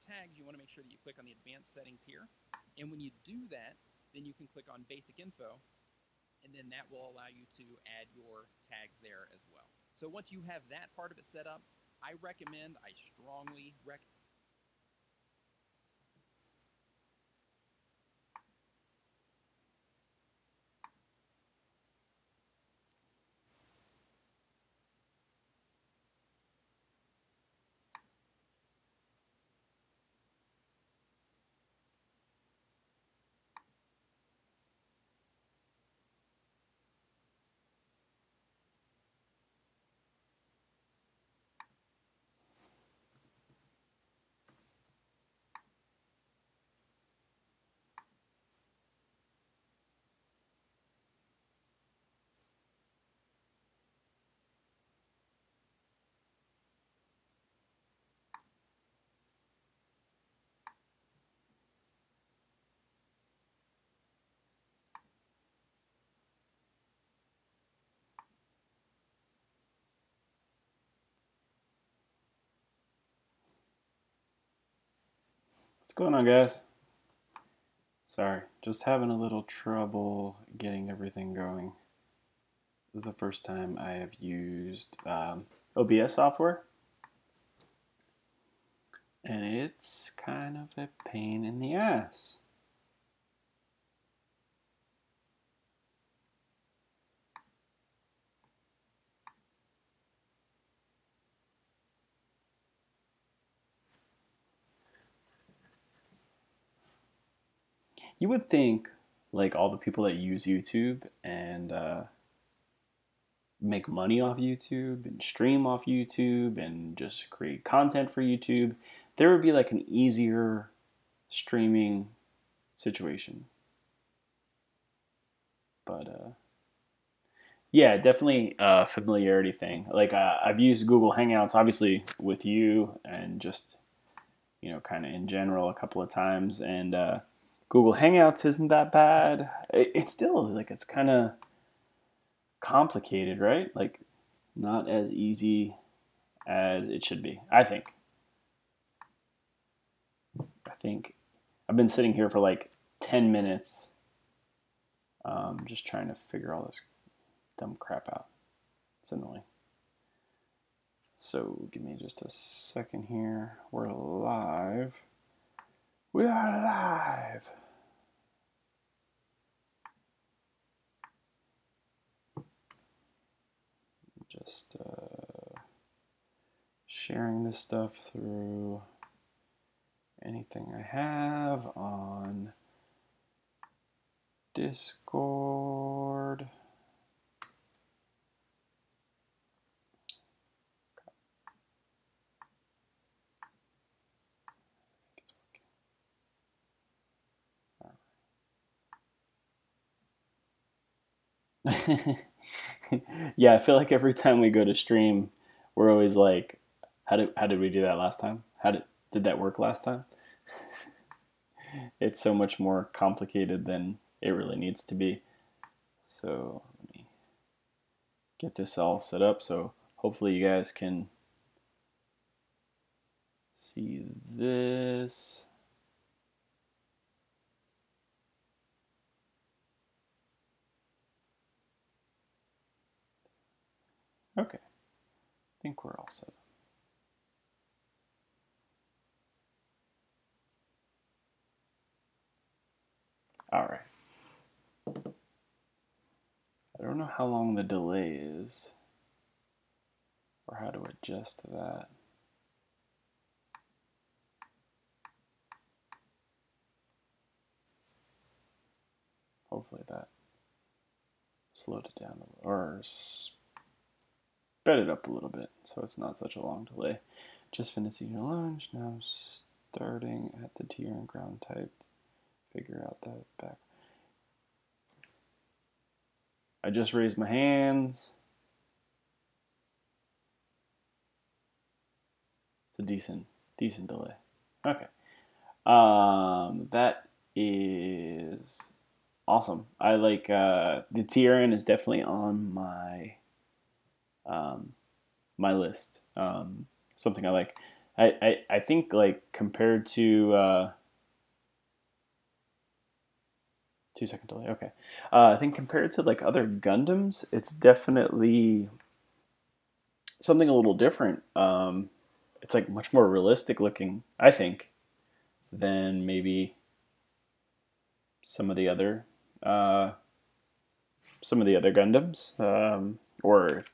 tags, you want to make sure that you click on the advanced settings here. And when you do that, then you can click on basic info, and then that will allow you to add your tags there as well. So once you have that part of it set up, I strongly recommend. What's going on, guys? Sorry, just having a little trouble getting everything going. This is the first time I have used OBS software, and it's kind of a pain in the ass. You would think, like, all the people that use YouTube and make money off YouTube and stream off YouTube and just create content for YouTube, there would be like an easier streaming situation. But yeah, definitely a familiarity thing. Like I've used Google Hangouts, obviously with you, and just kind of in general a couple of times. And Google Hangouts isn't that bad. It's still like it's kind of complicated, right? Like not as easy as it should be. I think I've been sitting here for like 10 minutes, just trying to figure all this dumb crap out. It's annoying. So give me just a second here. We're live. We are live. Just sharing this stuff through anything I have on Discord. Yeah, I feel like every time we go to stream, we're always like, how did we do that last time? Did that work last time? It's so much more complicated than it really needs to be. So let me get this all set up so hopefully you guys can see this. Okay, I think we're all set up. All right. I don't know how long the delay is or how to adjust that. Hopefully that slowed it down or sped it up a little bit so it's not such a long delay. Just finishing your lunch, now starting at the tier and ground type. Figure out that back. I just raised my hands. It's a decent delay. Okay. That is awesome. I like the TRN is definitely on my my list. Something I like. I think like compared to 2 second delay. Okay, I think compared to like other Gundams, it's definitely something a little different. It's like much more realistic looking, I think, than maybe some of the other uh, Gundams, or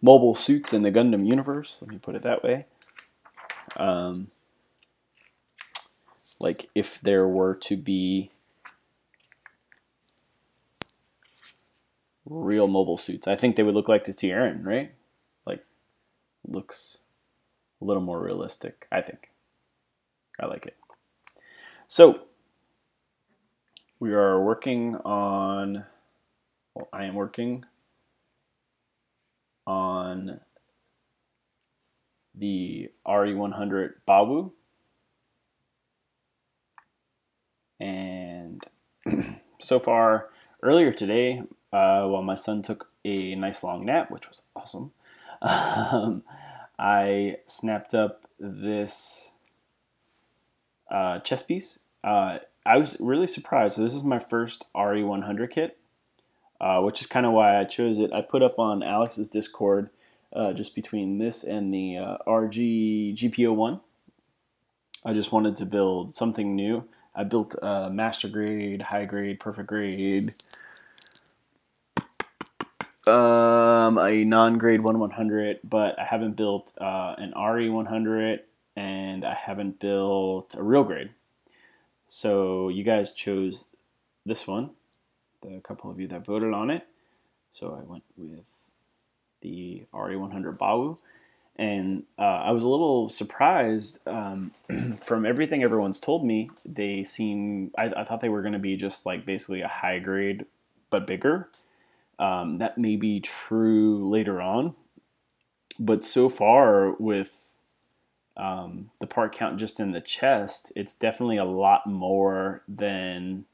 mobile suits in the Gundam universe. Let me put it that way. Like if there were to be real mobile suits, I think they would look like the Tierran, right? Like looks a little more realistic, I think. I like it. So we are working on, well, I am working on the RE100 Bawoo, and so far, earlier today, while my son took a nice long nap, which was awesome, I snapped up this chess piece. I was really surprised. So this is my first RE100 kit, which is kind of why I chose it. I put up on Alex's Discord just between this and the RG GPO1. I just wanted to build something new. I built master grade, high grade, perfect grade, a non-grade 1/100, but I haven't built an RE100, and I haven't built a real grade. So you guys chose this one, the couple of you that voted on it. So I went with the RE100 Bawoo, and I was a little surprised from everything everyone's told me. They seem, I thought they were going to be just like basically a high grade but bigger. That may be true later on, but so far with the part count just in the chest, it's definitely a lot more than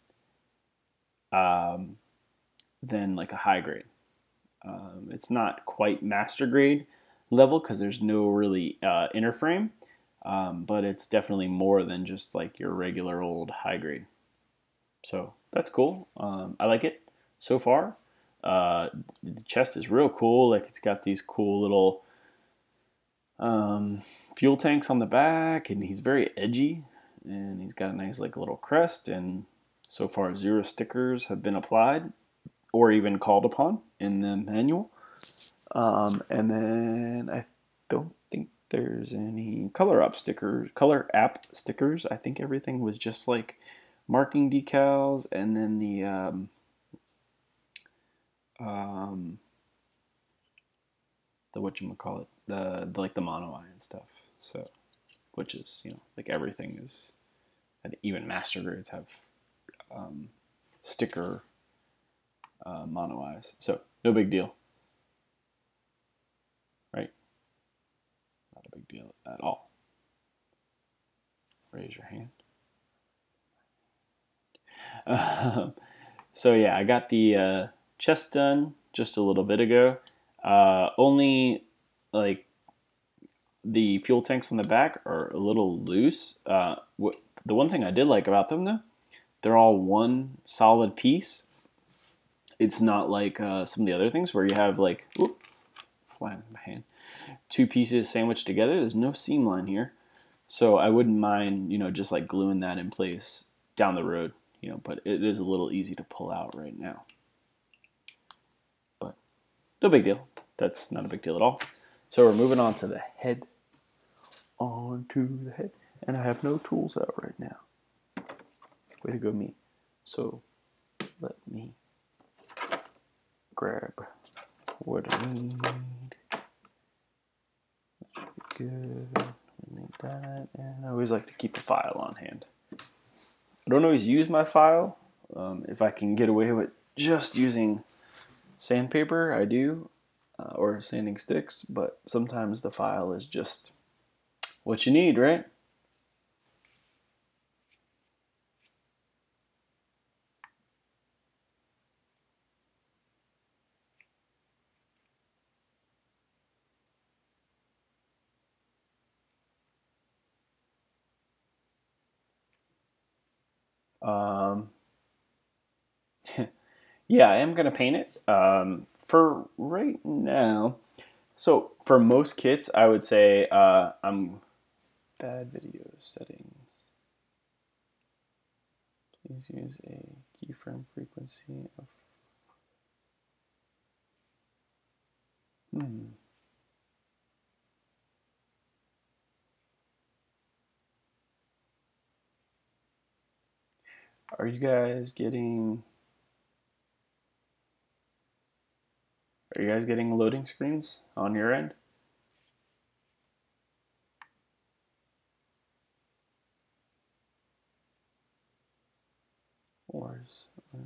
like a high grade. It's not quite master grade level because there's no really inner frame, but it's definitely more than just like your regular old high grade. So that's cool. I like it so far. The chest is real cool. Like it's got these cool little fuel tanks on the back, and he's very edgy, and he's got a nice like little crest, and so far 0 stickers have been applied or even called upon in the manual. And then I don't think there's any color app stickers. I think everything was just like marking decals, and then the whatchamacallit, the like the mono eye and stuff. So, which is, you know, like everything is, and even master grades have sticker mono eyes. So no big deal, right? Not a big deal at all. Raise your hand. So yeah, I got the chest done just a little bit ago. Only like the fuel tanks on the back are a little loose. The one thing I did like about them though, they're all one solid piece. It's not like some of the other things where you have like, flying in my hand, 2 pieces sandwiched together. There's no seam line here. So I wouldn't mind, you know, just like gluing that in place down the road, you know, but it is a little easy to pull out right now. But no big deal. That's not a big deal at all. So we're moving on to the head. Onto the head. And I have no tools out right now. Way to go, me. So let me grab what I need. That should be good. We need that. And I always like to keep a file on hand. I don't always use my file. If I can get away with just using sandpaper, I do, or sanding sticks, but sometimes the file is just what you need, right? Um, yeah, I am gonna paint it. For right now, so for most kits, I would say I'm bad video settings. Please use a keyframe frequency of. Are you guys getting? Are you guys getting loading screens on your end? Or is, a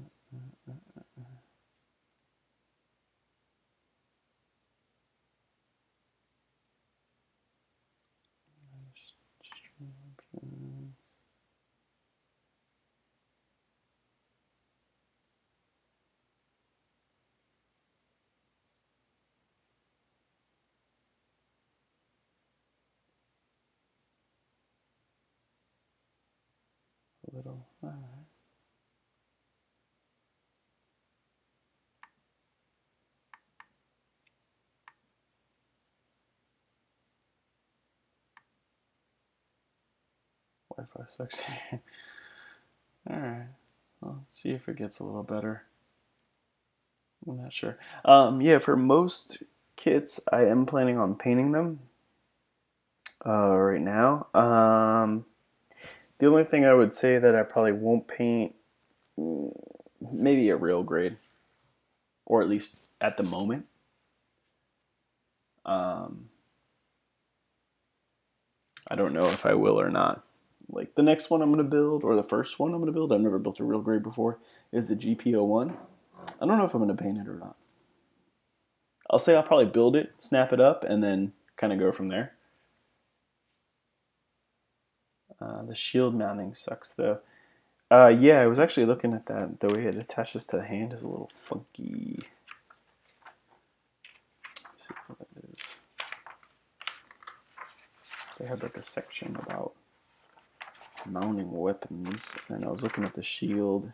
little. Wi-Fi sucks. Alright. Well, let's see if it gets a little better. I'm not sure. Yeah, for most kits, I am planning on painting them right now. The only thing I would say that I probably won't paint, maybe a real grade, or at least at the moment. I don't know if I will or not. Like the next one I'm going to build, or the first one I'm going to build, I've never built a real grade before, is the GP01. I don't know if I'm going to paint it or not. I'll say I'll probably build it, snap it up, and then kind of go from there. The shield mounting sucks though. Yeah, I was actually looking at that. The way it attaches to the hand is a little funky. Let's see what that is. They had like a section about mounting weapons, and I was looking at the shield.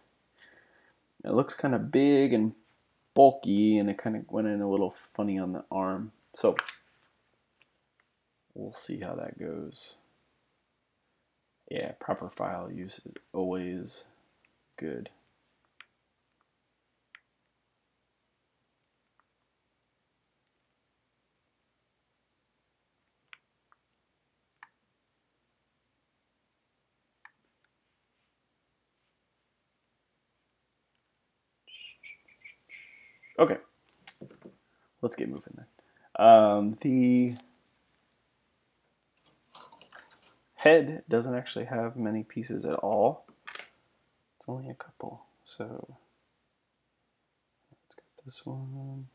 It looks kind of big and bulky, and it kind of went in a little funny on the arm. So we'll see how that goes. Yeah, proper file use is always good. Okay, let's get moving then. The head doesn't actually have many pieces at all. It's only a couple. So let's get this one.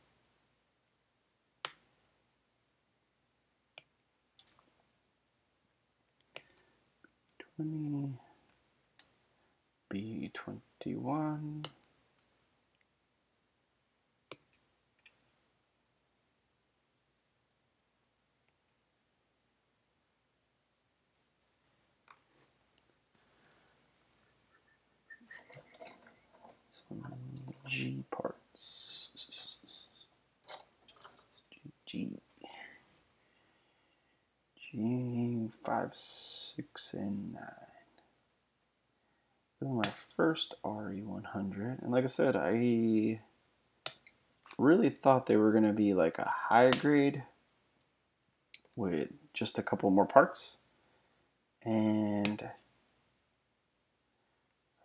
B21. G parts. G 5, 6, and 9. This is my first RE100, and like I said, I really thought they were gonna be like a high grade with just a couple more parts, and I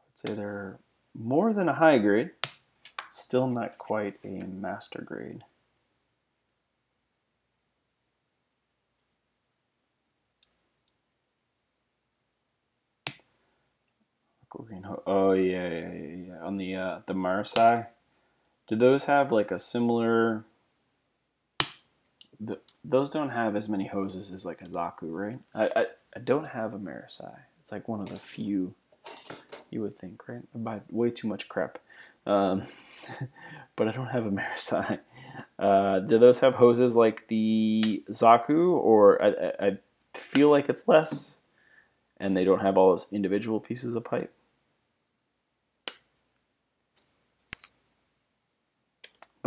would say they're more than a high grade, still not quite a master grade. Oh yeah. On the Marasai, do those have like a similar? Those don't have as many hoses as like a Zaku, right? I don't have a Marasai. It's like one of the few you would think, right? I buy way too much crap, but I don't have a Marasai. Do those have hoses like the Zaku, or I feel like it's less, and they don't have all those individual pieces of pipe?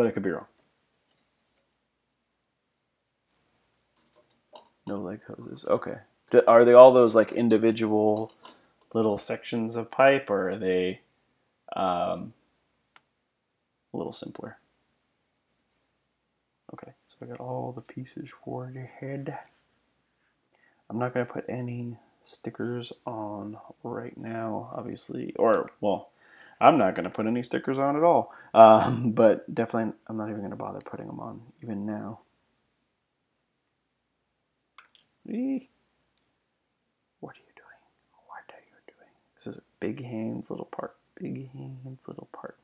but I could be wrong. No leg hoses. Okay. Are they all those like individual little sections of pipe, or are they a little simpler? Okay, so I got all the pieces for the head. I'm not going to put any stickers on right now, obviously. Or, well, I'm not going to put any stickers on at all. But definitely, I'm not even going to bother putting them on even now. What are you doing? What are you doing? This is big hands, little part. Big hands, little part.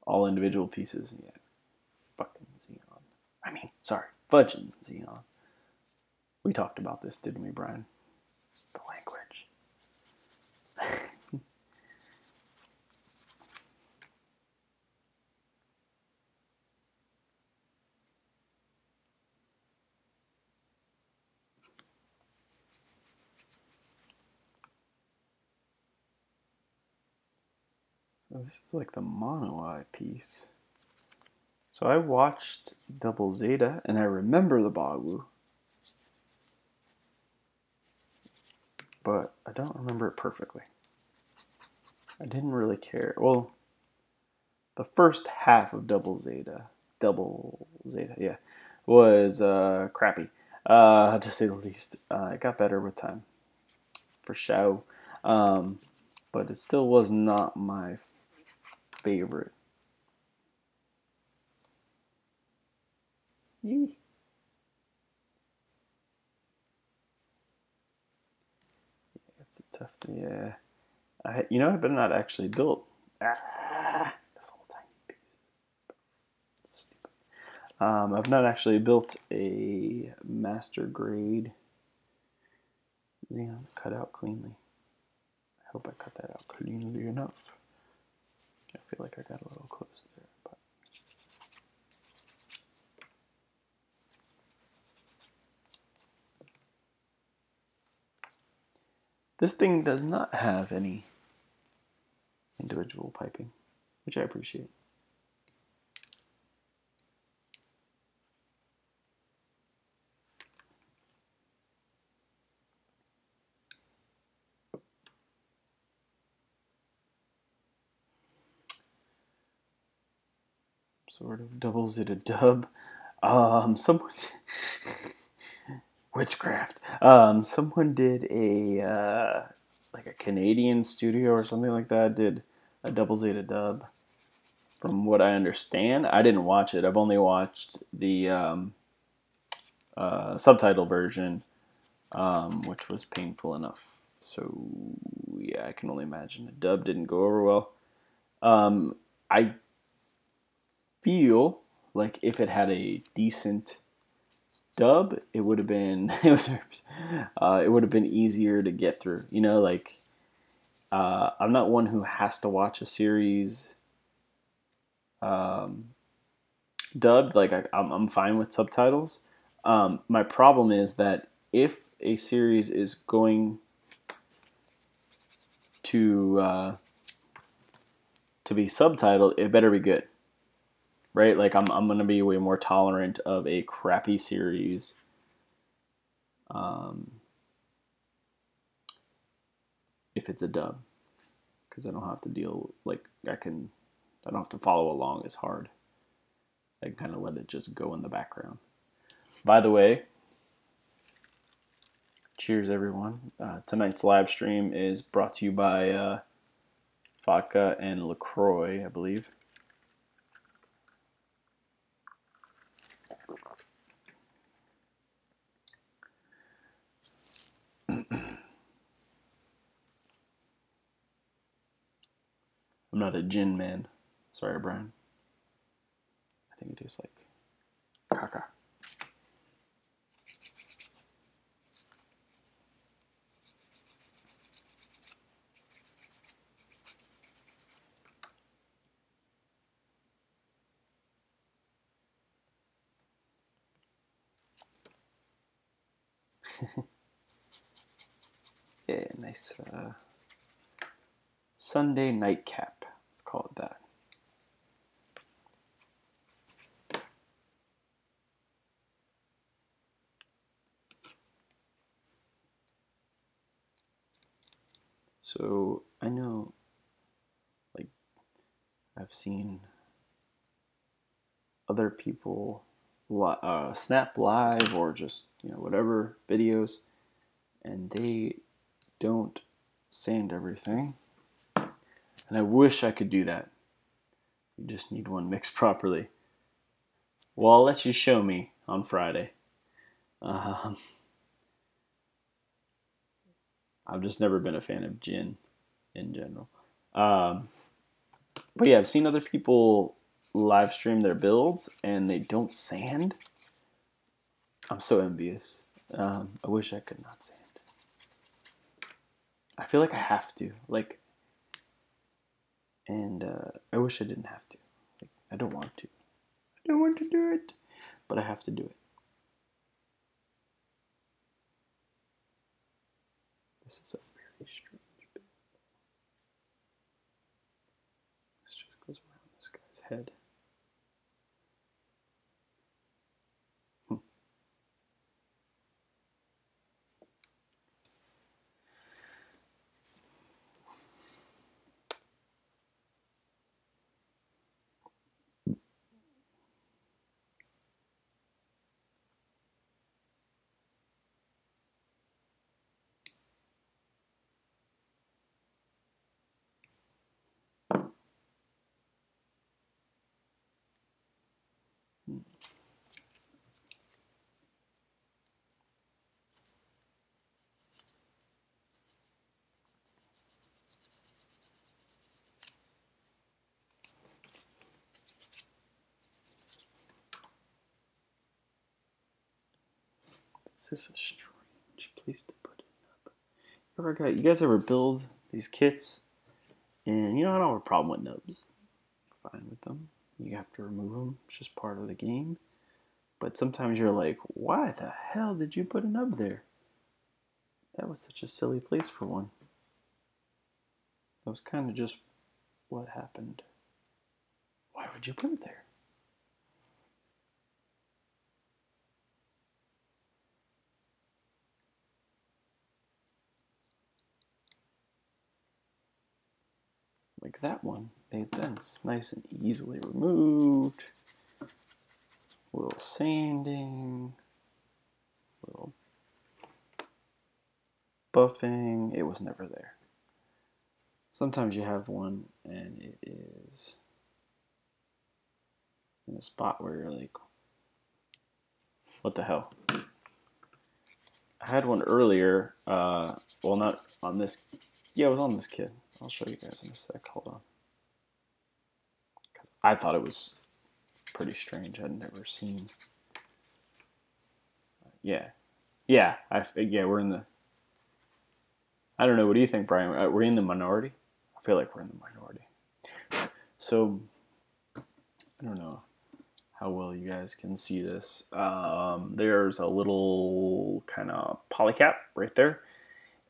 All individual pieces. Yeah. Fucking Xeon. I mean, sorry. Fudging Xeon. We talked about this, didn't we, Brian? The language. Oh, this is like the mono eye piece. So I watched Double Zeta, and I remember the Bawoo, but I don't remember it perfectly. I didn't really care. Well, the first half of Double Zeta, yeah, was crappy, to say the least. It got better with time, for show, but it still was not my favorite. Yee. It's a tough, yeah. I've been not actually built. This little tiny piece. Stupid. I've not actually built a master grade Xeon cut out cleanly. I hope I cut that out cleanly enough. I feel like I got a little close there, but this thing does not have any individual piping, which I appreciate. Sort of doubles it a dub. Someone witchcraft. Someone did a like a Canadian studio or something like that did a double Zeta dub. From what I understand, I didn't watch it. I've only watched the subtitle version, which was painful enough. So yeah, I can only imagine the dub didn't go over well. I feel like if it had a decent dub, it would have been it would have been easier to get through. I'm not one who has to watch a series dubbed. Like I'm fine with subtitles. My problem is that if a series is going to be subtitled, it better be good, right? Like I'm gonna be way more tolerant of a crappy series. If it's a dub, because I don't have to deal I don't have to follow along as hard. I can kind of let it just go in the background. By the way, cheers everyone. Tonight's live stream is brought to you by vodka and LaCroix, I believe. I'm not a gin man. Sorry, Brian. I think it tastes like caca. Yeah, nice Sunday nightcap. Let's call it that. So I know, like, I've seen other people snap live or just, whatever videos, and they don't sand everything. And I wish I could do that. You just need one mixed properly. Well, I'll let you show me on Friday. I've just never been a fan of gin in general. But yeah, I've seen other people live stream their builds and they don't sand. I'm so envious. I wish I could not sand. I feel like I have to. And I wish I didn't have to. I don't want to. I don't want to do it, but I have to do it. This is a very strange build. This just goes around this guy's head. This is a strange place to put it up. You guys ever build these kits? And I don't have a problem with nubs. Fine with them. You have to remove them. It's just part of the game. But sometimes you're like, why the hell did you put a nub there? That was such a silly place for one. That was kind of just what happened. Why would you put it there? Like that one made sense. Nice and easily removed. A little sanding. A little buffing. It was never there. Sometimes you have one and it is in a spot where you're like, what the hell? I had one earlier. Well, not on this. Yeah, it was on this kid. I'll show you guys in a sec. Hold on. Because I thought it was pretty strange. I'd never seen. Yeah. Yeah, we're in the. I don't know. What do you think, Brian? Are we in the minority? I feel like we're in the minority. So, I don't know how well you guys can see this. There's a little kind of polycap right there.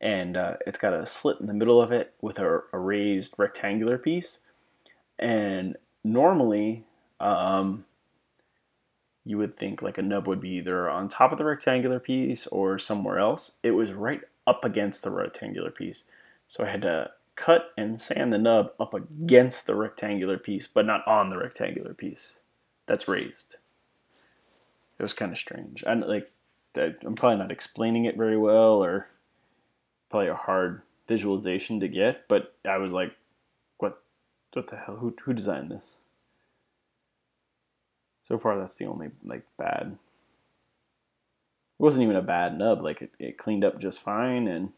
And it's got a slit in the middle of it with a raised rectangular piece. And normally, you would think like a nub would be either on top of the rectangular piece or somewhere else. It was right up against the rectangular piece. So I had to cut and sand the nub up against the rectangular piece, but not on the rectangular piece that's raised. It was kind of strange. I'm probably not explaining it very well, or probably a hard visualization to get, but I was like, what the hell? Who designed this? So far, that's the only bad. It wasn't even a bad nub. It cleaned up just fine, and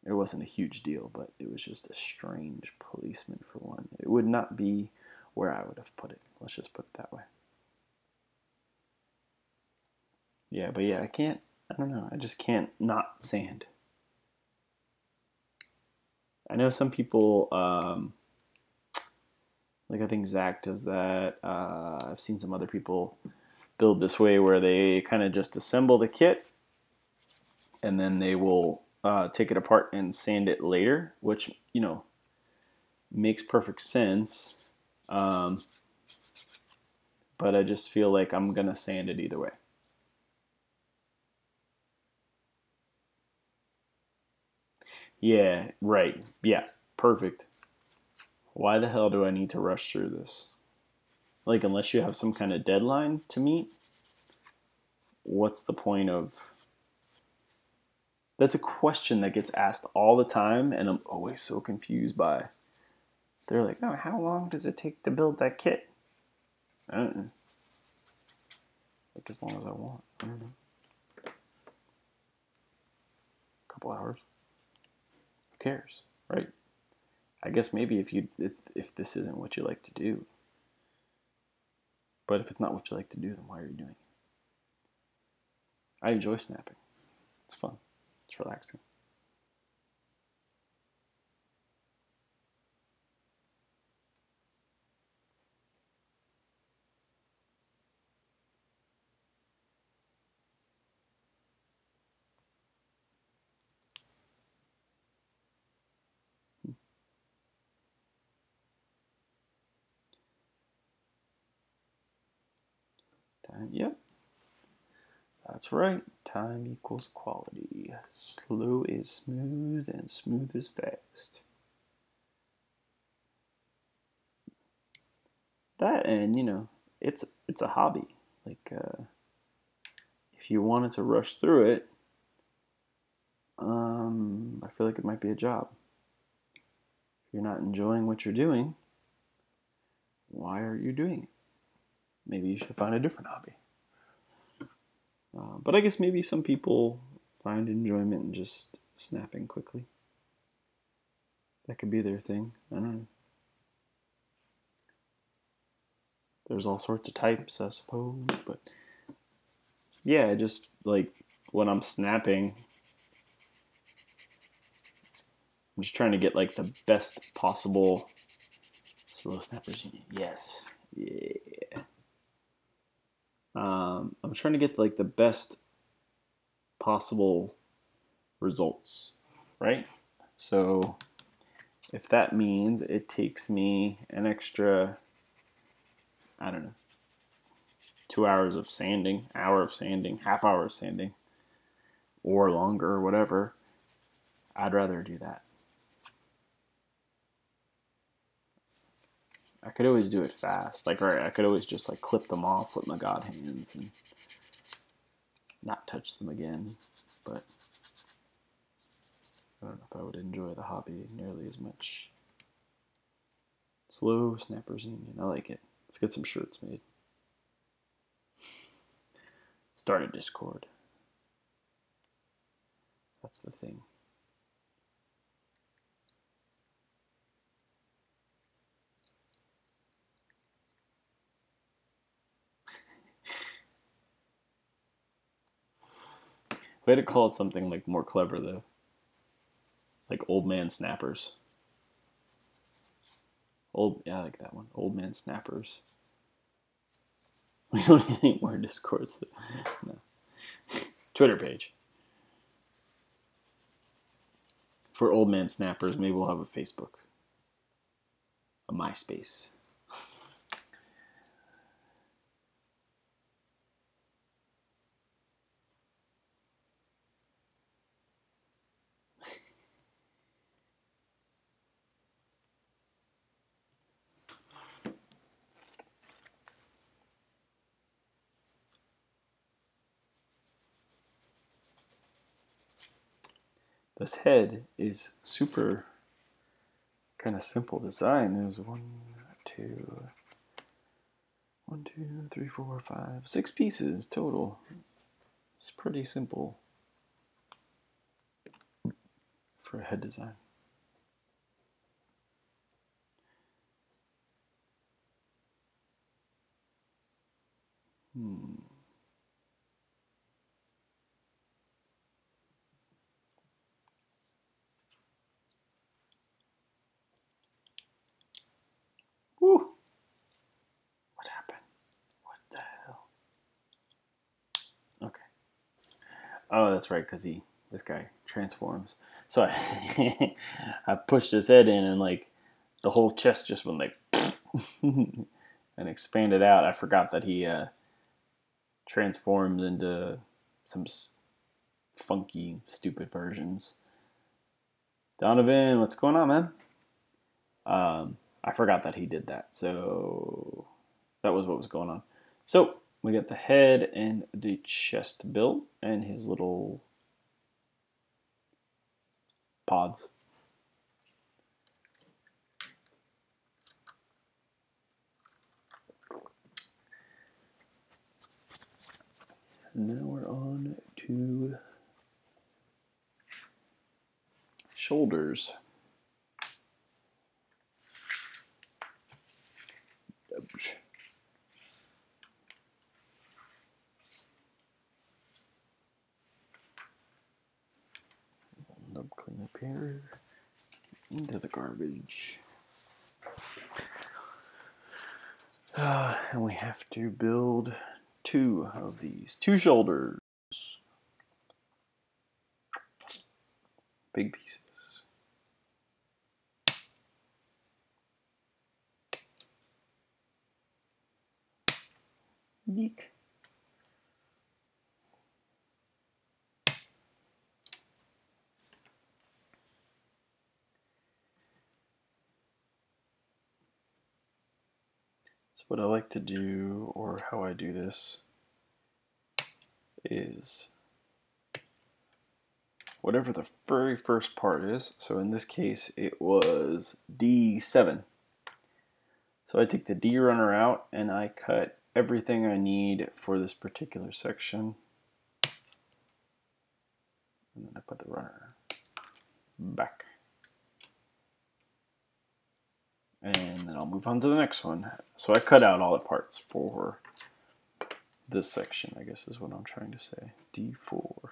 it wasn't a huge deal, but it was just a strange placement for one. It would not be where I would have put it. Let's just put it that way. Yeah, but yeah, I don't know. I just can't not sand. I know some people, I think Zach does that. I've seen some other people build this way where they kind of just assemble the kit and then they will take it apart and sand it later, which, you know, makes perfect sense. But I just feel like I'm going to sand it either way. Yeah, right. Yeah, perfect. Why the hell do I need to rush through this? Like, unless you have some kind of deadline to meet, what's the point of... That's a question that gets asked all the time, and I'm always so confused by. They're like, oh, how long does it take to build that kit? I don't know. Like, as long as I want. I don't know. A couple hours. Who cares, right? I guess maybe if this isn't what you like to do. But if it's not what you like to do, then why are you doing it? I enjoy snapping. It's fun. It's relaxing. Time, yep. That's right. Time equals quality. Slow is smooth and smooth is fast. That, and you know, it's a hobby. Like, if you wanted to rush through it, I feel like it might be a job. If you're not enjoying what you're doing, why are you doing it? Maybe you should find a different hobby. But I guess maybe some people find enjoyment in just snapping quickly. That could be their thing. I don't know. There's all sorts of types, I suppose, but yeah, just like when I'm snapping, I'm just trying to get like the best possible slow snappers union. Yes, yeah. I'm trying to get like the best possible results, right? So if that means it takes me an extra, I don't know, 2 hours of sanding, hour of sanding, half hour of sanding, or longer, or whatever, I'd rather do that. I could always do it fast. Like, right, I could always just like clip them off with my god hands and not touch them again. But I don't know if I would enjoy the hobby nearly as much. Slow Snappers Union. I like it. Let's get some shirts made. Start a Discord. That's the thing. We had to call it something like more clever though. Like Old Man Snappers. Yeah, I like that one. Old Man Snappers. We don't need any more Discords. No. Twitter page. For Old Man Snappers, maybe we'll have a Facebook. A MySpace. This head is super kind of simple design. There's 1, 2, 3, 4, 5, 6 pieces total. It's pretty simple for a head design. Woo! What happened? What the hell? Okay. Oh, that's right, because he this guy transforms. So I, I pushed his head in, and like the whole chest just went like and expanded out. I forgot that he transformed into some funky, stupid versions. Donovan, what's going on, man? I forgot that he did that, so that was what was going on. So we got the head and the chest built, and his little pods. And now we're on to shoulders. Clean up here into the garbage. And we have to build 2 of these. 2 shoulders. Big pieces. Yeek. So what I like to do, or how I do this, is whatever the very first part is. So in this case, it was D7. So I take the D runner out and I cut everything I need for this particular section. And then I put the runner back. And then I'll move on to the next one. So I cut out all the parts for this section, I guess is what I'm trying to say. D4.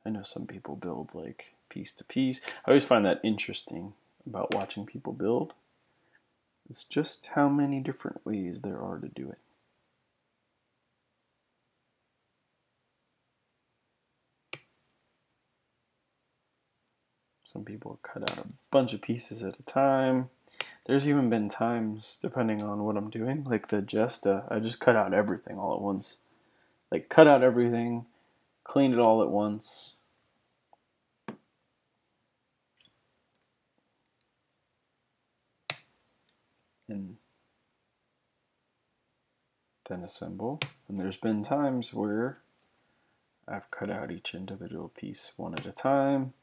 I know some people build like piece to piece. I always find that interesting about watching people build. It's just how many different ways there are to do it. Some people cut out a bunch of pieces at a time. There's even been times, depending on what I'm doing, like the Jesta, I just cut out everything all at once. Like cut out everything, clean it all at once. And then assemble. And there's been times where I've cut out each individual piece one at a time.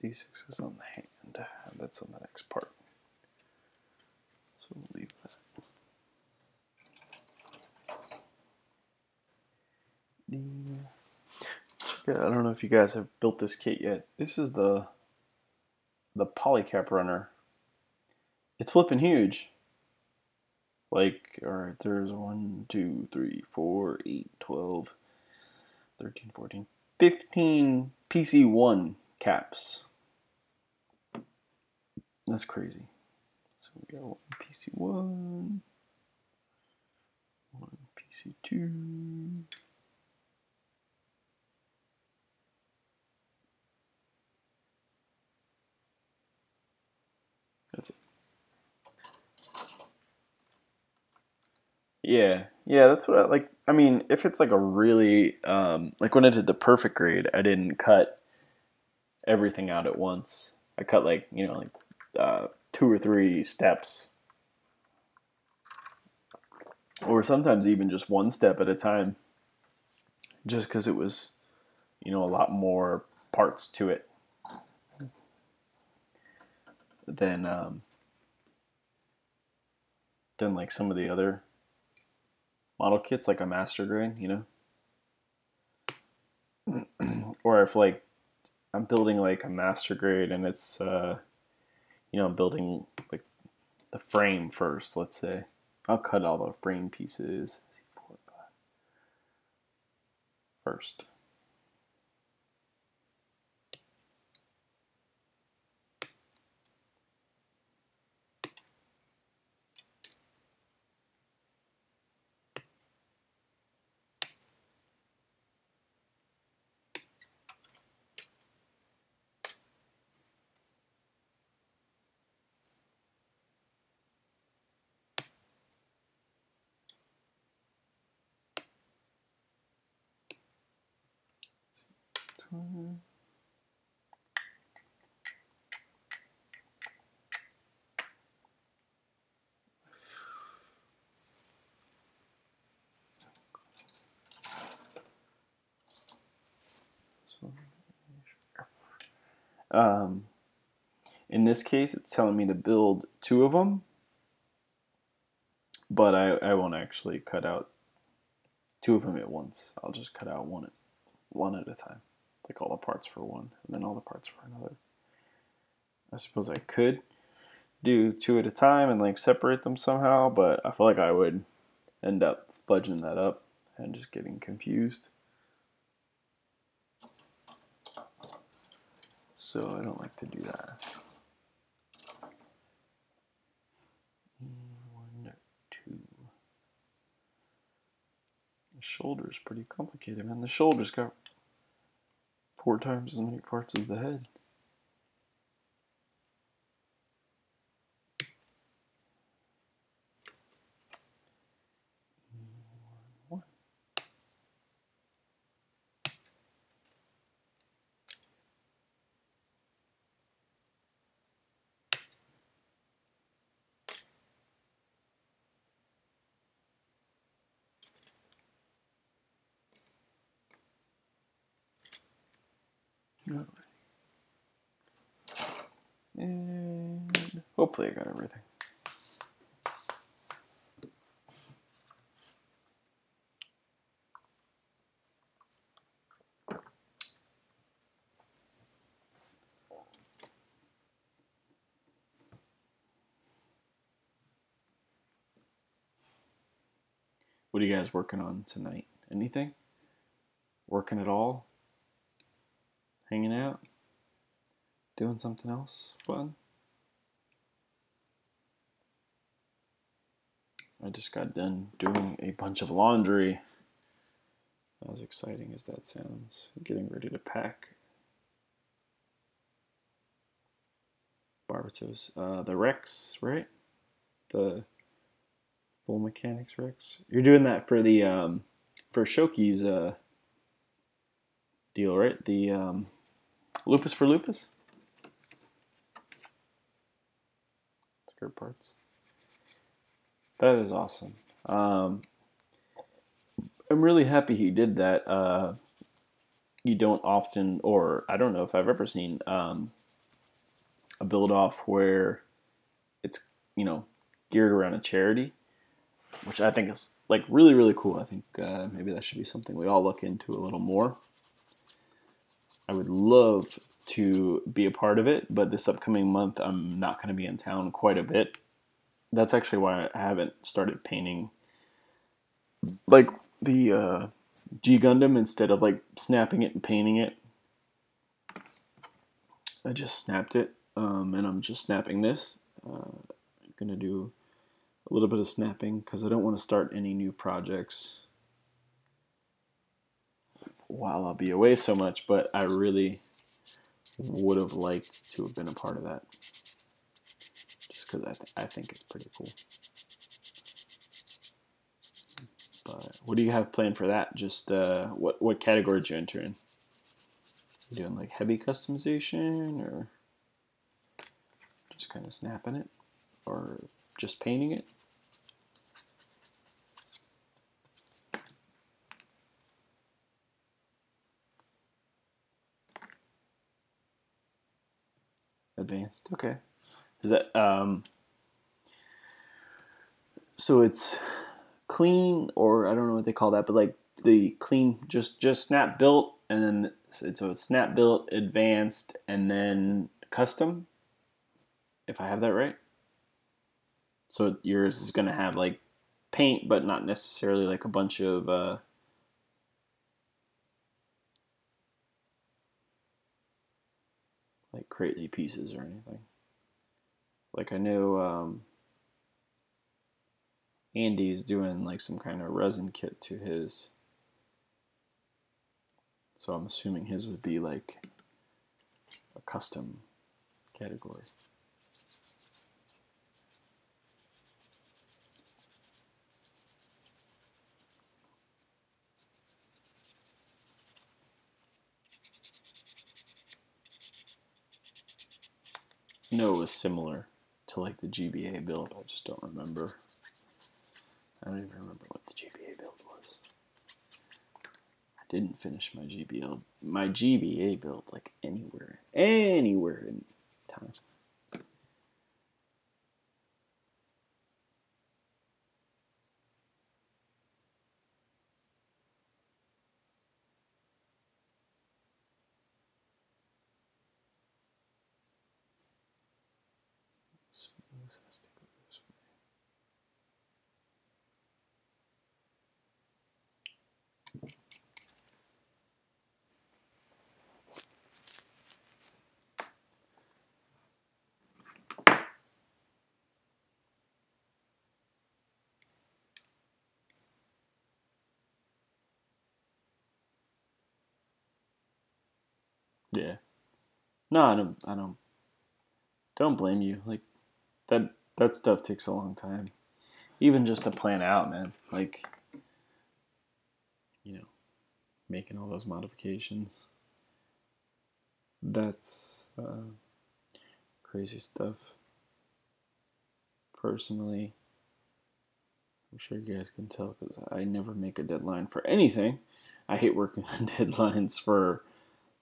D6 is on the hand. That's on the next part. So we'll leave that. I don't know if you guys have built this kit yet. This is the polycap runner. It's flipping huge. Like, alright, there's 1, 2, 3, 4, 8, 12, 13, 14, 15 PC1 caps. That's crazy. So we got 1 PC1, 1 PC2. That's it. Yeah, that's what I like. I mean, if it's like a really, like when I did the perfect grade, I didn't cut everything out at once. I cut like, 2 or 3 steps. Or sometimes even just 1 step at a time. Just because it was, a lot more parts to it than like some of the other model kits, like a master grade, Or if like I'm building like a master grade, and it's building like the frame first. Let's say I'll cut all the frame pieces first. In this case, it's telling me to build 2 of them, but I won't actually cut out 2 of them at once. I'll just cut out one at a time, like all the parts for one, and then all the parts for another. I suppose I could do 2 at a time and like separate them somehow, but I feel like I would end up fudging that up and just getting confused. So I don't like to do that. 1, 2. The shoulder's pretty complicated, man. The shoulder's got 4 times as many parts as the head. And hopefully I got everything. What are you guys working on tonight? Anything? Working at all? Hanging out? Doing something else fun? I just got done doing a bunch of laundry. As exciting as that sounds. Getting ready to pack. Barbatos. The Rex, right? The Full Mechanics Rex. You're doing that for the for Shoki's deal, right? The Lupus for Lupus? Skirt parts. That is awesome. I'm really happy he did that. You don't often, or I don't know if I've ever seen a build off where it's, geared around a charity, which I think is like really, really cool. I think maybe that should be something we all look into a little more. I would love to be a part of it, but this upcoming month I'm not going to be in town quite a bit. That's actually why I haven't started painting like the G Gundam. Instead of like snapping it and painting it, I just snapped it, and I'm just snapping this. I'm going to do a little bit of snapping because I don't want to start any new projects while I'll be away so much, but I really would have liked to have been a part of that, just because I think it's pretty cool. But what do you have planned for that? Just what category did you enter in? You doing like heavy customization, or just kind of snapping it, or just painting it? Advanced, okay. Is that so it's clean, or I don't know what they call that, but like the clean, just snap built, and then it's a snap built, advanced, and then custom, if I have that right. So yours is gonna have like paint, but not necessarily like a bunch of like crazy pieces or anything. Like I know Andy's doing like some kind of resin kit to his, so I'm assuming his would be like a custom category. You know, it was similar to like the GBA build. I just don't remember. I don't even remember what the GBA build was. I didn't finish my GBA build like anywhere in time. Yeah. No, don't blame you. Like that stuff takes a long time. Even just to plan out, man. Like, you know, making all those modifications. That's crazy stuff. Personally, I'm sure you guys can tell because I never make a deadline for anything. I hate working on deadlines for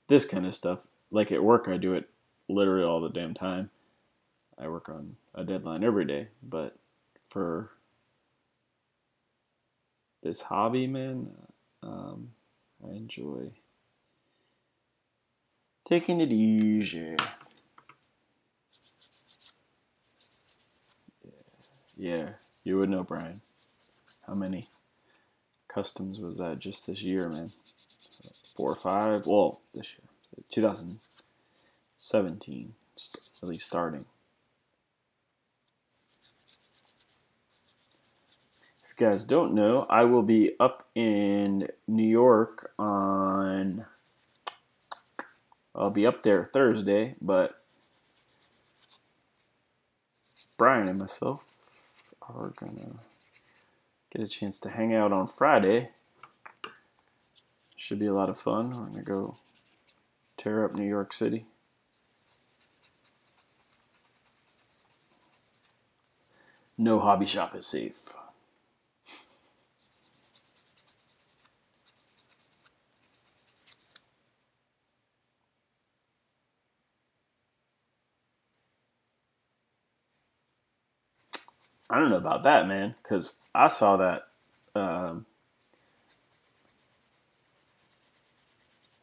this kind of stuff. Like at work, I do it literally all the damn time. I work on a deadline every day, but for this hobby, man, I enjoy taking it easy. Yeah, you would know, Brian. How many customs was that just this year, man? 4 or 5? Well, this year. 2017, at least starting. If you guys don't know, I will be up in New York on... I'll be up there Thursday, but Brian and myself are gonna get a chance to hang out on Friday. Should be a lot of fun. We're gonna go tear up New York City. No hobby shop is safe. I don't know about that, man, because I saw that.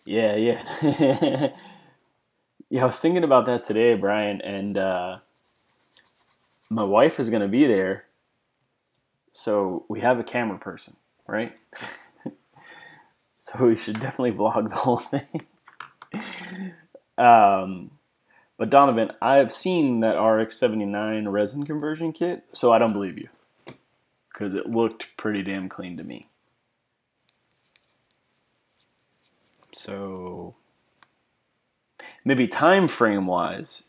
Yeah. Yeah, I was thinking about that today, Brian, and my wife is going to be there, so we have a camera person, right? So we should definitely vlog the whole thing. But Donovan, I have seen that RX-79 resin conversion kit, so I don't believe you, because it looked pretty damn clean to me. So maybe time frame wise,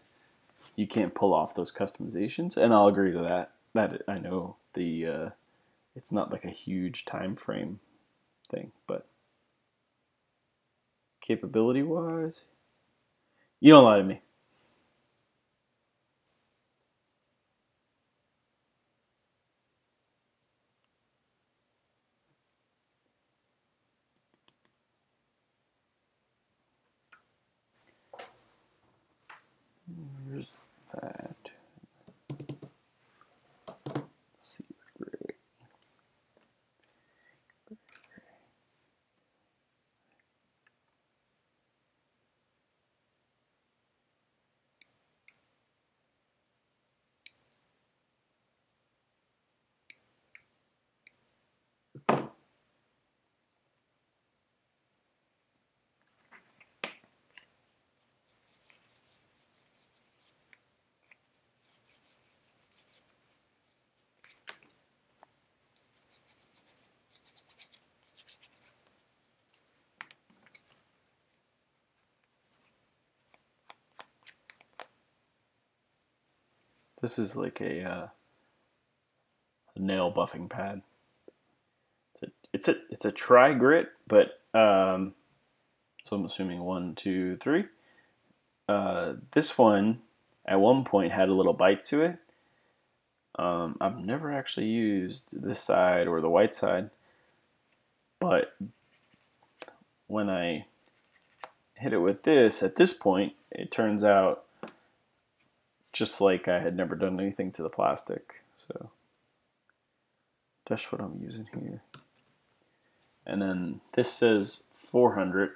you can't pull off those customizations, and I'll agree to that. That I know it's not like a huge time frame thing, but capability wise, you don't lie to me. Here's that. Let's see, gray. This is like a nail buffing pad. It's a tri grit, but so I'm assuming 1, 2, 3. This one at one point had a little bite to it. I've never actually used this side or the white side, but when I hit it with this, at this point, it turns out just like I had never done anything to the plastic. So that's what I'm using here. And then this says 400.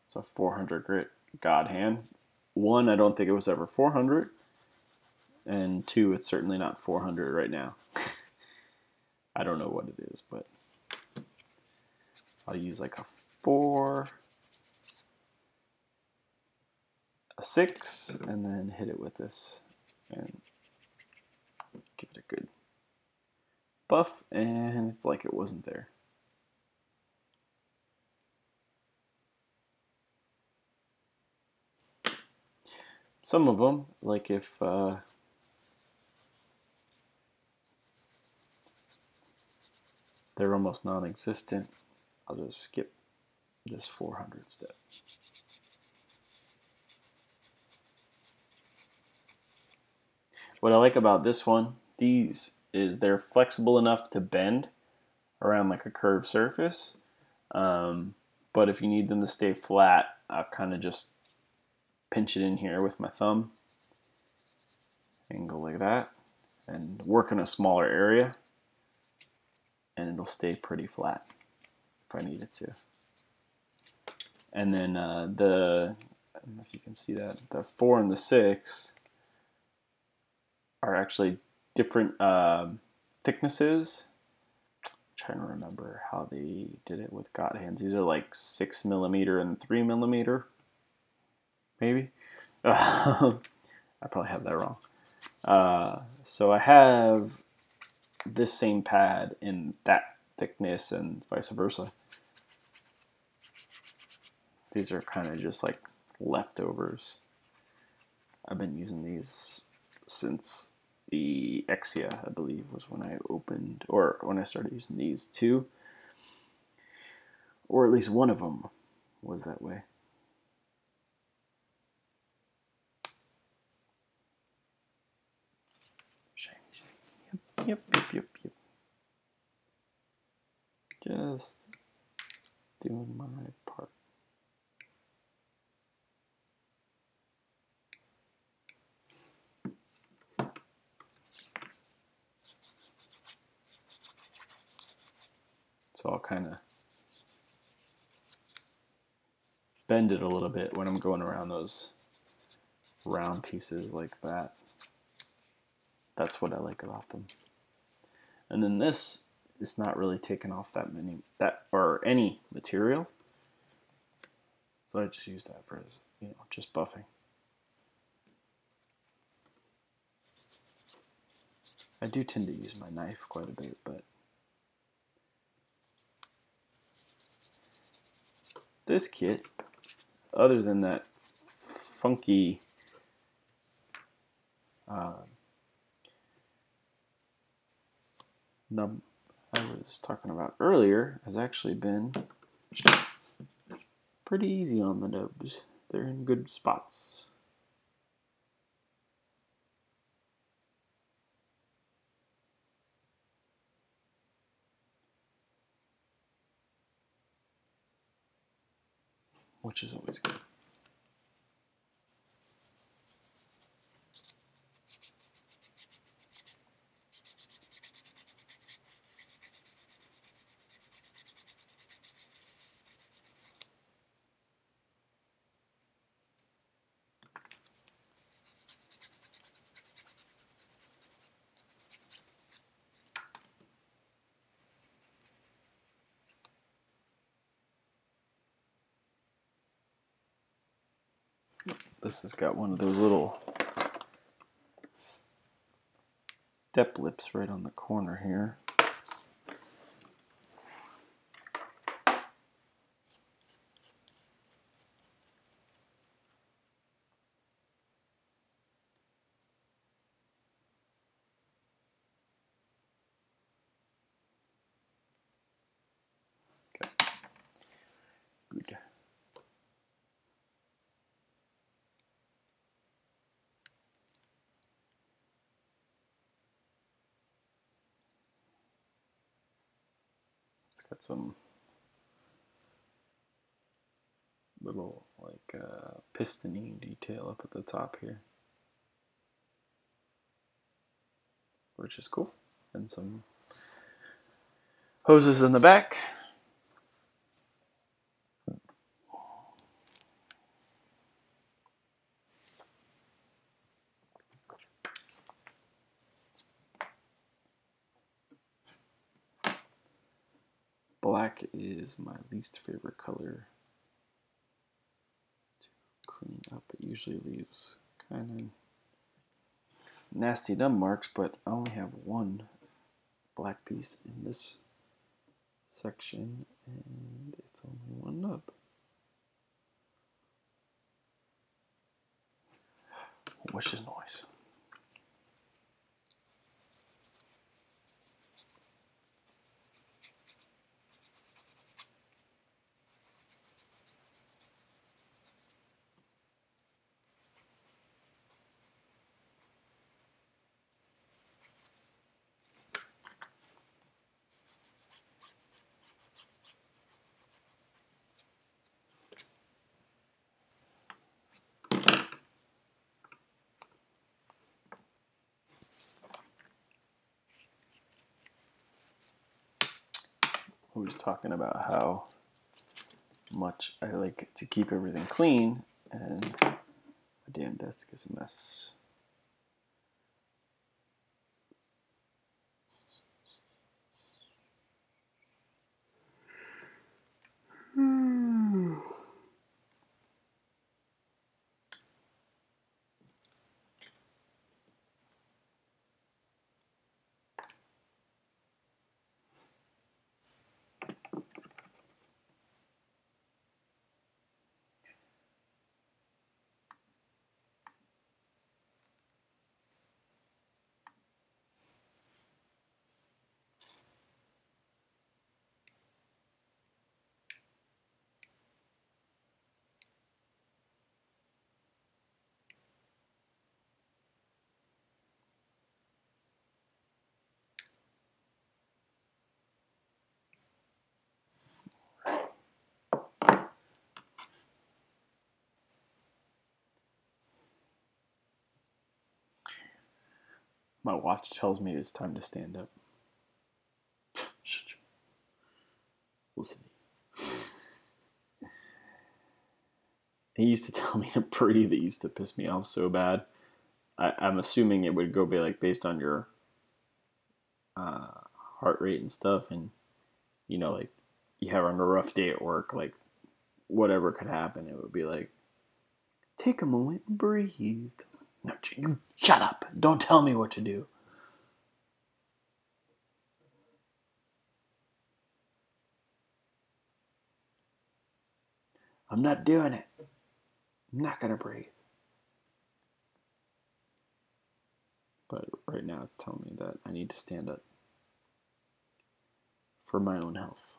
It's a 400 grit God hand. 1, I don't think it was ever 400. And 2, it's certainly not 400 right now. I don't know what it is, but I'll use like a 4, a 6, and then hit it with this and give it a good buff, and it's like it wasn't there. Some of them, like if they're almost non-existent, I'll just skip this 400 step. What I like about this one, these, is they're flexible enough to bend around like a curved surface, but if you need them to stay flat, I'll kind of just pinch it in here with my thumb and go like that and work in a smaller area, and it'll stay pretty flat if I need it to. And then I don't know if you can see that, the 4 and the 6 are actually different thicknesses. I'm trying to remember how they did it with God hands. These are like 6mm and 3mm, maybe. I probably have that wrong. So I have this same pad in that thickness and vice versa. These are kind of just like leftovers. I've been using these since the Exia, I believe, was when I opened, or when I started using these too. Or at least one of them was that way. Shiny, shiny. Yep. Just doing my part. So I'll kind of bend it a little bit when I'm going around those round pieces like that. That's what I like about them. And then this is not really taking off any material. So I just use that for, just buffing. I do tend to use my knife quite a bit, but this kit, other than that funky nub I was talking about earlier, has actually been pretty easy on the nubs. They're in good spots. Which is always good. This has got one of those little step lips right on the corner here. Got some little like pistony detail up at the top here, which is cool, and some hoses in the back. Black is my least favorite color to clean up. It usually leaves kind of nasty dumb marks, but I only have one black piece in this section, and it's only one nub. Which is noise. I was talking about how much I like to keep everything clean, and my damn desk is a mess. My watch tells me it's time to stand up. Listen. He used to tell me to breathe. It used to piss me off so bad. I'm assuming it would go be like based on your heart rate and stuff, and you know, like you have on a rough day at work, like whatever could happen, it would be like, take a moment and breathe. No, you shut up. Don't tell me what to do. I'm not doing it. I'm not going to breathe. But right now it's telling me that I need to stand up for my own health.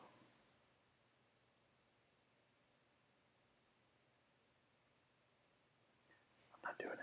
I'm not doing it.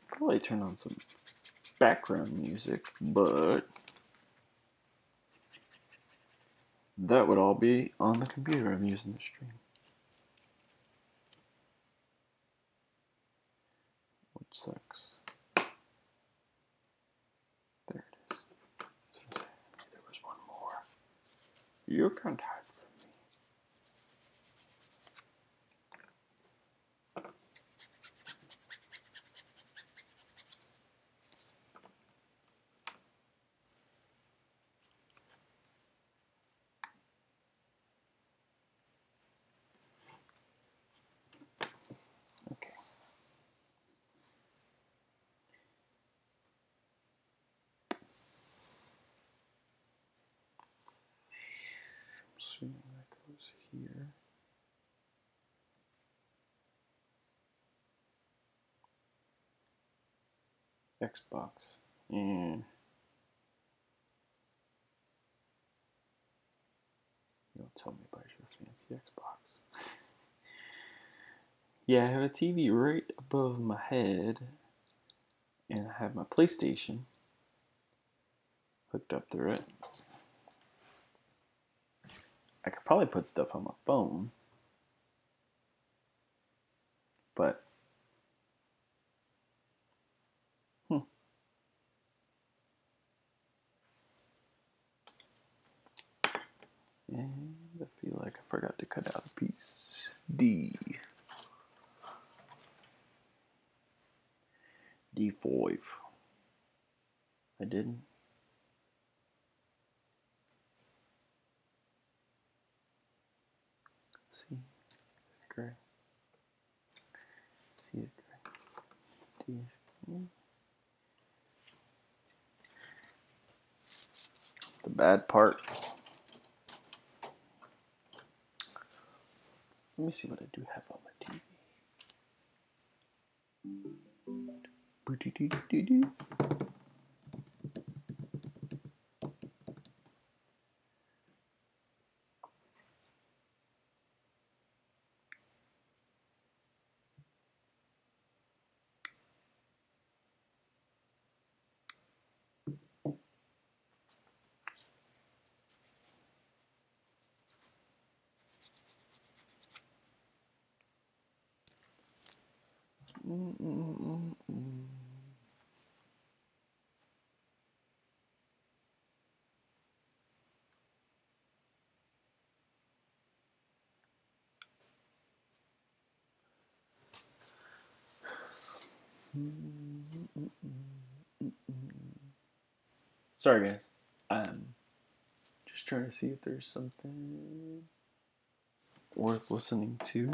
Probably probably turn on some background music, but that would all be on the computer I'm using to stream. Which sucks. There it is. There was one more. You can't hide from me. Okay. I'm assuming that goes here. Xbox. Yeah. You don't tell me about your fancy Xbox. Yeah, I have a TV right above my head, and I have my PlayStation hooked up through it. I could probably put stuff on my phone, but and I feel like I forgot to cut out a piece. D5. I didn't. See, gray. See it gray. D. That's the bad part. Let me see what I do have on my TV. Sorry, guys. I'm just trying to see if there's something worth listening to,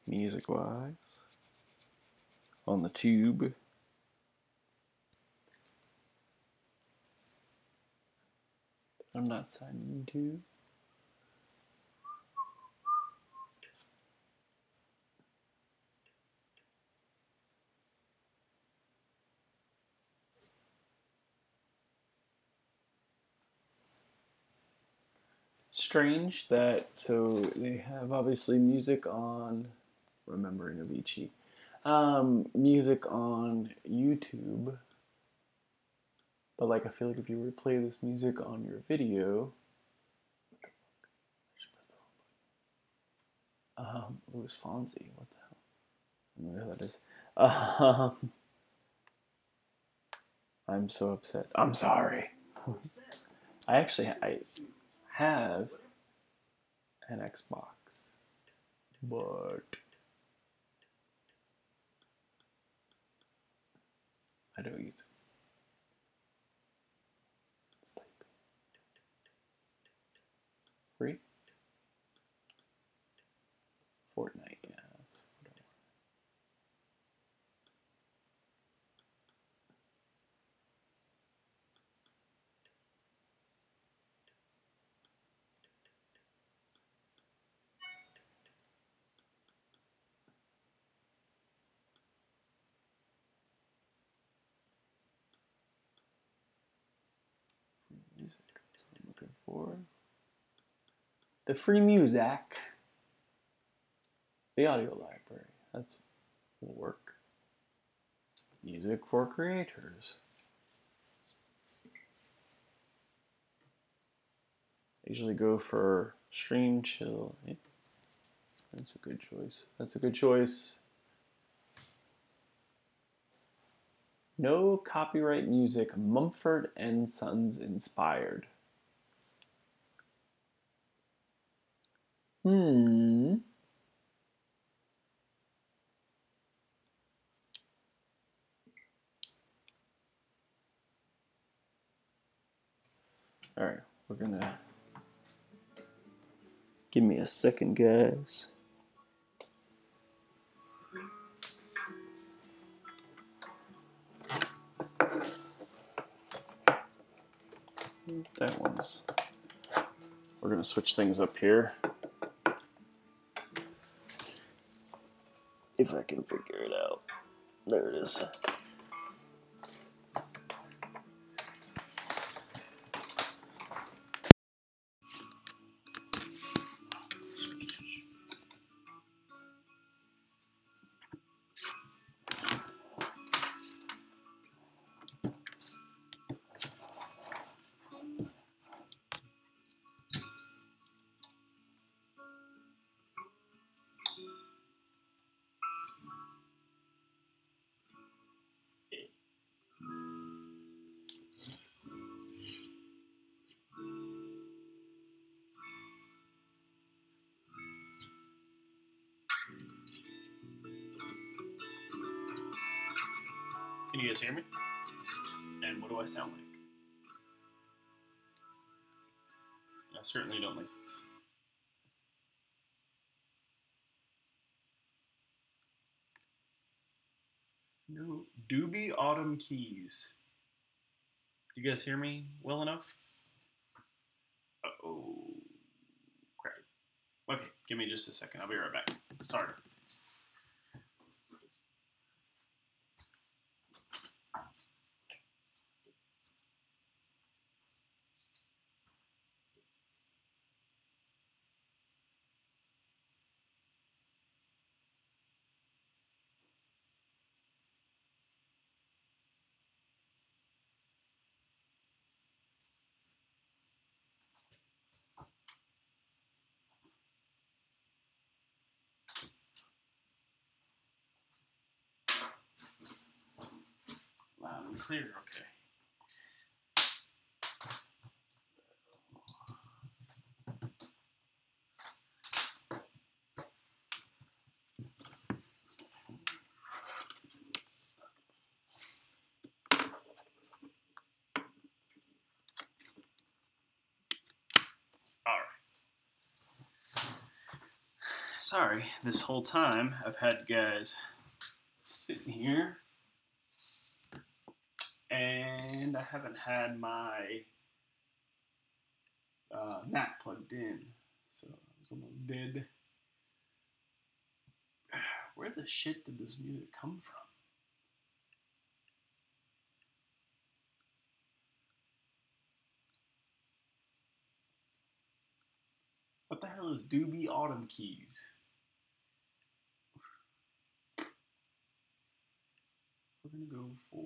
music-wise, on the tube. I'm not signing into. Strange that, so they have obviously music on, remembering Avicii, music on YouTube, but like I feel like if you were to play this music on your video, it was Fonzie, what the hell, I don't know who that is. I'm so upset, I'm sorry. I have an Xbox, but I don't use it. Let's type free? Fortnite, yeah, that's whatever. Music, that's what I'm looking for. The free music. The audio library. That's will work. Music for creators. I usually go for stream chill. Yeah, that's a good choice. That's a good choice. No copyright music, Mumford and Sons inspired. Hmm. All right, we're gonna give me a second, guys. That one's. We're gonna switch things up here. If I can figure it out. There it is. Can you guys hear me? And what do I sound like? I certainly don't like this. No, Doobie Autumn Keys. Do you guys hear me well enough? Uh-oh. Crap. Okay, give me just a second. I'll be right back. Sorry. Loud and clear, okay. Sorry, this whole time I've had guys sitting here and I haven't had my Mac plugged in, so I was almost dead. Where the shit did this music come from? What the hell is Doobie Autumn Keys? We're gonna go for...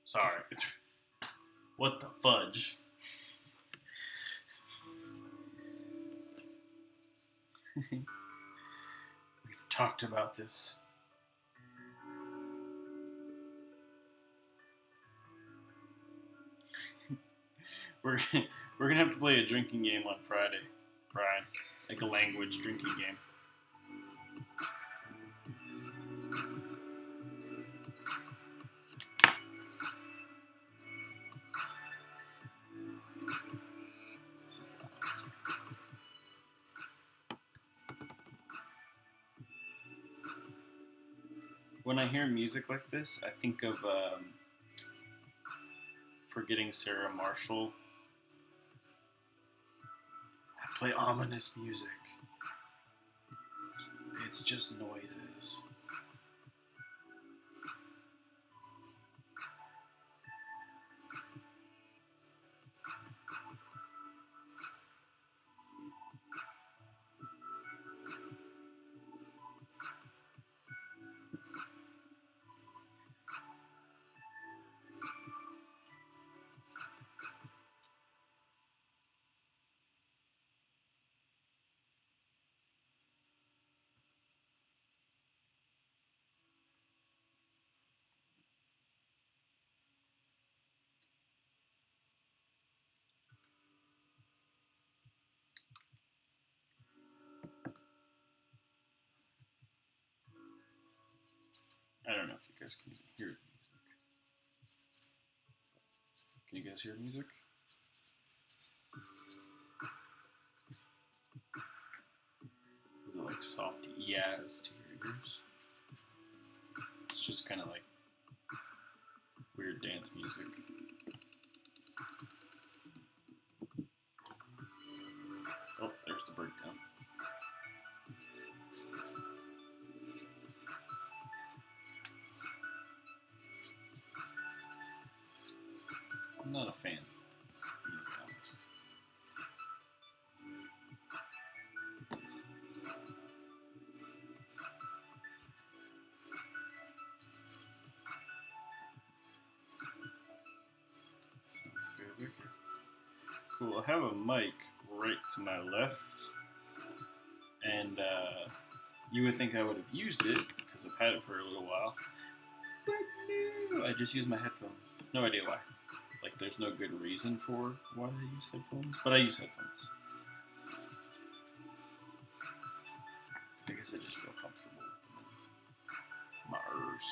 Sorry. What the fudge? We've talked about this. We're gonna have to play a drinking game on Friday, Brian. Like a language drinking game. When I hear music like this, I think of Forgetting Sarah Marshall. I play ominous music. It's just noises. I don't know if you guys can hear the music. Can you guys hear the music? Is it like soft yes to your ears? It's just kind of like weird dance music. Oh, there's the breakdown. I'm not a fan, to be honest. Sounds good. Okay. Cool. I have a mic right to my left, and you would think I would have used it because I've had it for a little while, but no, I just use my headphones. No idea why. Like, there's no good reason for why I use headphones, but I use headphones. I guess I just feel comfortable with them in my ears.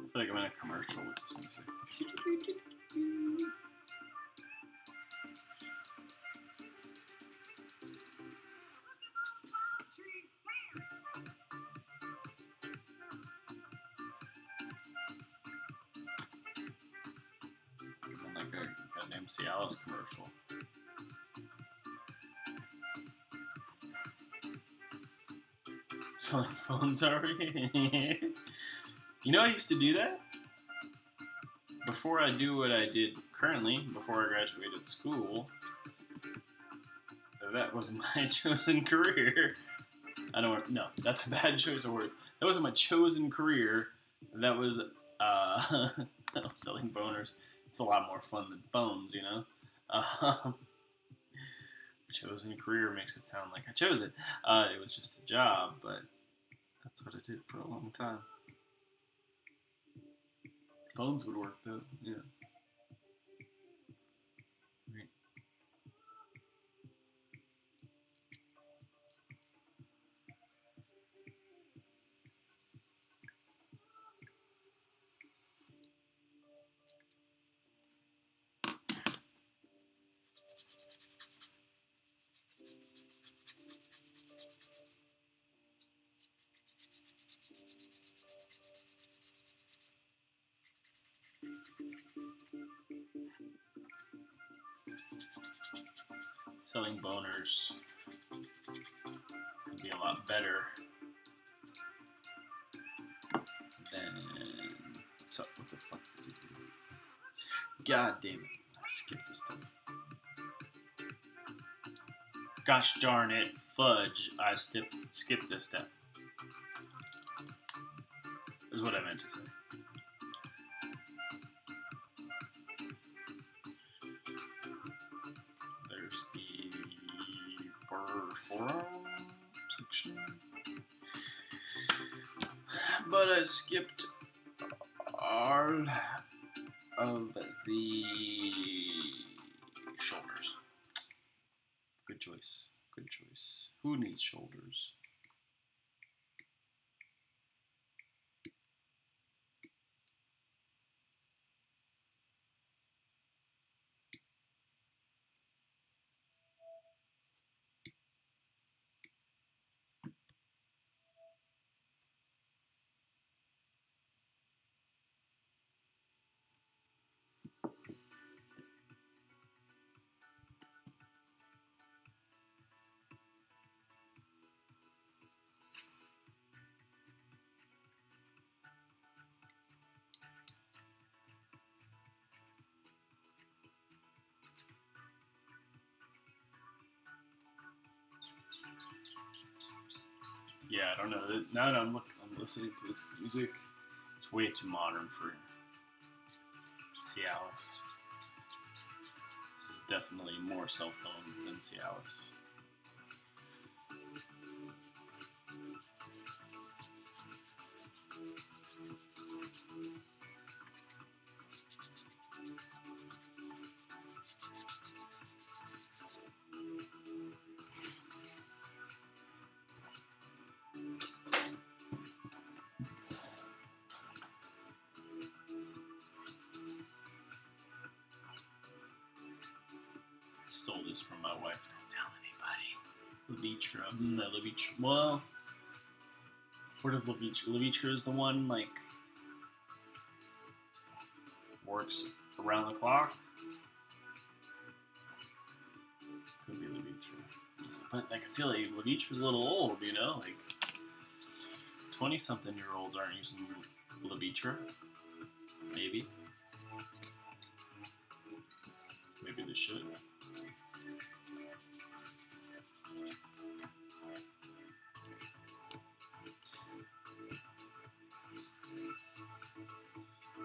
I feel like I'm in a commercial with this music. I'm like an MC Alice commercial. Selling phones already? You know, I used to do that before I do what I did currently, before I graduated school. That was my chosen career. I don't want, no, that's a bad choice of words. That wasn't my chosen career. That was selling boners. It's a lot more fun than phones, you know. Chosen career makes it sound like I chose it. It was just a job, but that's what I did for a long time. Phones would work though, yeah. Right. Selling boners could be a lot better than. So, what the fuck did we do? God damn it. I skipped this step. Gosh darn it. Fudge. I skipped this step. Is what I meant to say. There's the forum section. But I skipped all of the shoulders. Good choice. Good choice. Who needs shoulders? Yeah, I don't know. Now that I'm listening to this music, it's way too modern for Cialis. This is definitely more cell phone than Cialis. Stole this from my wife. Don't tell anybody. Levitra. Well, where does Levitra? Levitra is the one like works around the clock. Could be Levitra, but like I feel like Levitra's a little old. You know, like 20-something-year-olds aren't using Levitra. Maybe they should.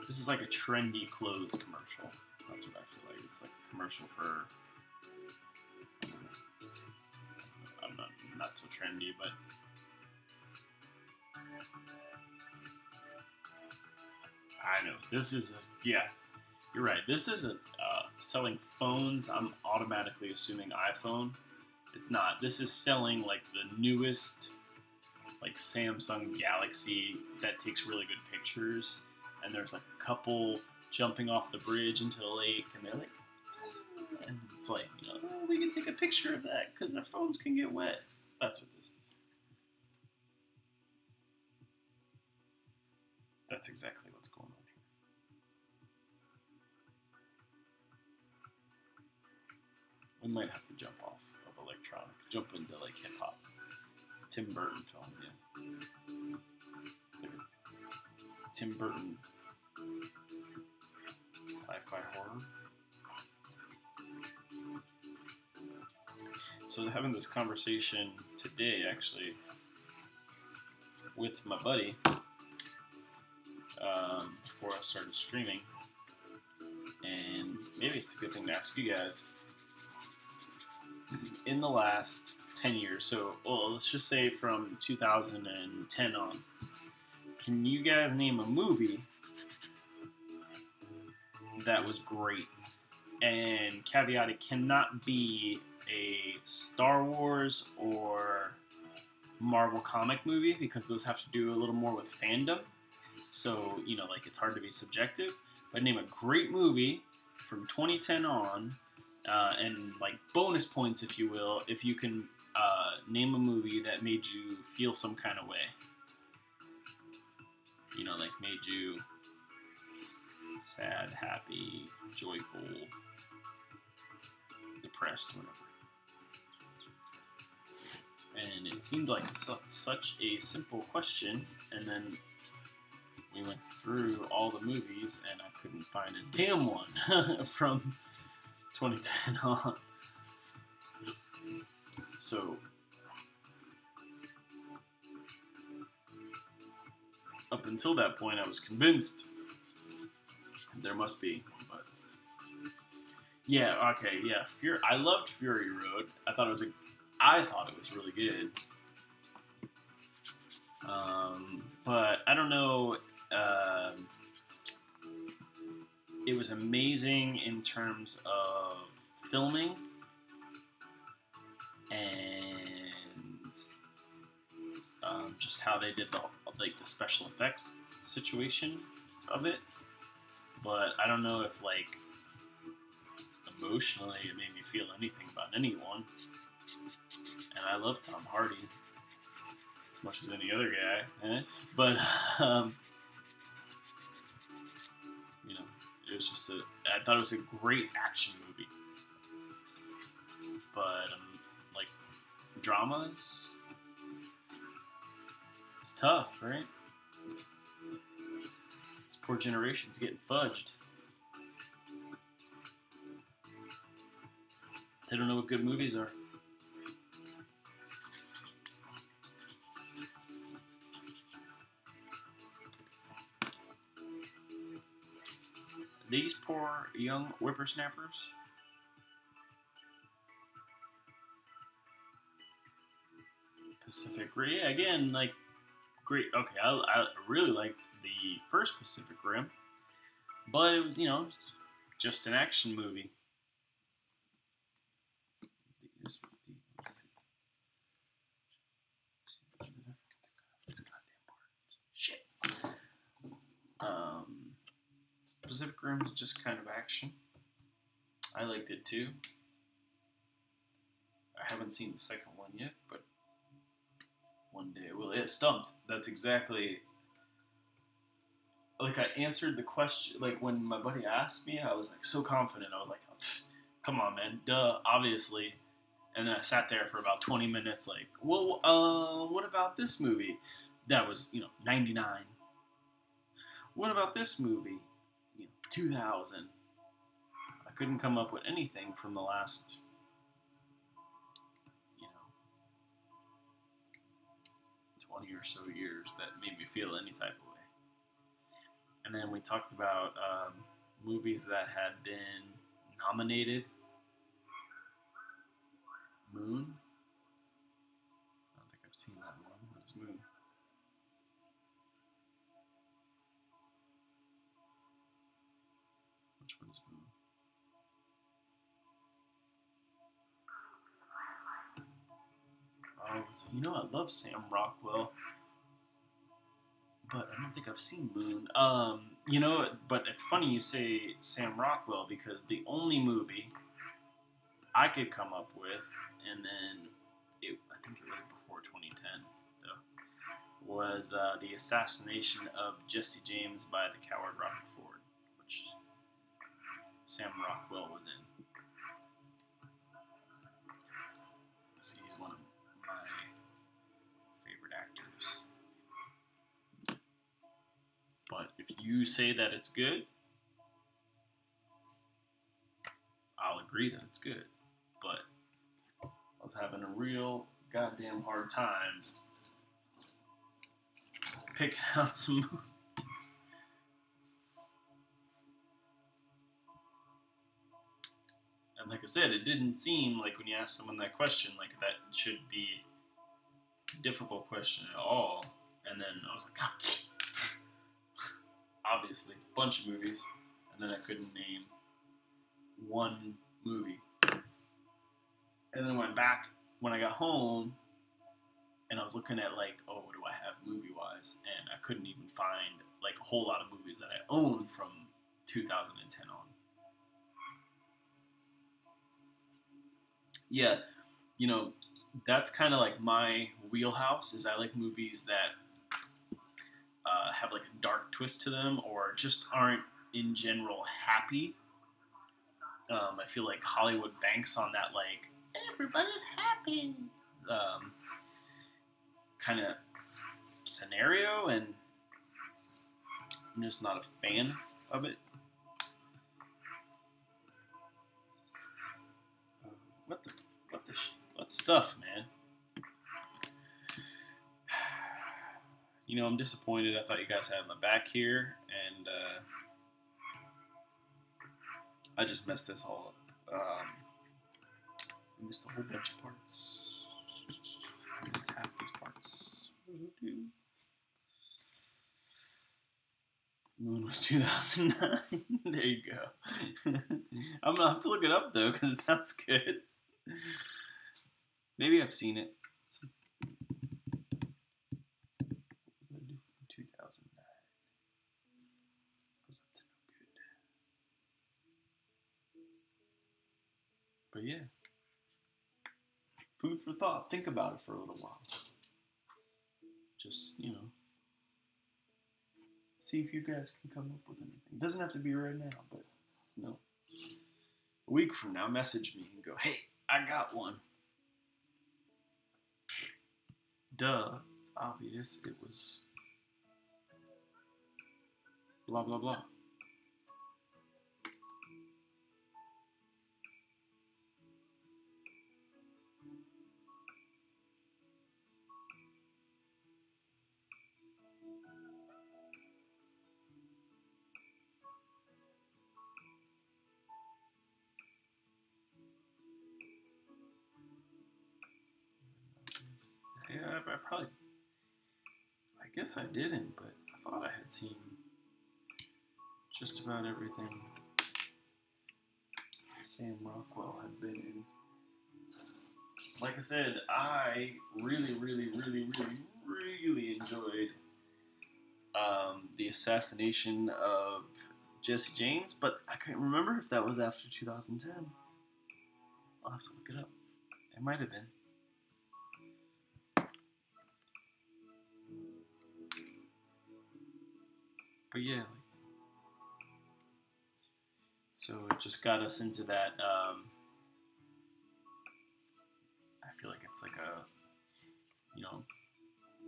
This is like a trendy clothes commercial. That's what I feel like. It's like a commercial for, I'm not so trendy, but I know this is yeah. You're right. This isn't selling phones. I'm automatically assuming iPhone. It's not. This is selling like the newest, like Samsung Galaxy that takes really good pictures. And there's like a couple jumping off the bridge into a lake, and they're like, and it's like, you know, oh, we can take a picture of that because our phones can get wet. That's what this is. That's exactly what's going on here. We might have to jump off of electronic, jump into like hip hop. Tim Burton film, yeah. Like Tim Burton sci-fi horror. So having this conversation today, actually, with my buddy, before I started streaming, and maybe it's a good thing to ask you guys. In the last 10 years, so let's just say from 2010 on, can you guys name a movie that was great? And caveat, it cannot be a Star Wars or Marvel comic movie because those have to do a little more with fandom. So, you know, like it's hard to be subjective. But name a great movie from 2010 on, and like bonus points, if you will, if you can name a movie that made you feel some kind of way. You know, like made you sad, happy, joyful, depressed, whatever. And it seemed like such a simple question, and then we went through all the movies, and I couldn't find a damn one from 2010 on. So up until that point, I was convinced there must be, but yeah, okay, yeah. I loved Fury Road. I thought it was really good. But I don't know. It was amazing in terms of filming, and just how they did the special effects situation of it. But I don't know if like emotionally it made me feel anything about anyone. And I love Tom Hardy as much as any other guy, but you know, it was just I thought it was a great action movie. But like dramas, it's tough, right? This poor generation's getting fudged. They don't know what good movies are. These poor young whippersnappers. Pacific Rim, yeah, again, like great. Okay, I really liked the first Pacific Rim, but it was, you know, just an action movie. Shit. Pacific Rim is just kind of action. I liked it too. I haven't seen the second one yet, but one day I will. It stumped. That's exactly. Like, I answered the question. Like, when my buddy asked me, I was like so confident. I was like, come on, man. Duh, obviously. And then I sat there for about 20 minutes, like, well, what about this movie? That was, 99. What about this movie? 2000. I couldn't come up with anything from the last, 20 or so years that made me feel any type of way. And then we talked about movies that had been nominated. Moon. I don't think I've seen that one. What's Moon? Which one is Moon? Oh, I love Sam Rockwell, but I don't think I've seen Moon. But it's funny you say Sam Rockwell, because the only movie I could come up with, and then I think it was before 2010, though, was the assassination of Jesse James by the coward Robert Ford, which Sam Rockwell was in. He's one of my favorite actors. But if you say that it's good, I'll agree that it's good. But I was having a real goddamn hard time picking out some movies. And like I said, it didn't seem like when you asked someone that question, like that should be a difficult question at all. And then I was like, obviously, a bunch of movies. And then I couldn't name one movie. And then I went back when I got home, and I was looking at like, what do I have movie-wise? And I couldn't even find like a whole lot of movies that I own from 2010 on. Yeah, that's kind of like my wheelhouse. Is I like movies that have like a dark twist to them, or just aren't in general happy. I feel like Hollywood banks on that, like, everybody's happy kind of scenario, and I'm just not a fan of it. What the stuff, man? I'm disappointed. I thought you guys had my back here, and I just messed this all up. I missed a whole bunch of parts. I missed half these parts. Moon was 2009. There you go. I'm gonna have to look it up though, because it sounds good. Maybe I've seen it. food for thought. Think about it for a little while. Just, you know, see if you guys can come up with anything. It doesn't have to be right now, but no. A week from now, message me and go, hey, I got one. Duh, it's obvious. It was blah, blah, blah. Yeah, I guess I didn't, but I thought I had seen just about everything Sam Rockwell had been in. Like I said, I really, really, really, really, really enjoyed the assassination of Jesse James, but I couldn't remember if that was after 2010. I'll have to look it up. It might have been. But yeah, so it just got us into that. I feel like it's like a, you know,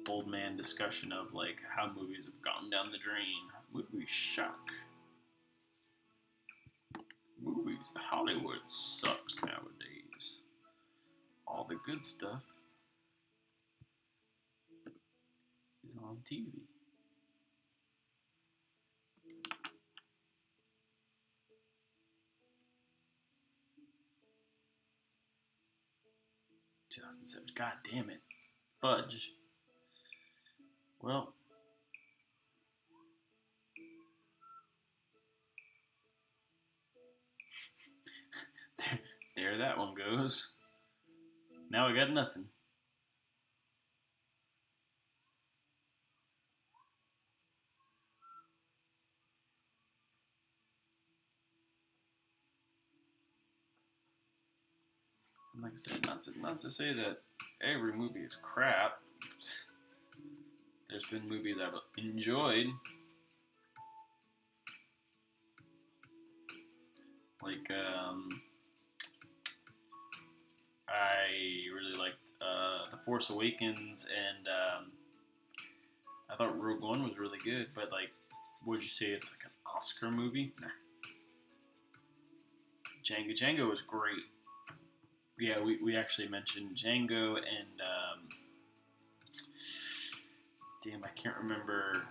old man discussion of like how movies have gone down the drain. Movie shock. Movies, Hollywood sucks nowadays. All the good stuff is on TV. God damn it. Fudge. Well, there that one goes. Now I got nothing. And like I said, not to say that every movie is crap. There's been movies I've enjoyed. Like, I really liked The Force Awakens, and I thought Rogue One was really good, but like, would you say it's like an Oscar movie? Nah. Django was great. Yeah, we actually mentioned Django, and damn, I can't remember.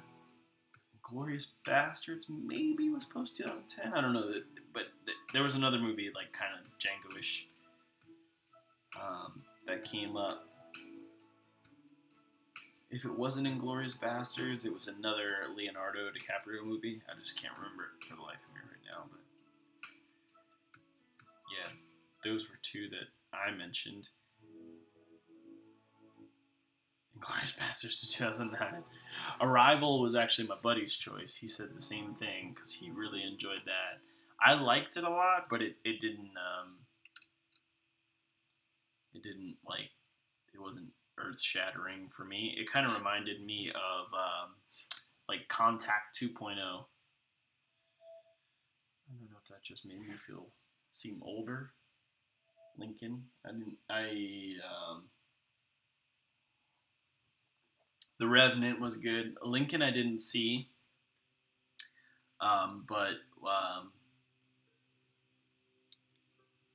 Glorious Bastards maybe was post 2010. I don't know that, but there was another movie like kind of Django-ish that came up. If it wasn't Inglourious Bastards, it was another Leonardo DiCaprio movie. I just can't remember it for the life of me right now. But yeah, those were two that I mentioned. Inglourious Bastards was 2009. Arrival was actually my buddy's choice. He said the same thing because he really enjoyed that. I liked it a lot, but it didn't like, it wasn't earth shattering for me. It kind of reminded me of like Contact 2.0. I don't know if that just made me seem older. Lincoln. The Revenant was good. Lincoln I didn't see. But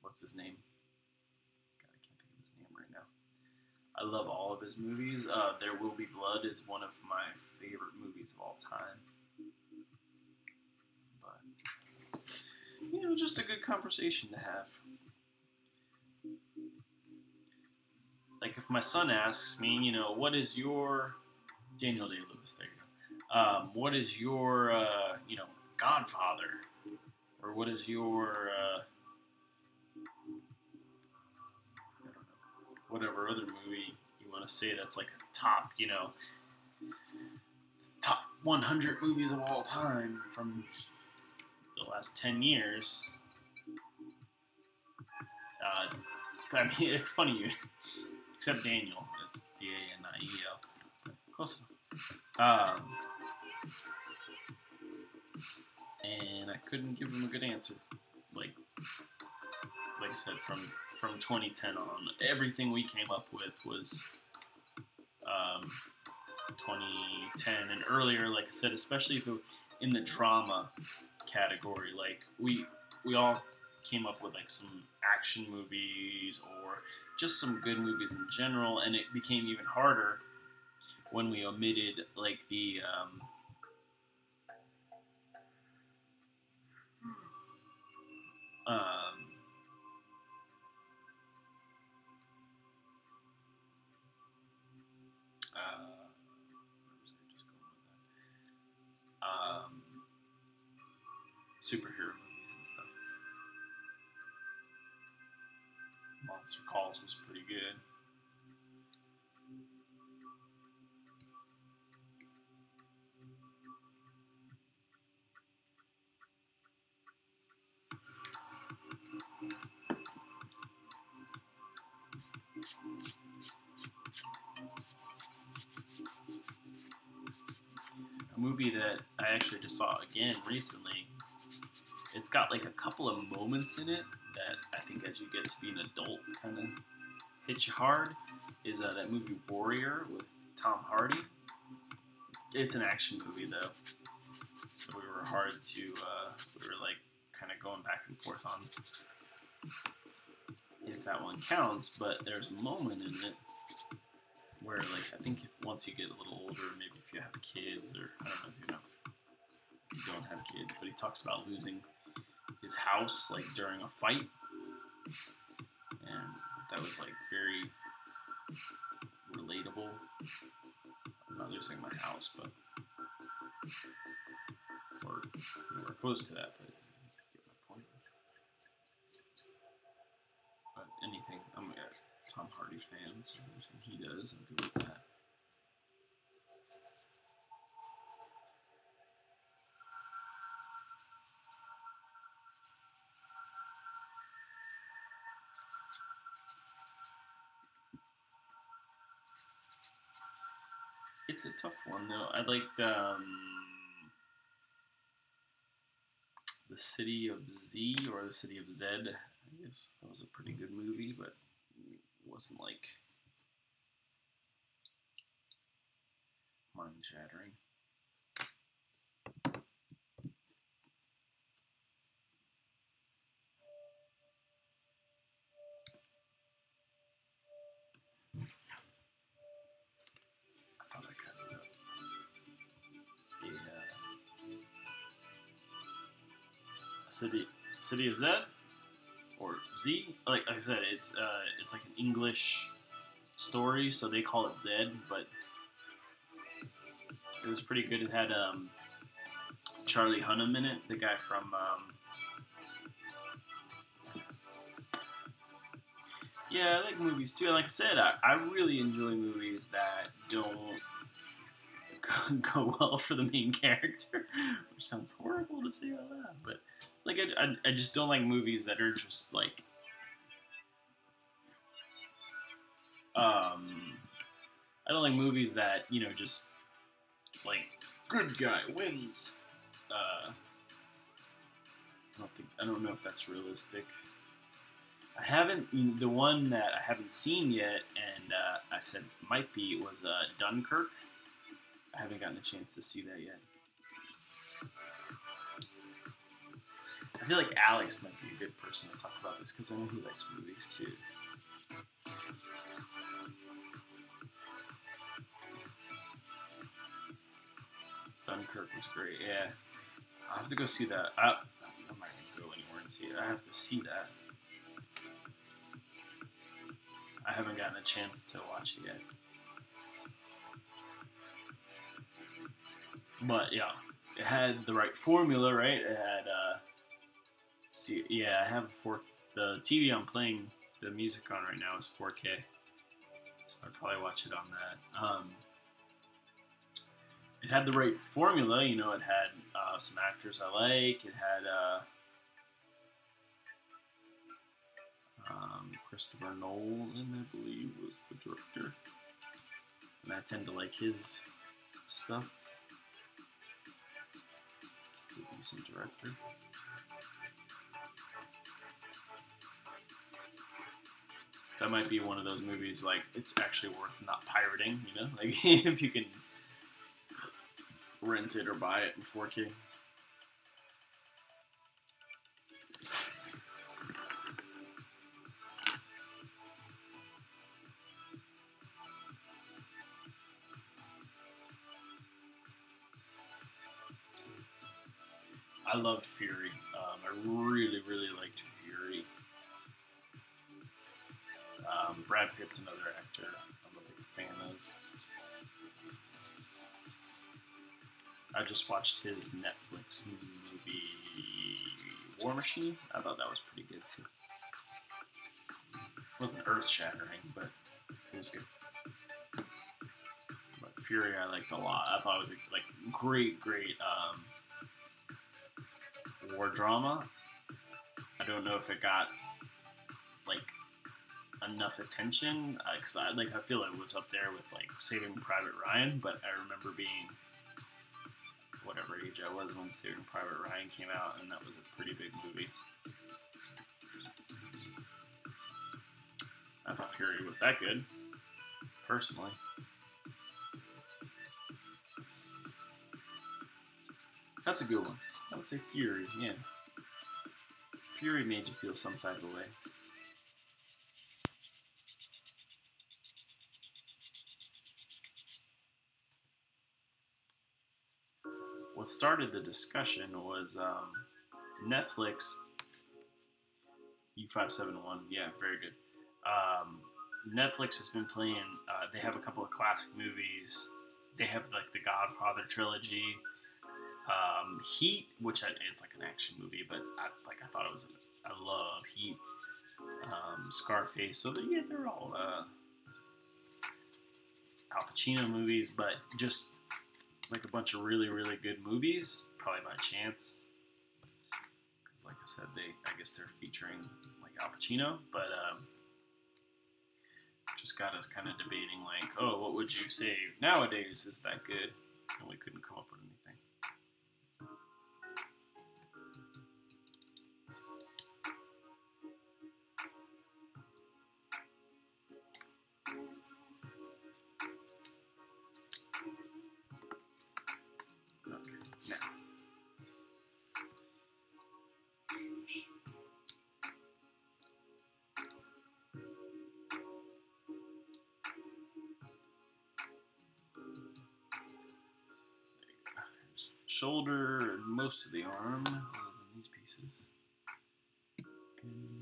what's his name? God, I can't think of his name right now. I love all of his movies. There Will Be Blood is one of my favorite movies of all time. But, you know, just a good conversation to have. Like, if my son asks me, you know, what is your... Daniel Day-Lewis, there you go. What is your, you know, Godfather? Or what is your, I don't know, whatever other movie you want to say that's like a top, you know, top 100 movies of all time from the last 10 years. I mean, it's funny, except Daniel. It's D-A-N-I-E-L. Close enough. And I couldn't give him a good answer. Like I said, from 2010 on, everything we came up with was 2010 and earlier. Like I said, especially if it, in the drama category, like we all came up with like some action movies or just some good movies in general, and it became even harder when we omitted like the superhero movies and stuff. Monster Calls was pretty good. A movie that I actually just saw again recently. It's got like a couple of moments in it that I think as you get to be an adult kind of hit you hard. Is that movie Warrior with Tom Hardy. It's an action movie though, so we were like kind of going back and forth on if that one counts, but there's a moment in it where, like, I think once you get a little older, maybe if you have kids, or I don't know if you don't have kids, but he talks about losing his house, like, during a fight, and that was, like, very relatable. I'm not losing my house, but we're close to that, but I get my point. But anything, I'm a Tom Hardy fan, so anything he does, I'm good with that. It's a tough one, though. I liked The City of Z, or The City of Zed. I guess that was a pretty good movie, but it wasn't, like, mind-shattering. I thought I cut it up. City of Zed, or Z. Like I said, it's like an English story, so they call it Zed, but it was pretty good. It had Charlie Hunnam in it, the guy from yeah, I like movies too. And like I said, I really enjoy movies that don't go well for the main character, which sounds horrible to say out loud, but like I just don't like movies that are just like I don't like movies that, you know, just like good guy wins. I don't know if that's realistic. The one that I haven't seen yet, and I said might be, was Dunkirk. I haven't gotten a chance to see that yet. I feel like Alex might be a good person to talk about this, because I know he likes movies too. Dunkirk was great, yeah. I'll have to go see that. I'm not going to go anywhere and see it. I have to see that. I haven't gotten a chance to watch it yet. But yeah, it had the right formula, right? It had, I have the TV I'm playing the music on right now is 4K. So I'd probably watch it on that. It had the right formula, you know, it had some actors I like, it had Christopher Nolan, I believe, was the director. And I tend to like his stuff. He's a decent director. That might be one of those movies, like, it's actually worth not pirating, you know? Like, if you can rent it or buy it in 4K. I loved Fury. I really, really liked Fury. Brad Pitt's another actor I'm a big fan of. I just watched his Netflix movie War Machine. I thought that was pretty good too. It wasn't earth-shattering, but it was good. But Fury I liked a lot. I thought it was a great war drama. I don't know if it got like enough attention because I feel it was up there with like Saving Private Ryan, but I remember being whatever age I was when Saving Private Ryan came out, and that was a pretty big movie. I thought Fury was that good, personally. That's a good one. I would say Fury, yeah. Fury made you feel some type of way. What started the discussion was Netflix U571. Yeah, very good. Netflix has been playing. They have a couple of classic movies. They have like the Godfather trilogy, Heat, which is like an action movie, but I thought it was. I love Heat. Scarface. So they're all Al Pacino movies, but just like a bunch of really, really good movies, probably by chance. Because, like I said, I guess they're featuring like Al Pacino, but just got us kind of debating, like, oh, what would you say nowadays is that good? And we couldn't come up with anything. Shoulder and most of the arm, other than these pieces. And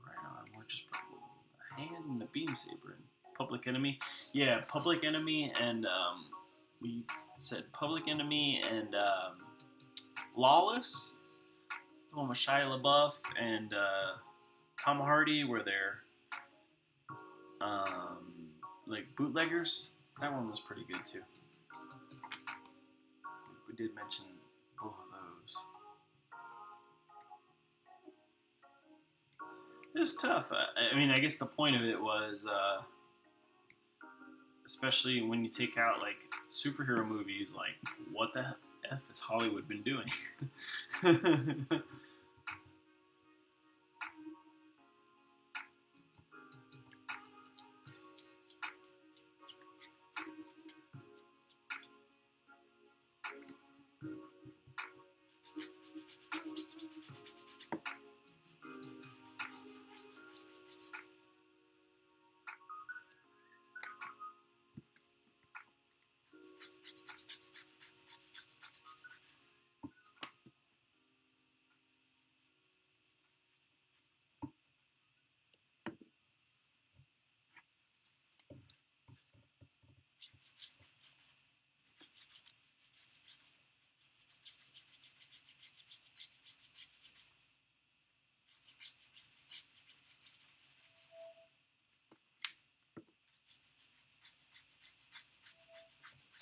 right arm, we're just putting a hand and a beam saber. Public Enemy, yeah, Public Enemy, and we said Public Enemy and Lawless, the one with Shia LaBeouf and Tom Hardy, where they're like bootleggers. That one was pretty good too. We did mention both of those. It was tough. I mean, I guess the point of it was, especially when you take out like superhero movies, like what the F has Hollywood been doing?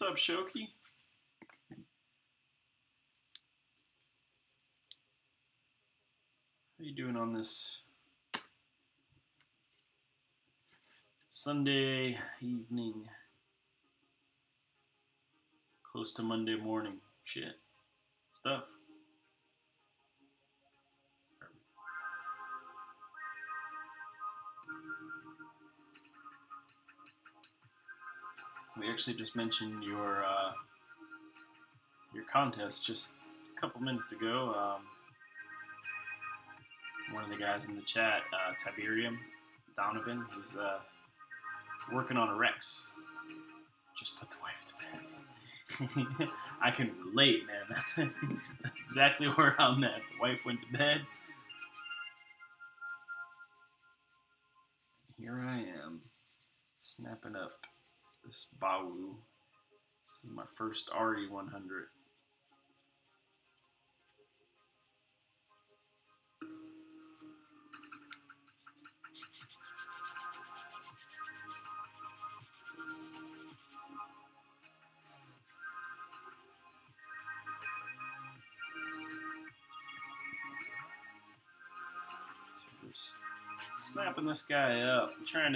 What's up, Shoki? How you doing on this Sunday evening, close to Monday morning shit stuff? We actually just mentioned your contest just a couple minutes ago. One of the guys in the chat, Tiberium Donovan, he's working on a Rex. Just put the wife to bed. I can relate, man. That's exactly where I'm at. The wife went to bed. Here I am, snapping up this Bawoo. This is my first RE100. Just snapping this guy up. I'm trying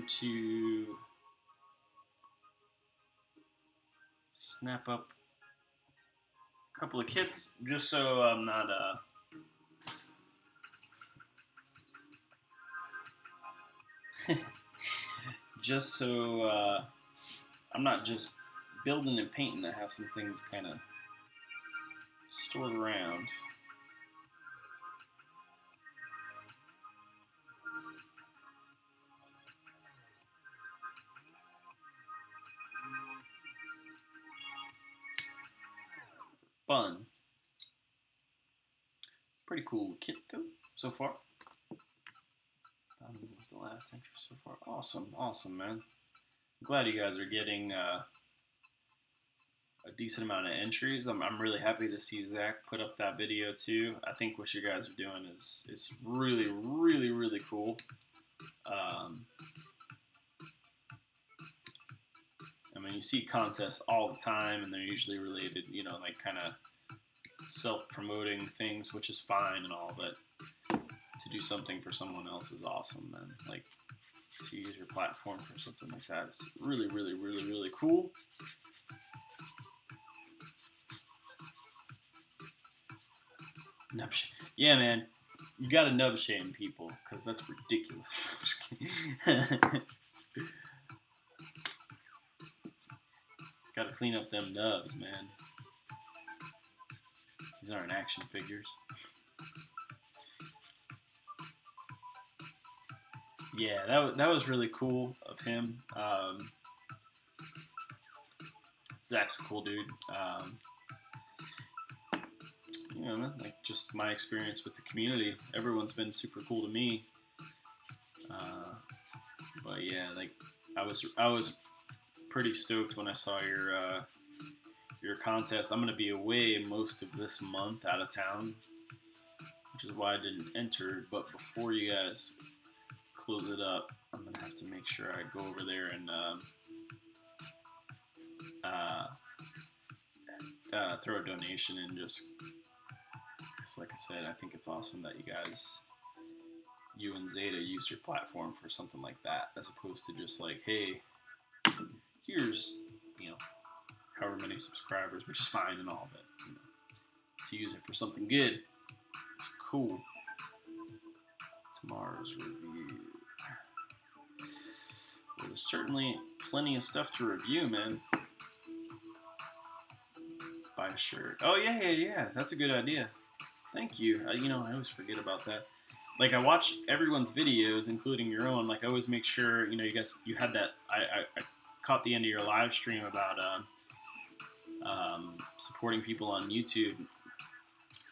to snap up a couple of kits just so I'm not just so I'm not just building and painting. I have some things kind of stored around. Fun. Pretty cool kit though, so far. Donovan was the last entry so far. Awesome, man. I'm glad you guys are getting a decent amount of entries. I'm really happy to see Zach put up that video too. I think what you guys are doing is really cool. I mean, you see contests all the time, and they're usually related, you know, like kind of self-promoting things, which is fine and all, but to do something for someone else is awesome, man. Like, to use your platform for something like that is really cool. Nub shame. Yeah, man, you gotta nub shame people, because that's ridiculous. Gotta clean up them nubs, man. These aren't action figures. Yeah, that was really cool of him. Zach's a cool dude. You know, man, like just my experience with the community. Everyone's been super cool to me. But yeah, like I was pretty stoked when I saw your contest. I'm gonna be away most of this month, out of town, which is why I didn't enter. But before you guys close it up, I'm gonna have to make sure I go over there and throw a donation in, just because, like I said, I think it's awesome that you and Zeta used your platform for something like that, as opposed to just like, hey, here's, you know, however many subscribers, which is fine and all, but you know, to use it for something good, it's cool. Tomorrow's review. Well, there's certainly plenty of stuff to review, man. Buy a shirt. Oh yeah. That's a good idea. Thank you. You know, I always forget about that. Like, I watch everyone's videos, including your own. Like, I always make sure, you know, you had that. I caught the end of your live stream about supporting people on YouTube,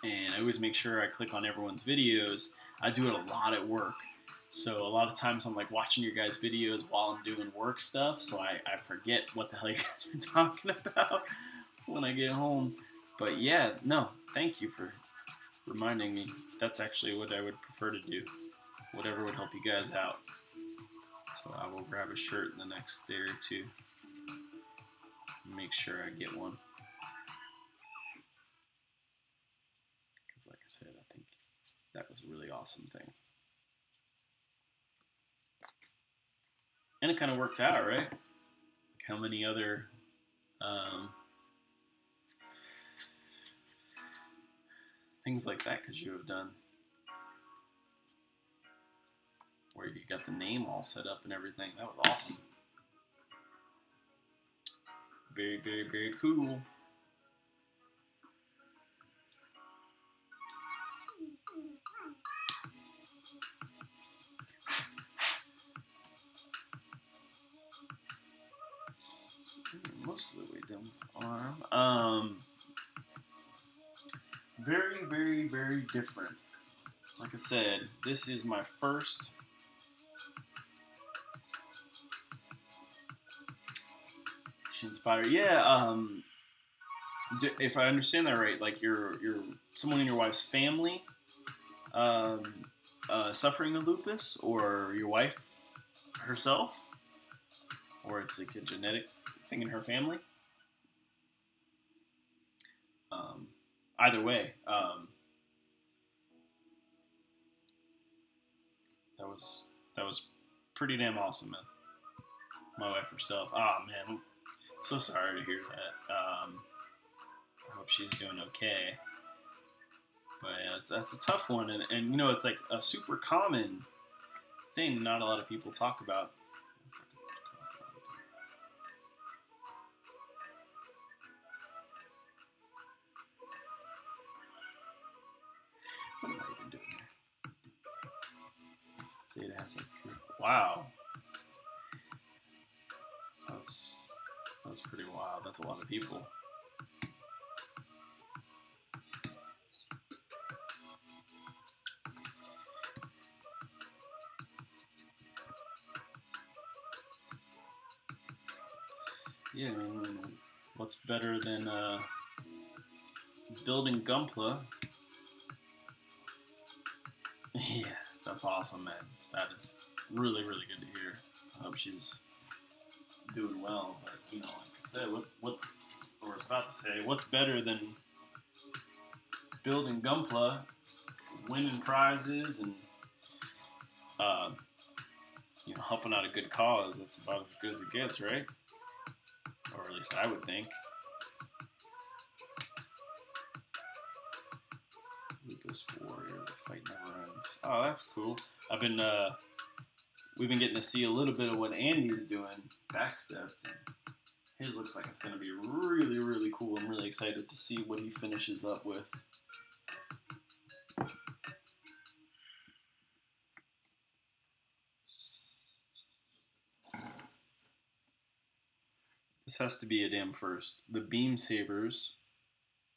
and I always make sure I click on everyone's videos. I do it a lot at work, so a lot of times I'm like watching your guys' videos while I'm doing work stuff, so I forget what the hell you guys are talking about when I get home. But yeah, no, thank you for reminding me. That's actually what I would prefer to do. Whatever would help you guys out. So I will grab a shirt in the next day or two. Make make sure I get one. Because like I said, I think that was a really awesome thing. And it kind of worked out, right? Like how many other things like that could you have done? Where you got the name all set up and everything. That was awesome. Very, very, very cool. Most of the way down the arm. Very, very, very different. Like I said, this is my first Shin Spider. Yeah, if I understand that right, like you're someone in your wife's family suffering of lupus, or your wife herself, or it's like a genetic thing in her family. Either way, that was pretty damn awesome, man. My wife herself. Oh man, so sorry to hear that. I hope she's doing okay. But yeah, that's a tough one, and you know, it's like a super common thing not a lot of people talk about. What am I even doing here? See, it has like, wow. That's pretty wild. That's a lot of people. Yeah, I mean, what's better than building Gunpla? Yeah, that's awesome, man. That is really, really good to hear. I hope she's doing well. But you know, like I said, what I was about to say, what's better than building Gunpla, winning prizes, and you know, helping out a good cause? That's about as good as it gets, right? Or at least I would think. Lupus Warrior, the fight never ends. Oh, that's cool. We've been getting to see a little bit of what Andy's doing backstepped. His looks like it's going to be really, really cool. I'm really excited to see what he finishes up with. This has to be a damn first. The beam sabers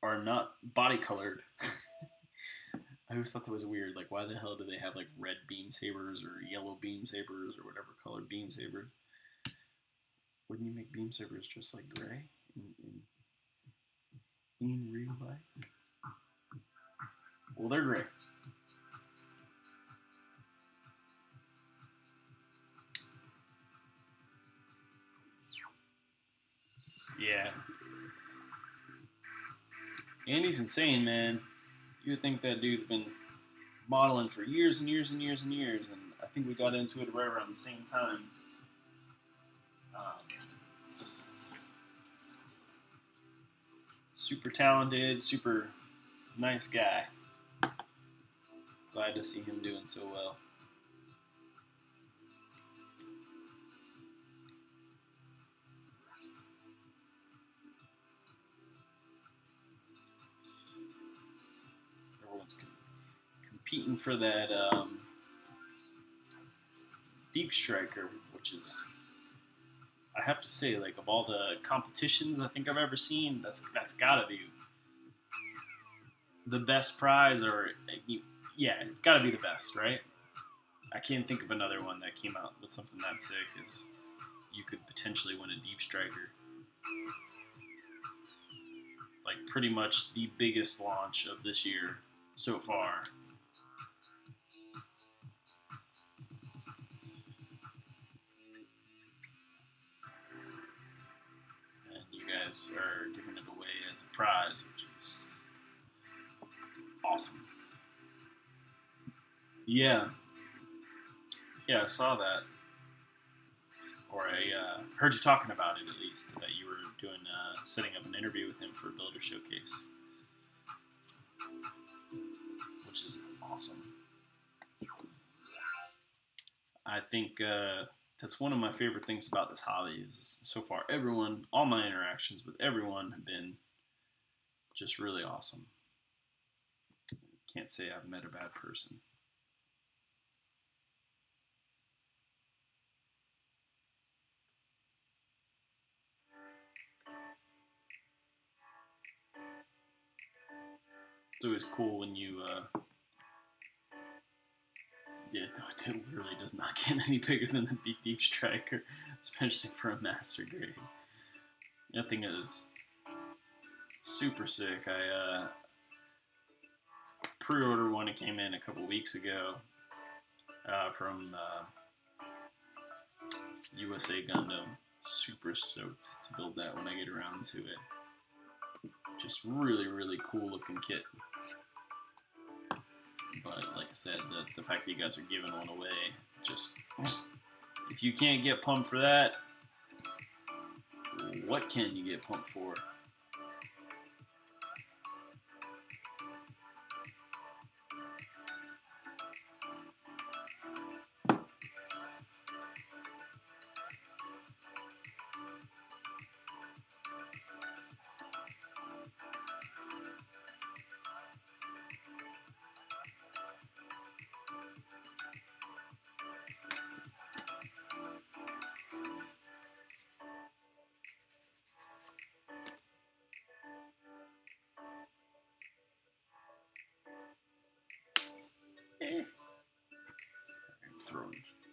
are not body colored. I always thought that was weird. Like, why the hell do they have like red beam sabers or yellow beam sabers or whatever color beam sabers? Wouldn't you make beam sabers just like gray in real life? Well, they're gray. Yeah. Andy's insane, man. You would think that dude's been modeling for years and years and years and years, and I think we got into it right around the same time. Just super talented, super nice guy. Glad to see him doing so well. Everyone's competing for that Deep Striker, which is, I have to say, like, of all the competitions I think I've ever seen, that's gotta be the best prize, or yeah, it's gotta be the best, right? I can't think of another one that came out with something that sick. Is you could potentially win a Deep Striker. Like, pretty much the biggest launch of this year so far. And you guys guys are giving it away as a prize, which is awesome. Yeah, I saw that, or I heard you talking about it at least. That you were doing setting up an interview with him for a Builder Showcase, which is awesome. I think that's one of my favorite things about this hobby is so far all my interactions with everyone have been just really awesome. Can't say I've met a bad person. It's always cool when you it really does not get any bigger than the Beak Deep Striker, especially for a master grade. That thing is super sick. I pre-ordered one. It came in a couple weeks ago from USA Gundam. Super stoked to build that when I get around to it. Just really, really cool looking kit. But like I said, the fact that you guys are giving one away, just if you can't get pumped for that, what can you get pumped for?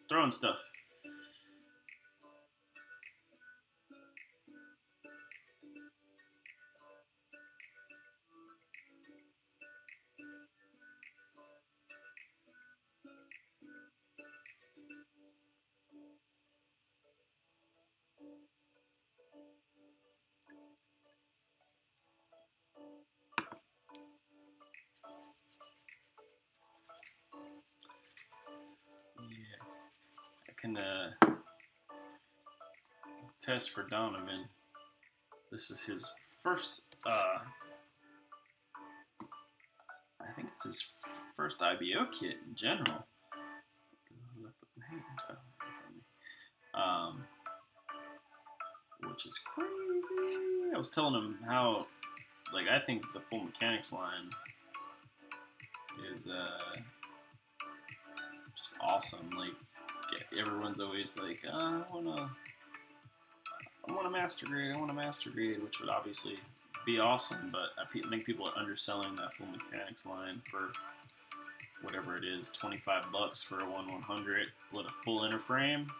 Throwing stuff. Yeah, I can test for Donovan. This is his first, I think it's his first IBO kit in general. Which is crazy. I was telling him how, like, I think the full mechanics line is just awesome. Like, everyone's always like, I want a master grade, which would obviously be awesome, but I think people are underselling that full mechanics line for whatever it is, $25 for a 1/100 with a full inner frame.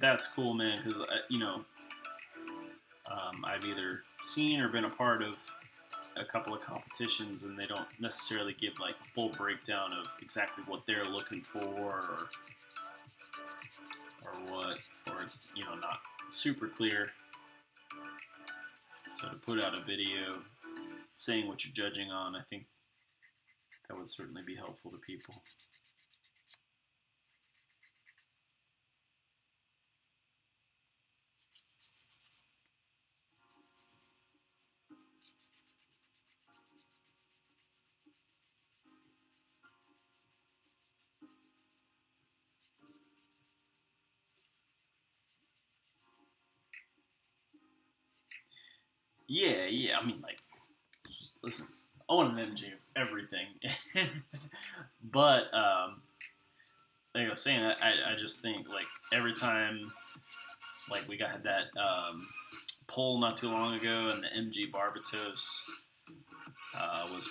That's cool, man, because, I've either seen or been a part of a couple of competitions, and they don't necessarily give, like, a full breakdown of exactly what they're looking for, or it's, not super clear. So to put out a video saying what you're judging on, I think that would certainly be helpful to people. Yeah. I mean, like, listen, I want an MG of everything. But, like I was saying, I just think, like, every time, like, we got that poll not too long ago, and the MG Barbatos was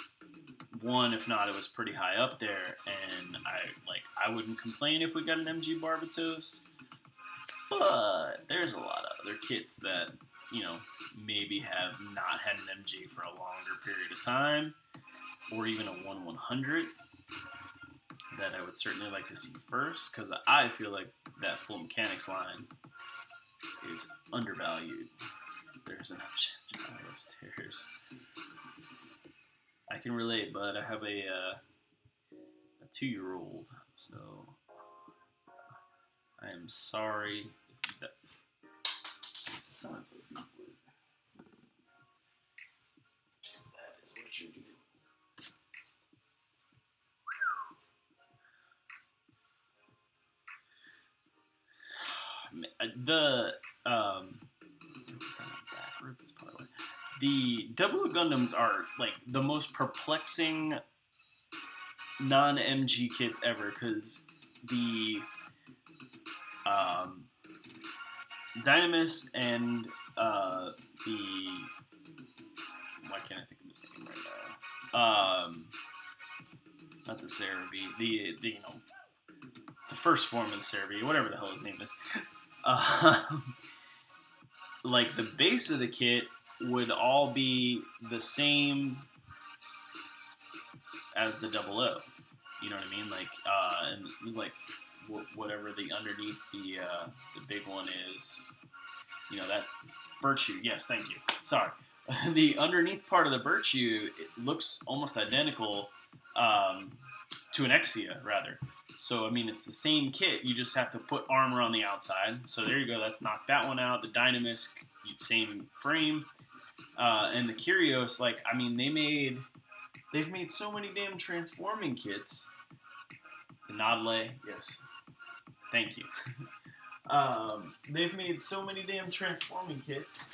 one, if not, it was pretty high up there, and I wouldn't complain if we got an MG Barbatos, but there's a lot of other kits that, maybe have not had an MG for a longer period of time, or even a 1/100, that I would certainly like to see first, because I feel like that Full Mechanics line is undervalued. There's an option upstairs. I can relate, but I have a 2-year-old, so I am sorry if that son of a that is what you're doing. Backwards is probably the Double Gundams are like the most perplexing non-MG kits ever, because the Dynamis and the why can't I think of his name right now? Not the Cerebi, the the first form of the Cerebi, whatever the hell his name is. Like the base of the kit would all be the same as the 00. You know what I mean? Like and like whatever the underneath the big one is, you know, that Virtue. Yes, thank you. Sorry. The underneath part of the Virtue, it looks almost identical to an Exia, rather. So, I mean, it's the same kit. You just have to put armor on the outside. So there you go. Let's knock that one out. The Dynamis, same frame. And the Curios, like, I mean, they've made so many damn transforming kits. The Nodle, yes. Thank you. They've made so many damn transforming kits.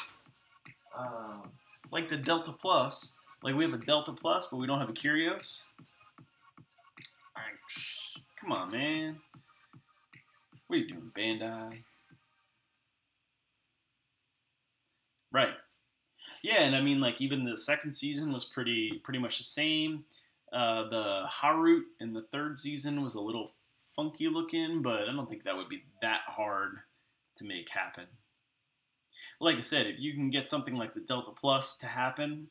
Like the Delta Plus. Like, we have a Delta Plus, but we don't have a Curios. Come on, man. What are you doing, Bandai? Right. Yeah, and I mean, like, even the second season was pretty much the same. The Harut in the third season was a little funky looking, but I don't think that would be that hard to make happen. Like I said, if you can get something like the Delta Plus to happen,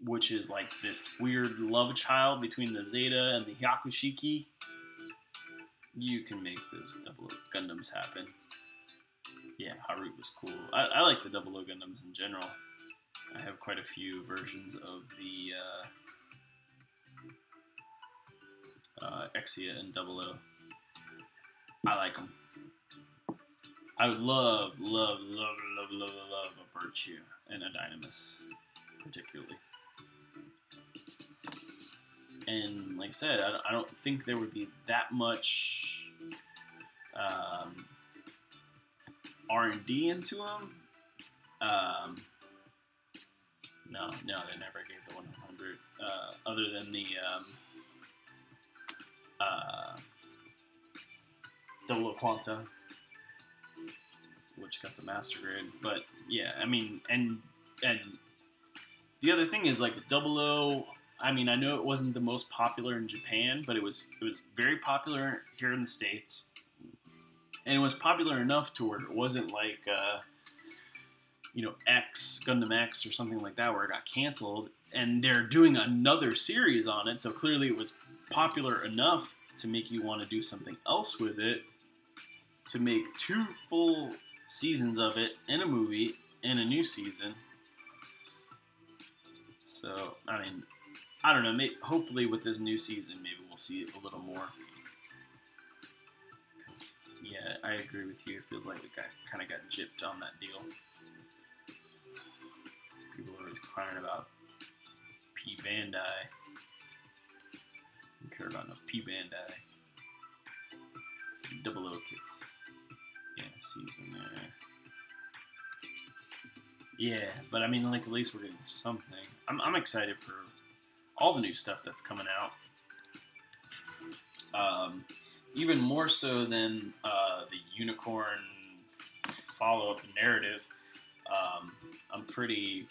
which is like this weird love child between the Zeta and the Hyakushiki, you can make those 00 Gundams happen. Yeah, Harut was cool. I like the 00 Gundams in general. I have quite a few versions of the Exia and 00. I like them. I would love a Virtue and a Dynamis, particularly. And like I said, I don't think there would be that much R&D into them. No, they never gave the 100. Other than the 00 Quanta, which got the Master Grade. But yeah, I mean, and the other thing is, like, 00. I mean, I know it wasn't the most popular in Japan, but it was very popular here in the States, and it was popular enough to where it wasn't like X, Gundam X, or something like that, where it got canceled. And they're doing another series on it, so clearly it was popular enough to make you want to do something else with it, to make 2 full seasons of it in a movie and a new season. So, I mean, I don't know. Hopefully, with this new season, maybe we'll see it a little more. Because, yeah, I agree with you. It feels like we kind of got gypped on that deal. People are always crying about P Bandai. Don't care about no P Bandai. Some 00 kits. Yeah, season there. Yeah, but I mean, like, at least we're getting something. I'm excited for all the new stuff that's coming out. Even more so than the Unicorn follow-up narrative. I'm pretty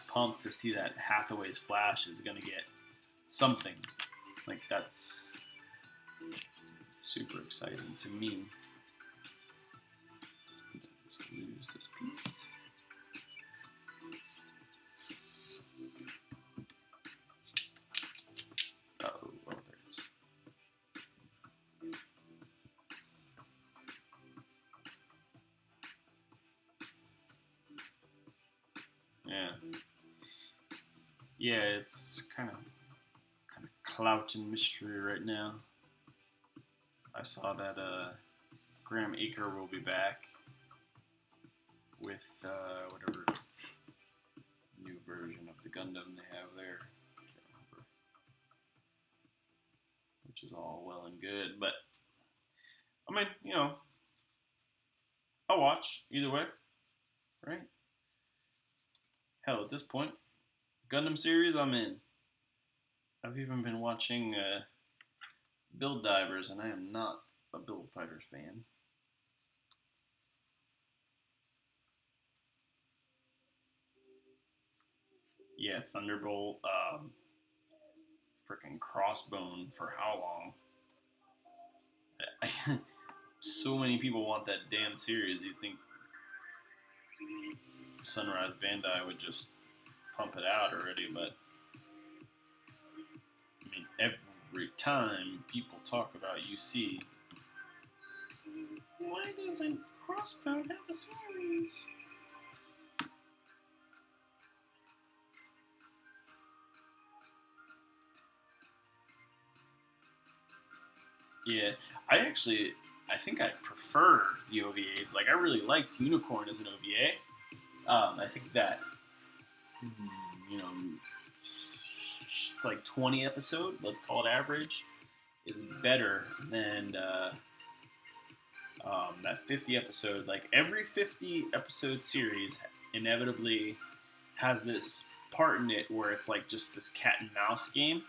pumped to see that Hathaway's Flash is going to get something. Like, that's super exciting to me. Just lose this piece. Oh, there it is. yeah, it's kind of clout and mystery right now. I saw that Graham Acre will be back with whatever new version of the Gundam they have there. I can't remember. Which is all well and good, but I mean, you know, I'll watch either way, right? Hell, at this point, Gundam series, I'm in. I've even been watching Build Divers, and I am not a Build Fighters fan. Yeah, Thunderbolt, freaking Crossbone for how long? So many people want that damn series. You think Sunrise Bandai would just pump it out already, but I mean, every time people talk about UC, why doesn't Crossbone have a series? Yeah, I think I prefer the OVAs. Like, I really liked Unicorn as an OVA. I think that, you know, like 20 episode, let's call it average, is better than that 50 episode. Like, every 50 episode series inevitably has this part in it where it's like just this cat and mouse game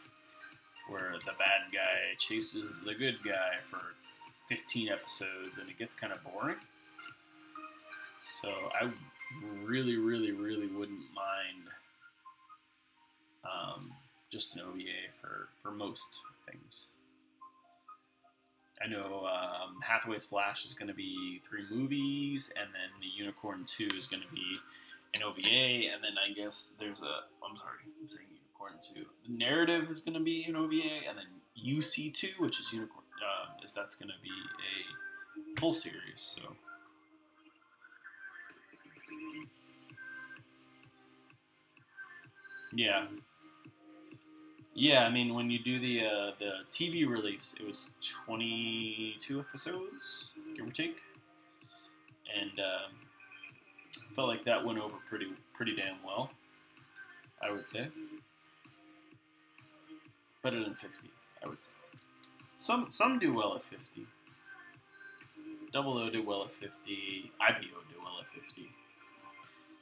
where the bad guy chases the good guy for 15 episodes and it gets kind of boring. So I really, really, really wouldn't mind just an OVA for most things. I know Hathaway's Flash is going to be 3 movies, and then the Unicorn 2 is going to be an OVA, and then I guess there's I'm saying Unicorn 2. The Narrative is going to be an OVA, and then UC2, which is Unicorn, that's going to be a full series, so. Yeah. Yeah, I mean, when you do the TV release, it was 22 episodes, give or take, and felt like that went over pretty damn well, I would say. Better than 50, I would say. Some do well at 50. Double O did well at 50. IPO did well at 50.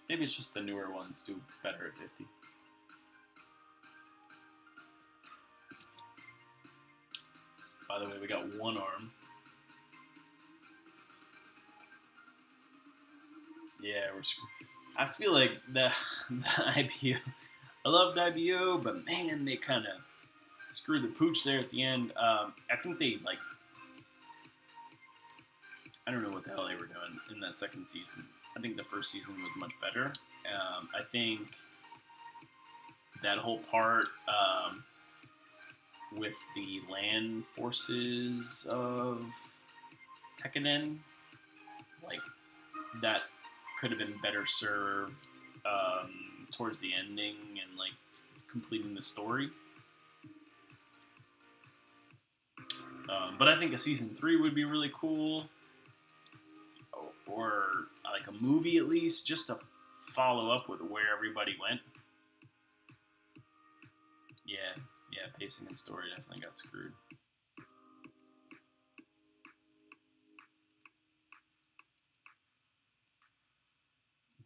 Maybe it's just the newer ones do better at 50. By the way, we got one arm. Yeah, we're screwed. I feel like the IPO. I loved IPO, but man, they kind of screwed the pooch there at the end. I think they I don't know what the hell they were doing in that second season. I think the first season was much better. I think that whole part with the land forces of Tekkanen, like, that could have been better served towards the ending and, like, completing the story. But I think a season 3 would be really cool, or like a movie at least, just to follow up with where everybody went. Yeah, pacing and story definitely got screwed.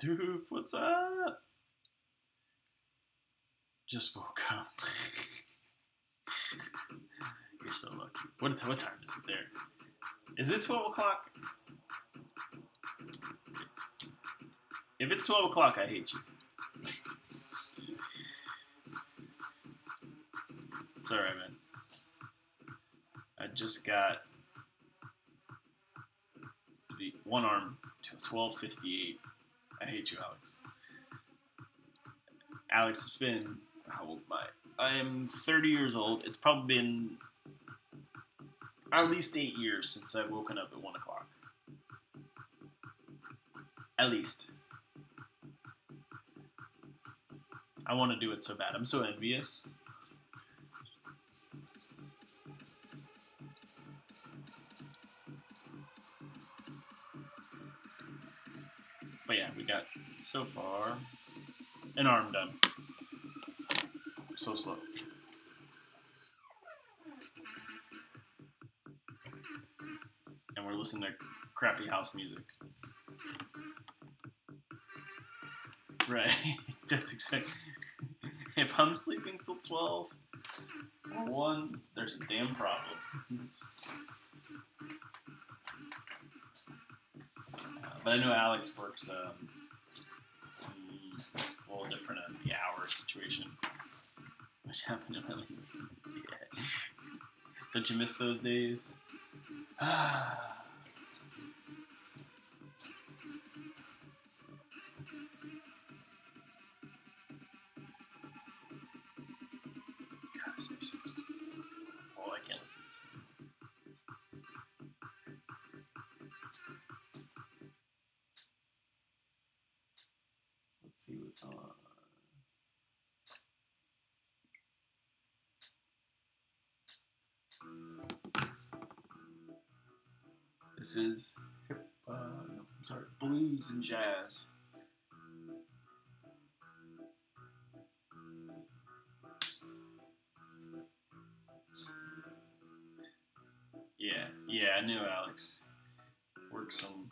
Doof, what's up? Just woke up. You're so lucky. What time is it there? Is it 12 o'clock? If it's 12 o'clock, I hate you. It's alright, man. I just got the one arm to 12:58. I hate you, Alex. Alex, it's been, how old am I? I am 30 years old. It's probably been at least 8 years since I've woken up at 1 o'clock. At least. I want to do it so bad. I'm so envious. But yeah, we got so far an arm done. So slow. And we're listening to crappy house music. Right. That's exactly. If I'm sleeping till 12 or 1, there's a damn problem. But I know Alex works some a little different in the hour situation. Which happened in my late teens. Yeah. Don't you miss those days? God, this music is... Oh, I can't listen to this. Let's see what's on. This is no, I'm sorry, blues and jazz. Yeah, I knew Alex worked some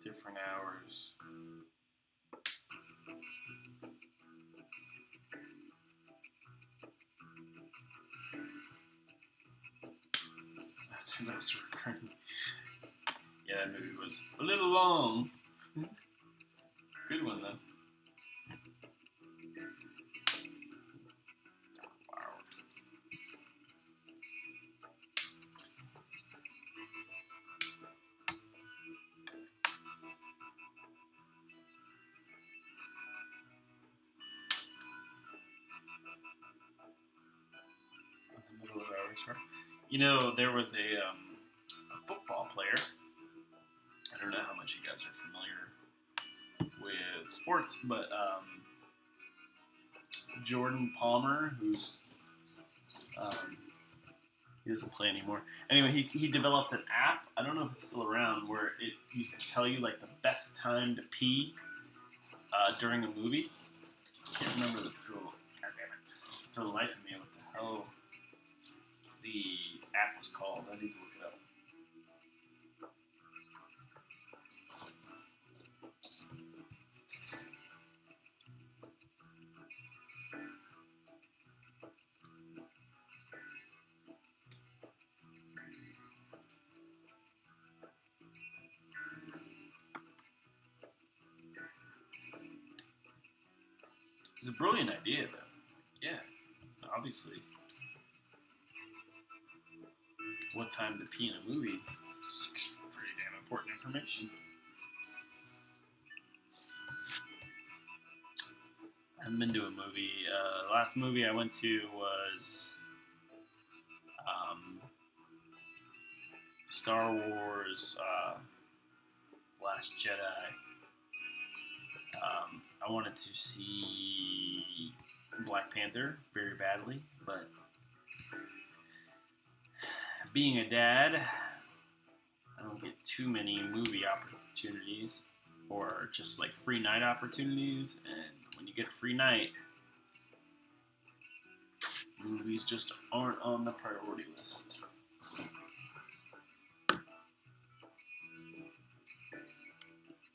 different hours. That's recurring. Yeah, that movie was a little long. Good one, though. Wow. In the middle of our return. You know, there was a football player. I don't know how much you guys are familiar with sports, but Jordan Palmer, who's he doesn't play anymore. Anyway, he developed an app. I don't know if it's still around, where it used to tell you like the best time to pee during a movie. I can't remember for the life of me what the hell the app was called. I need to look it up. It's a brilliant idea, though. Yeah, obviously. What time to pee in a movie is pretty damn important information. I haven't been to a movie. Last movie I went to was Star Wars Last Jedi. I wanted to see Black Panther very badly, but being a dad, I don't get too many movie opportunities or just like free night opportunities, and when you get a free night, movies just aren't on the priority list.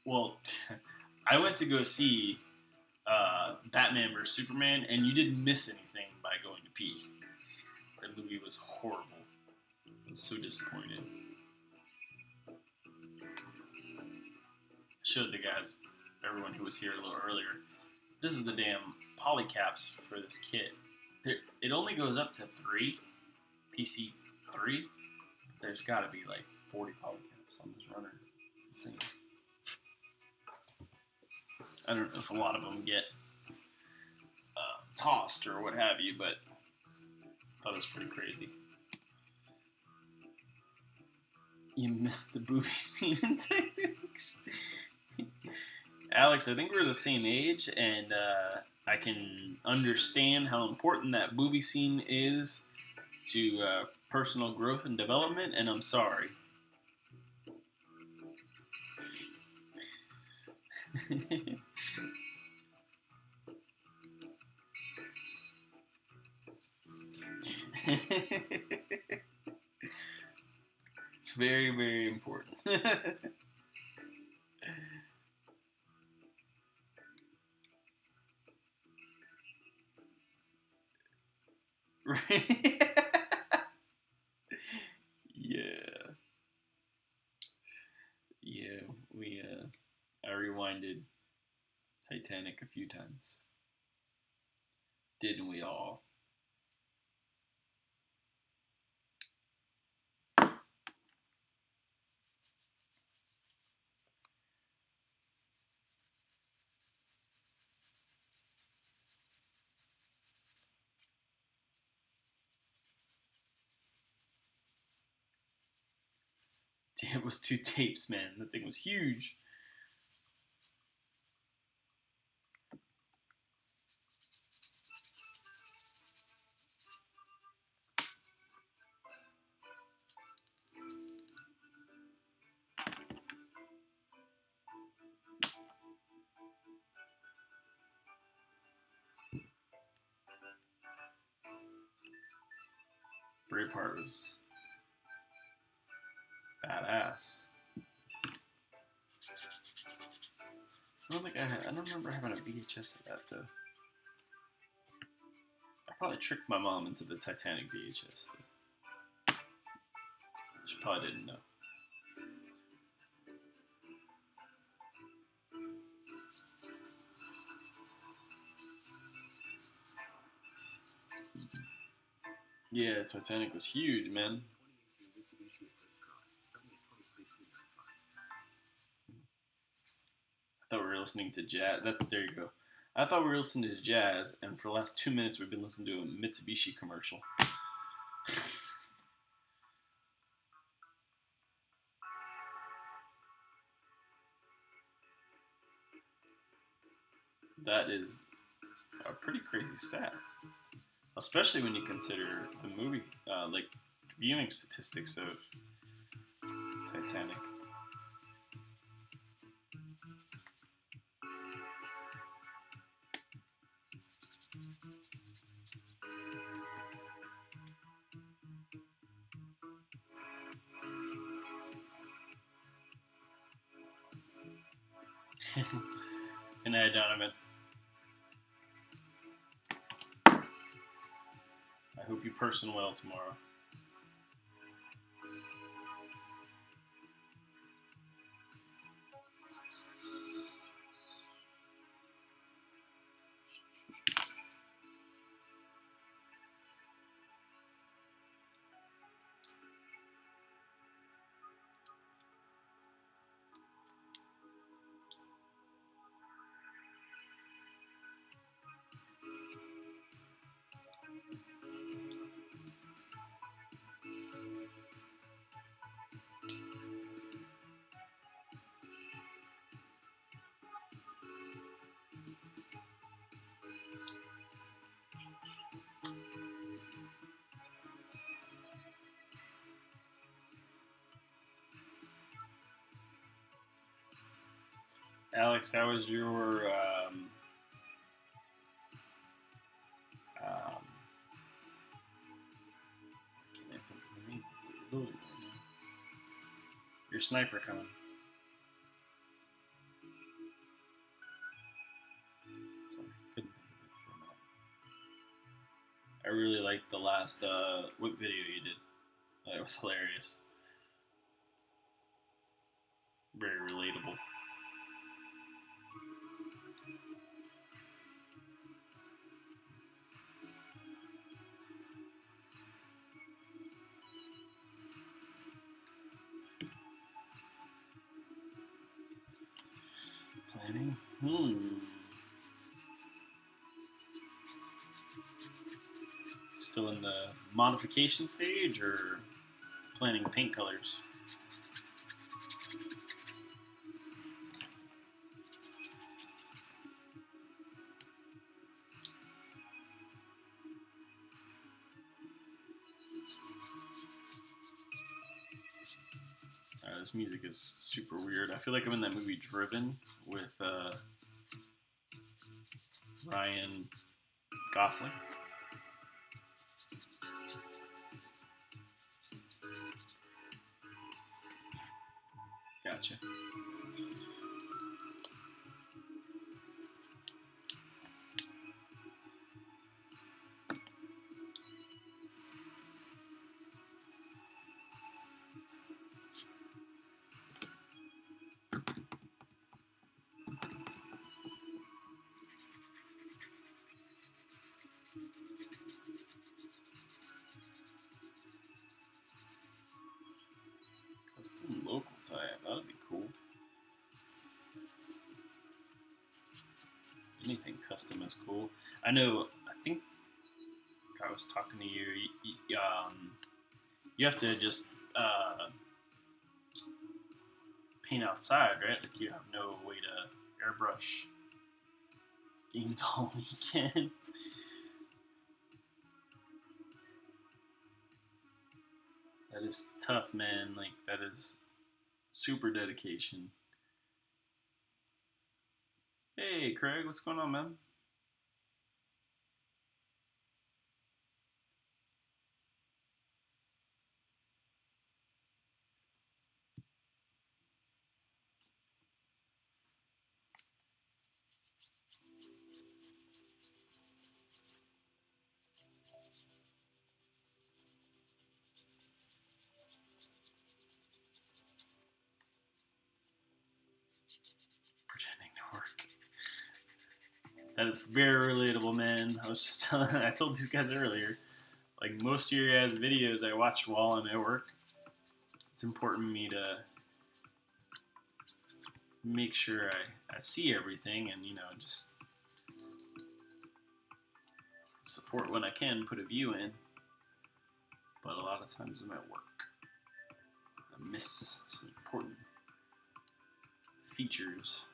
Well, I went to go see Batman vs. Superman, and you didn't miss anything by going to pee. That movie was horrible. I was so disappointed. I showed the guys, everyone who was here a little earlier, this is the damn polycaps for this kit. It only goes up to 3, PC 3. There's got to be like 40 polycaps on this runner. It's insane. I don't know if a lot of them get tossed or what have you, but I thought it was pretty crazy. You missed the booby scene in Tactics. Alex, I think we're the same age, and I can understand how important that movie scene is to personal growth and development, and I'm sorry. It's very, very important. Right? Yeah. Yeah, I rewinded Titanic a few times. Didn't we all? Damn, it was 2 tapes, man. That thing was huge. Braveheart was badass. I don't remember having a VHS of that though. I probably tricked my mom into the Titanic VHS. She probably didn't know. Yeah, Titanic was huge, man. I thought we were listening to jazz. There you go. I thought we were listening to jazz, and for the last 2 minutes we've been listening to a Mitsubishi commercial. That is a pretty crazy stat, especially when you consider the movie, like viewing statistics of Titanic. Good night, Donovan. I hope you person well tomorrow. Alex, how was your your sniper coming? Sorry, couldn't think of it for a minute. I really liked the last whip video you did. That was hilarious. Very relatable. Planning? Still in the modification stage or planning paint colors? this music is super weird. I feel like I'm in that movie Driven with Ryan Gosling. Gotcha. Custom local tie, that'd be cool. Anything custom is cool. I know, I think I was talking to you, you have to just paint outside, right? Like you have no way to airbrush games all weekend. That is tough, man. Like, that is super dedication. Hey, Craig, what's going on, man? Pretending to work. That is very relatable, man. I was just telling, I told these guys earlier, like most of your guys' videos I watch while I'm at work. It's important to me to make sure I see everything and, you know, just support when I can, put a view in. But a lot of times I'm at work. I miss some important features.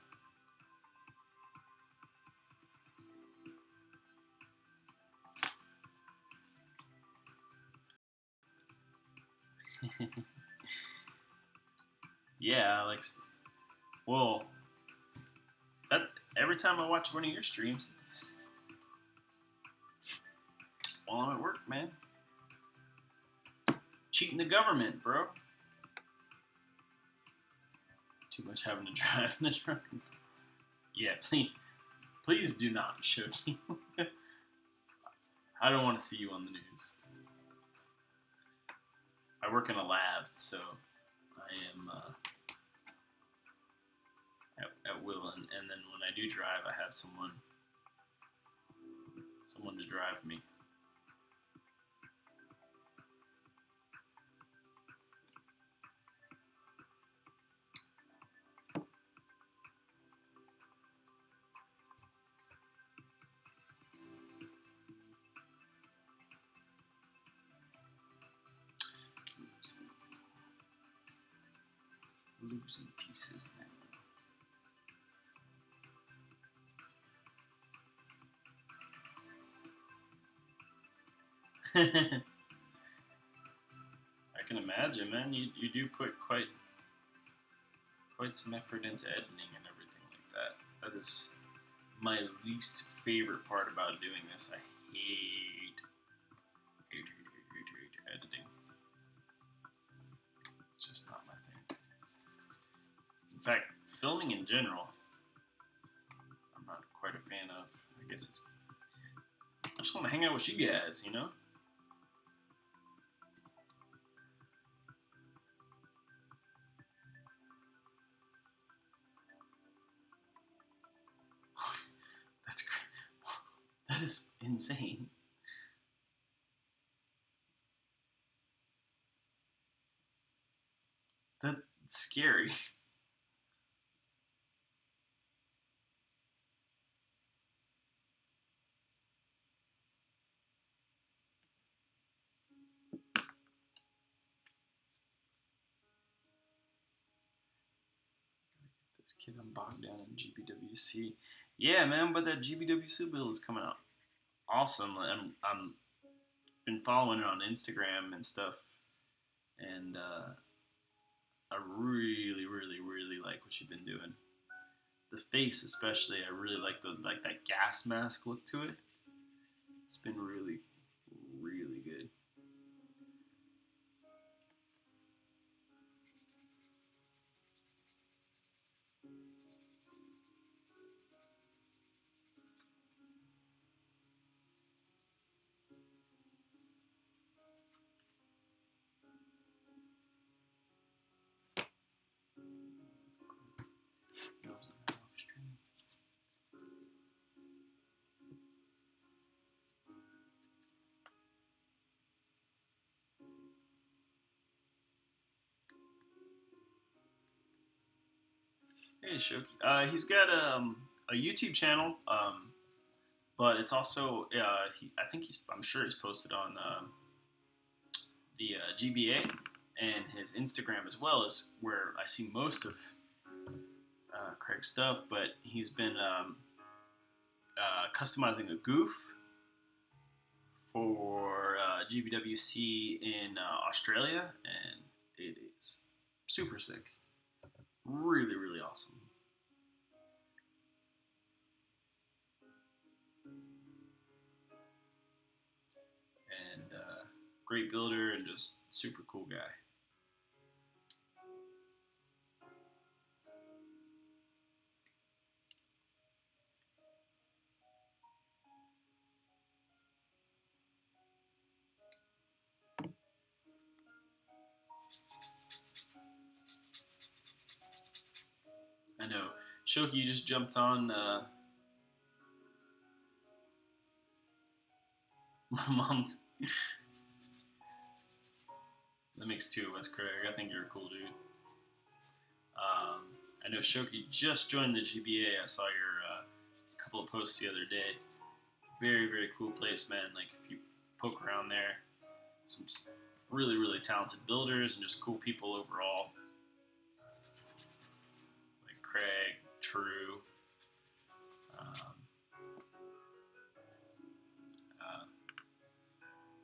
Yeah, Alex. Well, that every time I watch one of your streams, it's while I'm at work, man. Cheating the government, bro. Too much having to drive in the truck. Yeah, please do not show me. I don't want to see you on the news. I work in a lab, so I am at will, and then when I do drive, I have someone to drive me. Losing pieces now. I can imagine, man. You do put quite some effort into editing and everything like that. That is my least favorite part about doing this. I hate editing. It's just not my thing. In fact, filming in general, I'm not quite a fan of. I guess it's. I just want to hang out with you guys, you know? That's great. That is insane. That's scary. This kid, I'm bogged down in GBWC. Yeah, man, but that GBWC build is coming out. Awesome. I'm been following it on Instagram and stuff, and I really, really, really like what you've been doing. The face, especially, I really like that gas mask look to it. It's been really, really good. Hey, Shoki. He's got a YouTube channel, but it's also I think I'm sure he's posted on the GBA, and his Instagram as well is where I see most of Craig's stuff. But he's been customizing a goof for GBWC in Australia, and it is super sick. Really, really awesome. And great builder and just super cool guy. I know. Shoki, you just jumped on. My mom. That makes two of us, Craig. I think you're a cool dude. I know Shoki just joined the GBA. I saw your couple of posts the other day. Very, very cool place, man. Like, if you poke around there, some really, really talented builders and just cool people overall. Like Craig, True.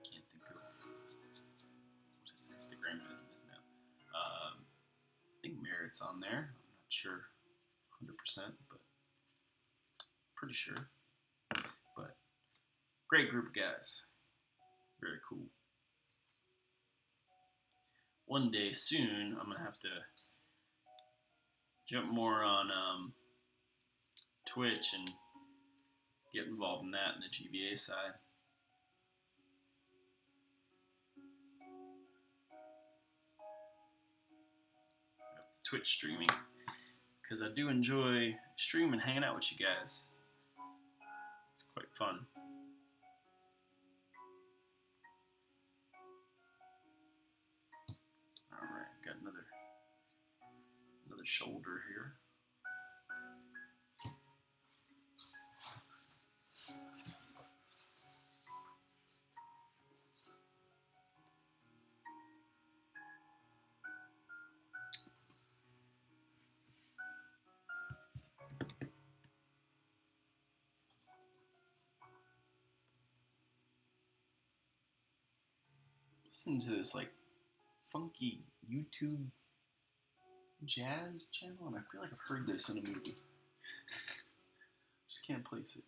Can't think of what his Instagram name is now. I think Merritt's on there. I'm not sure 100%, but pretty sure. But great group of guys. Very cool. One day soon, I'm going to have to jump more on Twitch and get involved in that in the GBA side. Twitch streaming, because I do enjoy streaming, hanging out with you guys. It's quite fun. All right, got another shoulder here. Listen to this like funky YouTube jazz channel, and I feel like I've heard this in a movie. Just can't place it.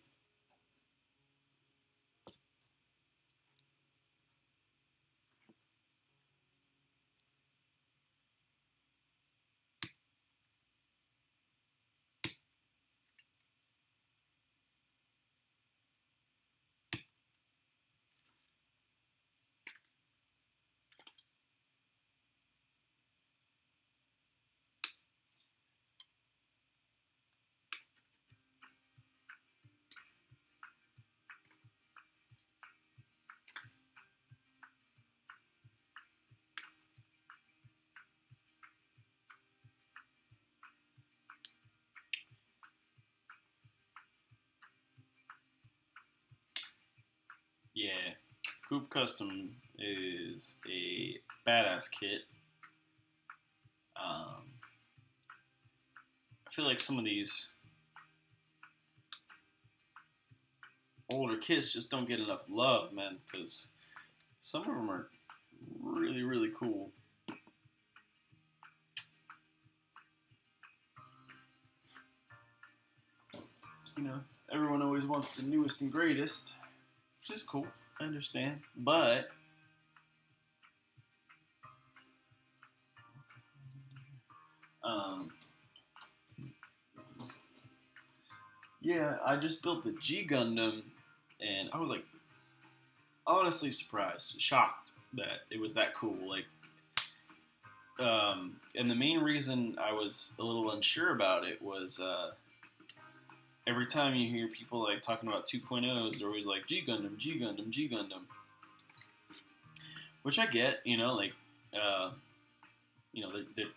Yeah, Goof Custom is a badass kit. I feel like some of these older kits just don't get enough love, man, because some of them are really, really cool. you know, everyone always wants the newest and greatest, which is cool. I understand, but yeah, I just built the G Gundam, and I was like honestly surprised, shocked that it was that cool. Like, and the main reason I was a little unsure about it was every time you hear people like talking about 2.0s, they're always like G Gundam, G Gundam, G Gundam, which I get. You know, like you know, that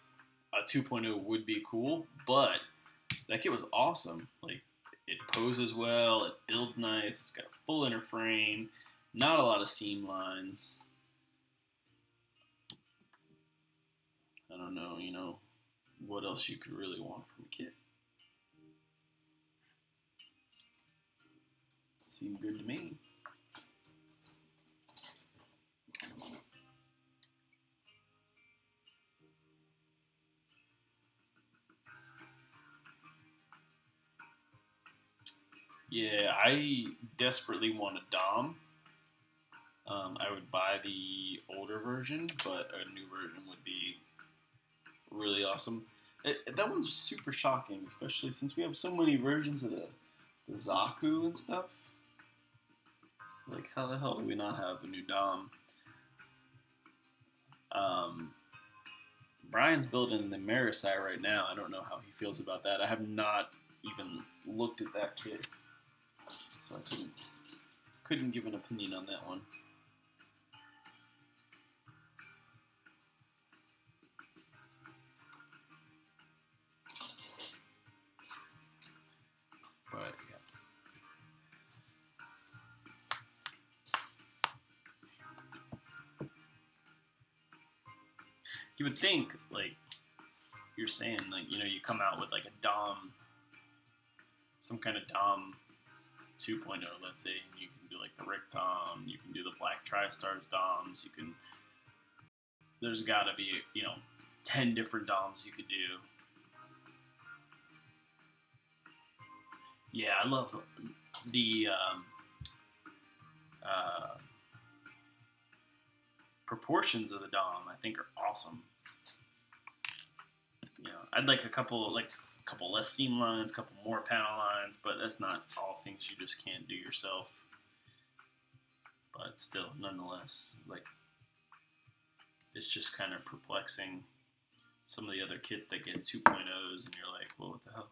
a 2.0 would be cool, but that kit was awesome. Like, it poses well, it builds nice, it's got a full inner frame, not a lot of seam lines. I don't know, you know, what else you could really want from a kit. Seemed good to me. Yeah, I desperately want a Dom. I would buy the older version, but a new version would be really awesome. That one's super shocking, especially since we have so many versions of the Zaku and stuff. Like, how the hell do we not have a new Dom? Brian's building the Marisai right now. I don't know how he feels about that. I have not even looked at that kit, so I couldn't give an opinion on that one. But yeah. You would think, like you're saying, like, you know, you come out with like a Dom, some kind of Dom 2.0, let's say, and you can do like the Rick Dom, you can do the Black Tri-Stars Doms, you can, there's gotta be, you know, 10 different Doms you could do. Yeah, I love the proportions of the Dom. I think are awesome. You know, I'd like a couple less seam lines, a couple more panel lines, but that's not all things you just can't do yourself. But still, nonetheless, like, it's just kind of perplexing. Some of the other kits that get 2.0s, and you're like, well, what the hell?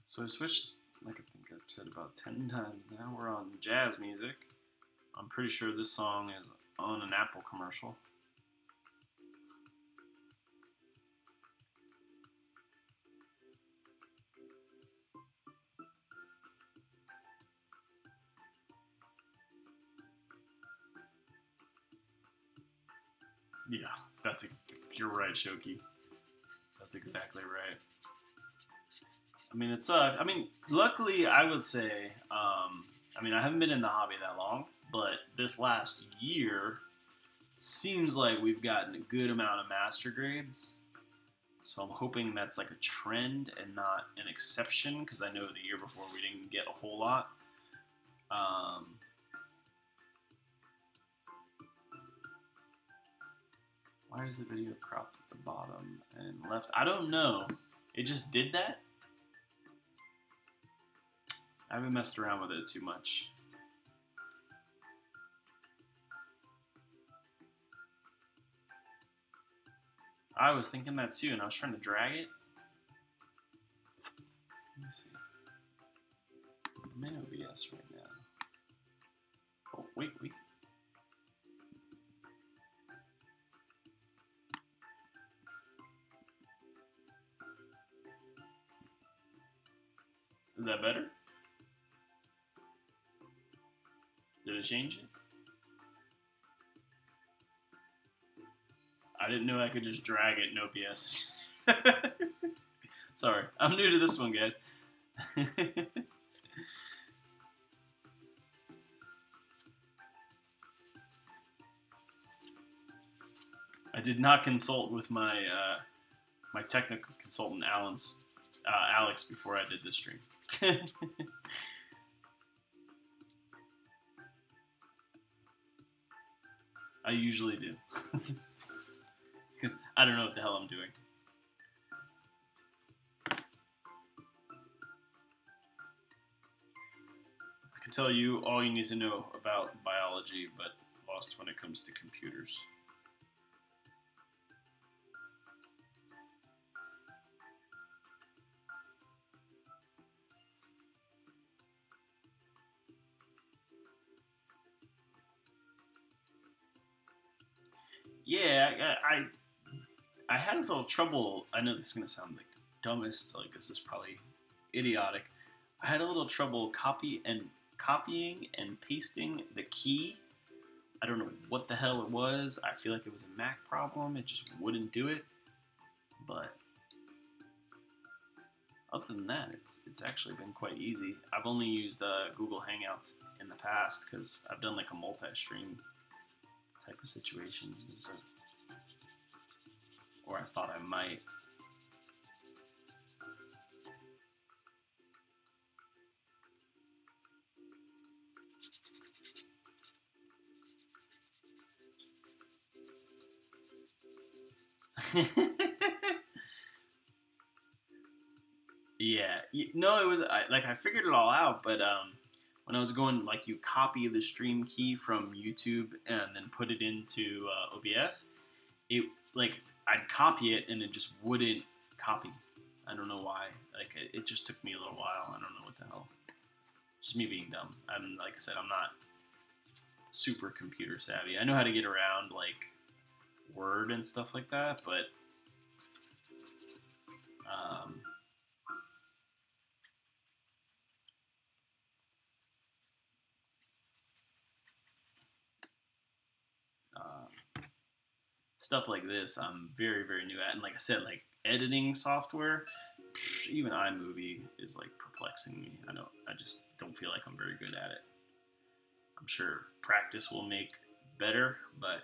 So I switched, like I think I've said about 10 times now. We're on jazz music. I'm pretty sure this song is on an Apple commercial. Yeah, you're right, Shoki. That's exactly right. I mean, it sucked. I mean, luckily, I would say, I mean, I haven't been in the hobby that long, but this last year seems like we've gotten a good amount of master grades. So I'm hoping that's like a trend and not an exception, because I know the year before we didn't get a whole lot. Why is the video cropped at the bottom and left? I don't know. It just did that? I haven't messed around with it too much. I was thinking that too, and I was trying to drag it. Let me see. I'm in OBS right now. Oh, wait. Is that better? Did it change it? I didn't know I could just drag it in OBS. Sorry, I'm new to this one, guys. I did not consult with my my technical consultant, Alex, before I did this stream. I usually do. Because I don't know what the hell I'm doing. I can tell you all you need to know about biology, but lost when it comes to computers. Yeah, I had a little trouble. I know this is gonna sound like the dumbest. Like this is probably idiotic. I had a little trouble copying and pasting the key. I don't know what the hell it was. I feel like it was a Mac problem. It just wouldn't do it. But other than that, it's actually been quite easy. I've only used Google Hangouts in the past because I've done like a multi-stream type of situation, or I thought I might. Yeah, no, it was I figured it all out, but when I was going, like, you copy the stream key from YouTube and then put it into OBS, it, like, I'd copy it and it just wouldn't copy. I don't know why. Like, it just took me a little while. I don't know what the hell. Just me being dumb. Like I said, I'm not super computer savvy. I know how to get around, like, Word and stuff like that, but stuff like this, I'm very, very new at. And like I said, like editing software, even iMovie is like perplexing me. I just don't feel like I'm very good at it. I'm sure practice will make better, but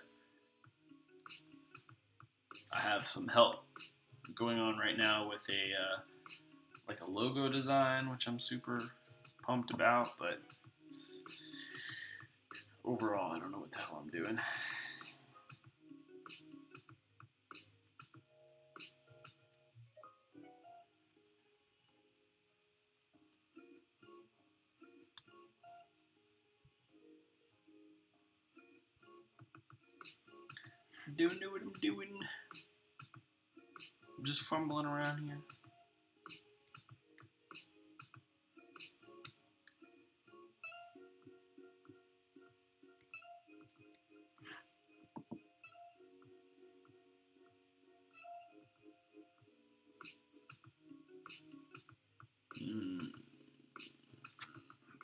I have some help going on right now with like a logo design, which I'm super pumped about, but overall, I don't know what the hell I'm doing. Don't know what I'm doing. I'm just fumbling around here.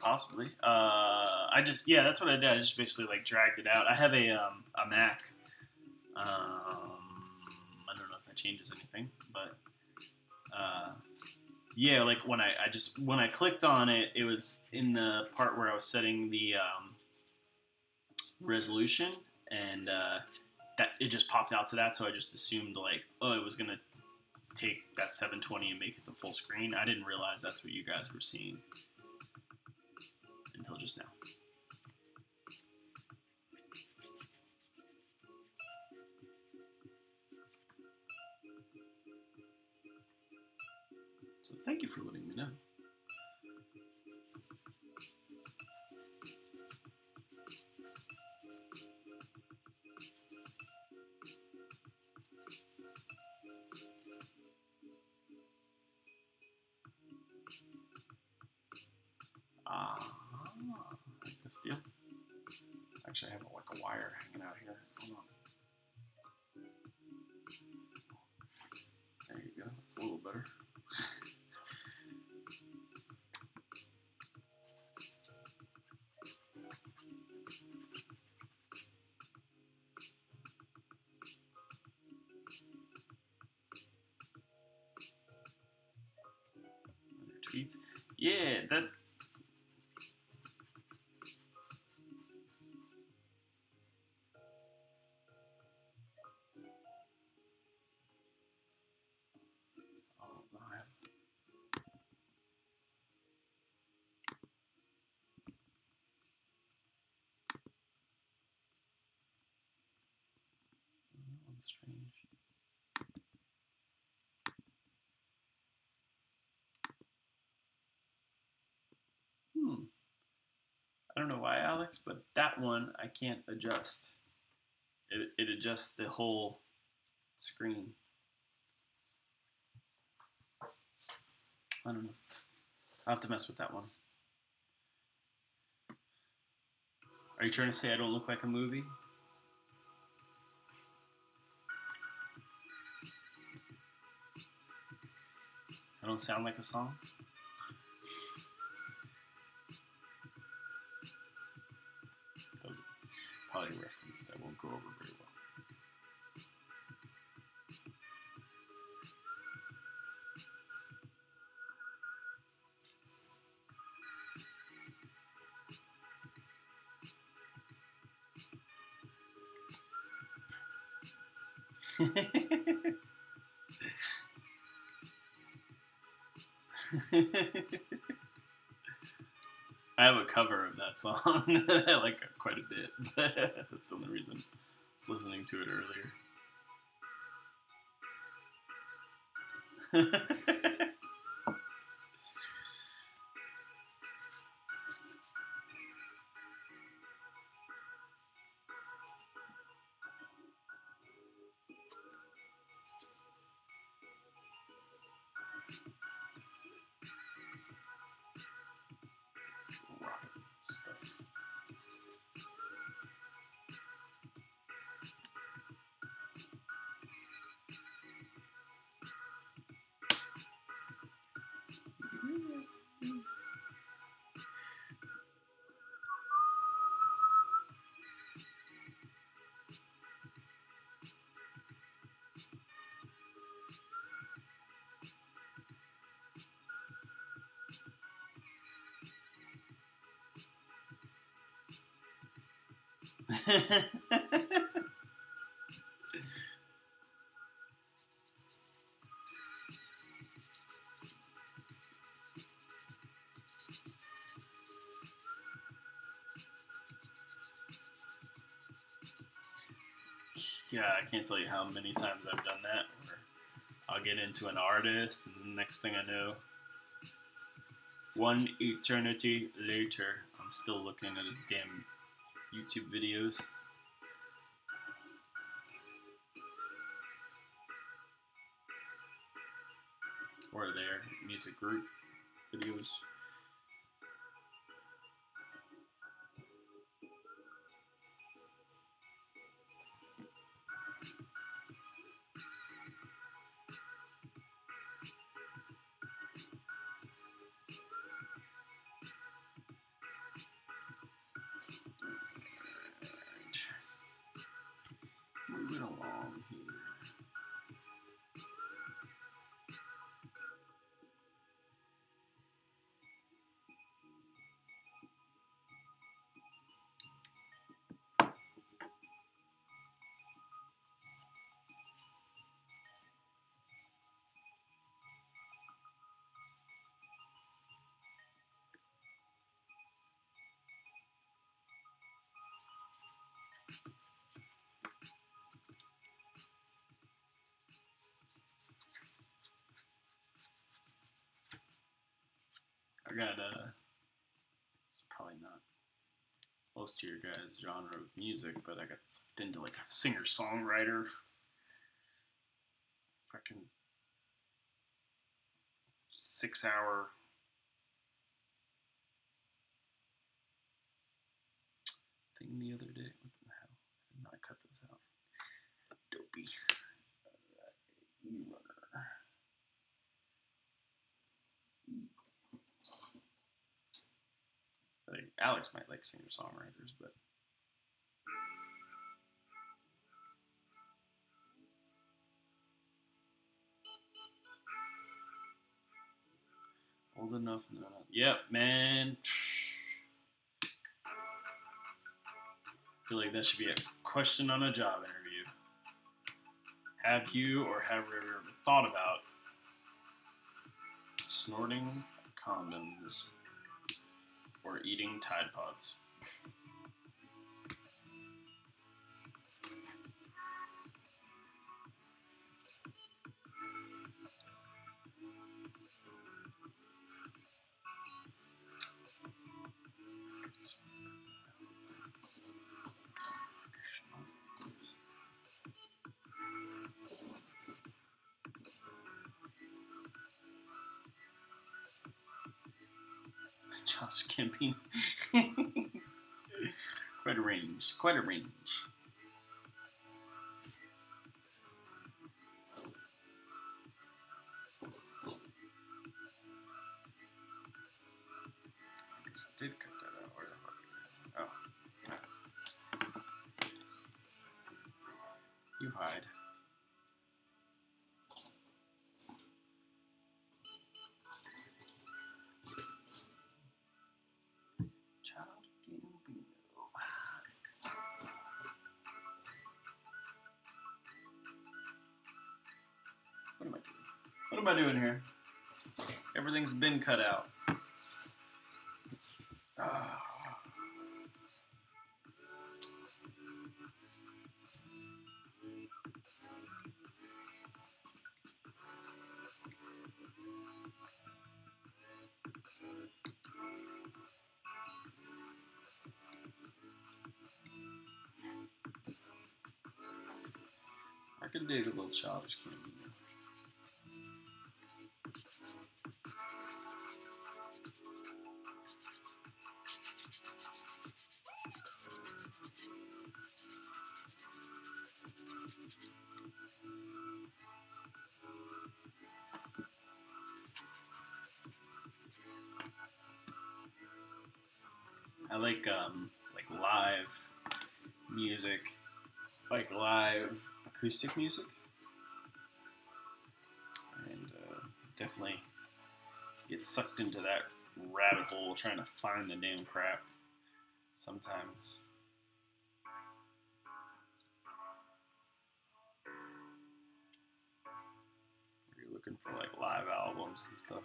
Possibly. Yeah, that's what I did. I just basically like dragged it out. I have a Mac. I don't know if that changes anything, but yeah, like when I clicked on it, it was in the part where I was setting the resolution, and that it just popped out to that. So I just assumed like, oh, it was gonna take that 720 and make it the full screen. I didn't realize that's what you guys were seeing until just now. So thank you for letting me know. Like this deal. Actually, I have like a wire hanging out here. Hold on. There you go. That's a little better. Yeah, that. Oh, no, I have. That one's strange. I don't know why, Alex, but that one I can't adjust. It adjusts the whole screen. I don't know. I'll have to mess with that one. Are you trying to say I don't look like a movie? I don't sound like a song? That was probably a reference that won't go over very well. I have a cover of that song. I like it quite a bit. That's the only reason I was listening to it earlier. Rocket stuff. Yeah, I can't tell you how many times I've done that. Where I'll get into an artist, and the next thing I know, one eternity later, I'm still looking at his damn YouTube videos. Or their music group videos. Moving along here. I got it's probably not close to your guys' genre of music, but I got sucked into like a singer-songwriter fucking 6-hour thing the other day. What the hell? I did not cut those out. Dopey. E-runner. I think Alex might like singer-songwriters, but Old enough? No, no. Yep, man. I feel like that should be a question on a job interview. Have you or have you ever thought about snorting condoms or eating Tide Pods? Josh Camping. Quite a range. Quite a range. I did cut that out. Where the fuck? Oh. You hide. Child Gambino. What am I doing? What am I doing here? Everything's been cut out. I can dig a little childish Gambino. I like live music, like live acoustic music, and definitely get sucked into that rabbit hole trying to find the damn crap sometimes. You're looking for like live albums and stuff.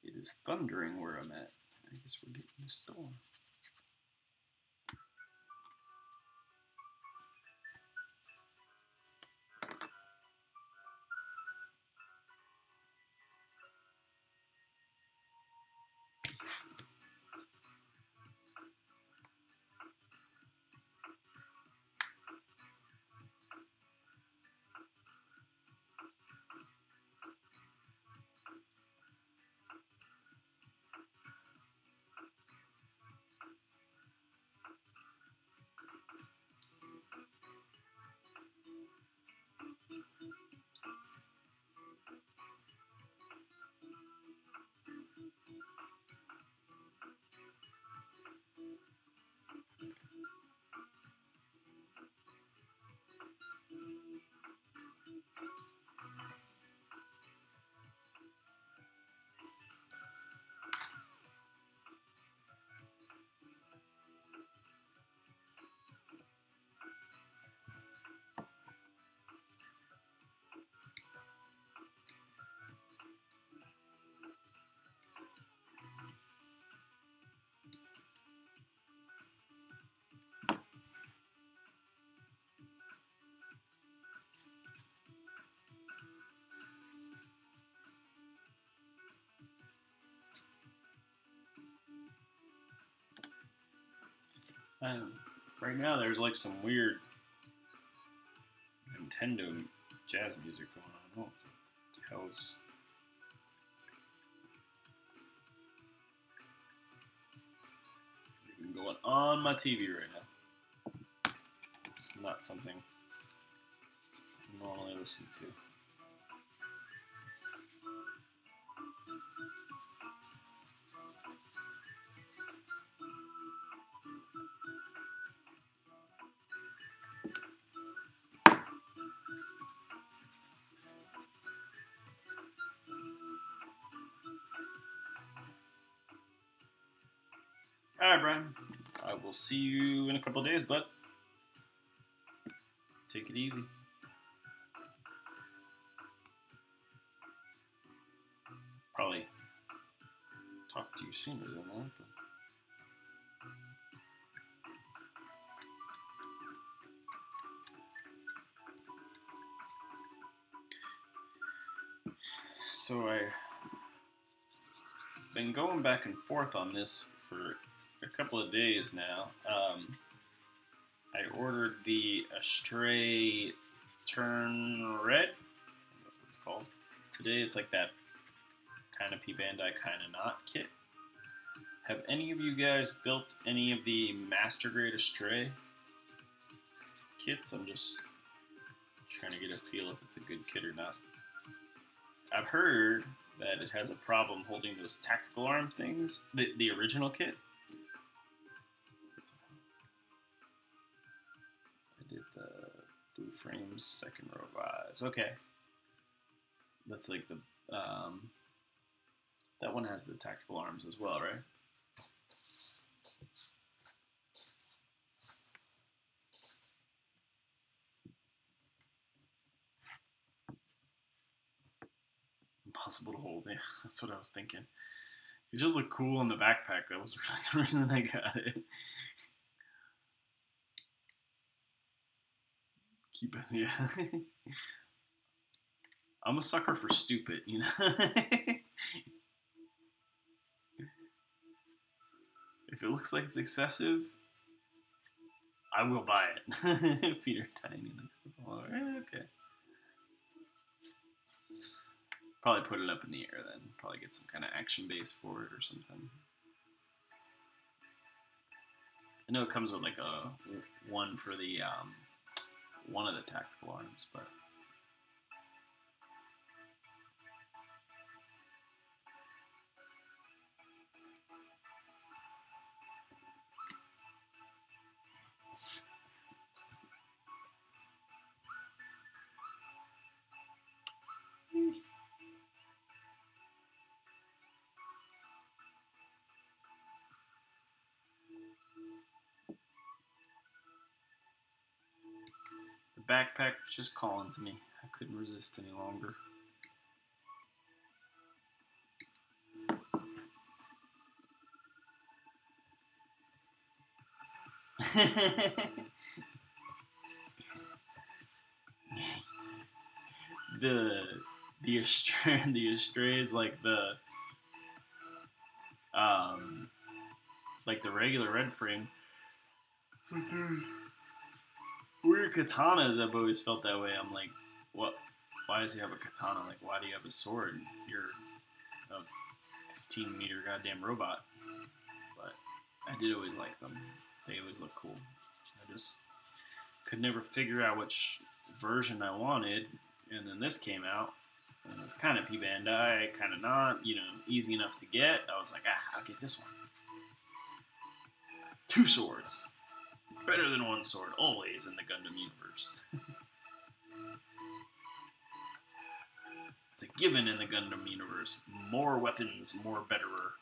It is thundering where I'm at. I guess we're getting a storm. Right now, there's like some weird Nintendo jazz music going on. What the hell's even going on my TV right now? It's not something listen to. All right, Brian. I will see you in a couple of days, bud. Take it easy. Probably talk to you sooner than that. But... So I've been going back and forth on this for a couple of days now. I ordered the Astray Turn Red. That's what it's called. Today it's like that kind of P-Bandai, kind of not kit. Have any of you guys built any of the Master Grade Astray kits? I'm just trying to get a feel if it's a good kit or not. I've heard that it has a problem holding those tactical arm things, the original kit. I did the blue frames, second row rise. Okay. That's like the, that one has the tactical arms as well, right? Impossible to hold, yeah, that's what I was thinking. It just looked cool in the backpack. That was really the reason I got it. Keep it, yeah. I'm a sucker for stupid, you know? If it looks like it's excessive, I will buy it. Feet are tiny next to the wall. Okay. Probably put it up in the air then. Probably get some kind of action base for it or something. I know it comes with like a one for the one of the tactical arms, but the backpack was just calling to me. I couldn't resist any longer. the Astray is like the regular red frame. Weird katanas. I've always felt that way. I'm like, what? Why does he have a katana? Like, why do you have a sword? You're a 15-meter goddamn robot. But I did always like them. They always look cool. I just could never figure out which version I wanted. And then this came out. And it was kind of P-Bandai, kind of not, you know, easy enough to get. I was like, I'll get this one. 2 swords. Better than 1 sword, always in the Gundam universe. It's a given in the Gundam universe. More weapons, more betterer.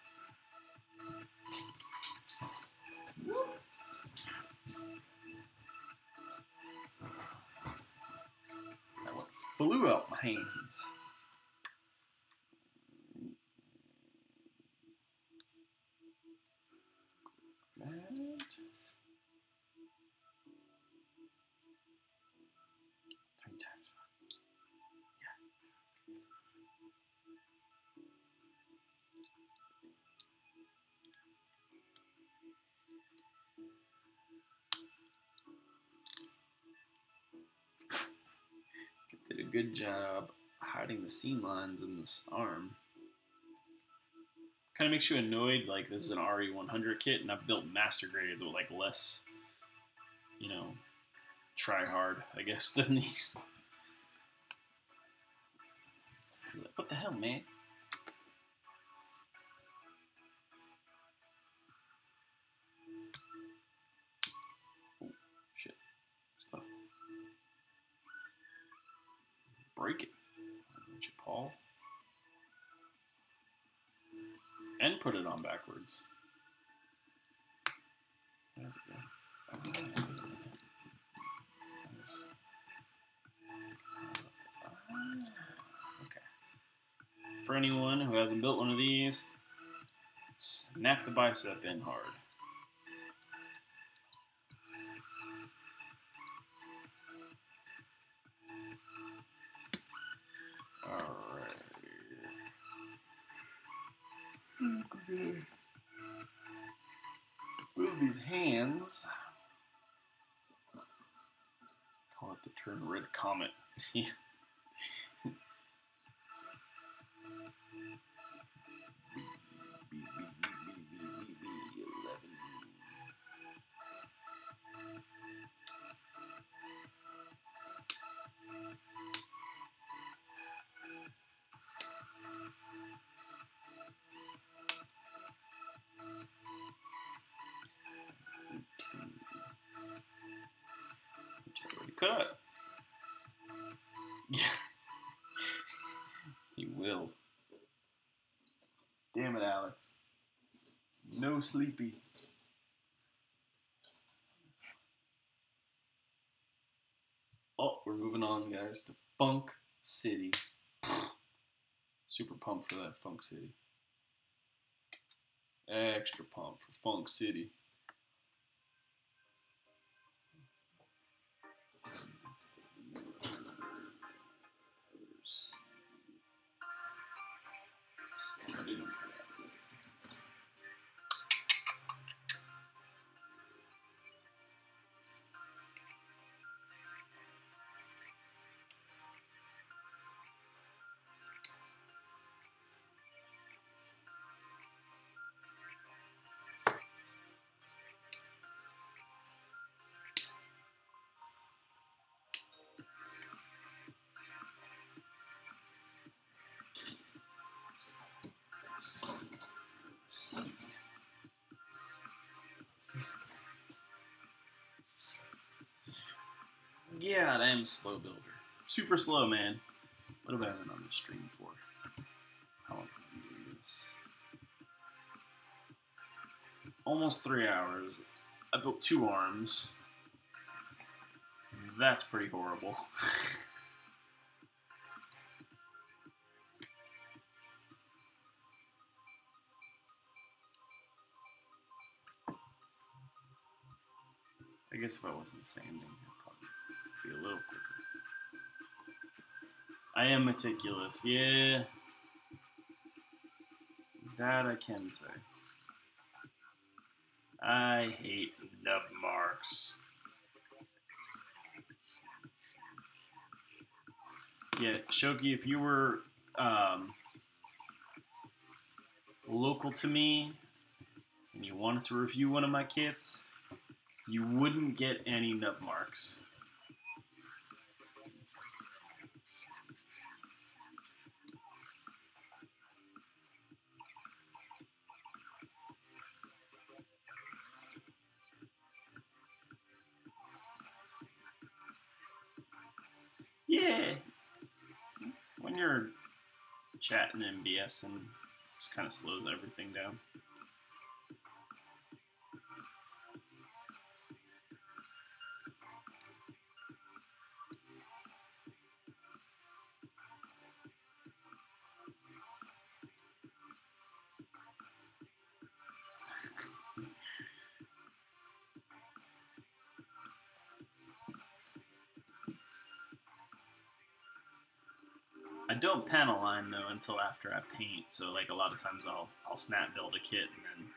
That one flew out my hands. And 3 times fast. Yeah. Did a good job hiding the seam lines in this arm. Kind of makes you annoyed, like this is an RE100 kit and I've built master grades with like less, you know, try hard, I guess, than these. What the hell, man? Oh, shit. Stuff. Break it. Don't you, Paul? And put it on backwards. There we go. Okay. For anyone who hasn't built one of these, snap the bicep in hard. Alright. Move these hands. Call it the Turn Red Comet. Cut. Yeah. He will. Damn it, Alex. No sleepy. Oh, we're moving on, guys, to Funk City. Super pumped for that Funk City. Extra pumped for Funk City. Yeah, I am a slow builder. Super slow, man. What have I been on the stream for? How long have I been doing this? Almost 3 hours. I built 2 arms. That's pretty horrible. I guess if I wasn't sanding, I'd probably be a little quicker. I am meticulous, yeah. That I can say. I hate nub marks. Yeah, Shoki, if you were local to me and you wanted to review one of my kits, you wouldn't get any nub marks. Yeah, when you're chatting and BSing, it just kind of slows everything down. I don't panel line though until after I paint, so like a lot of times I'll snap build a kit and then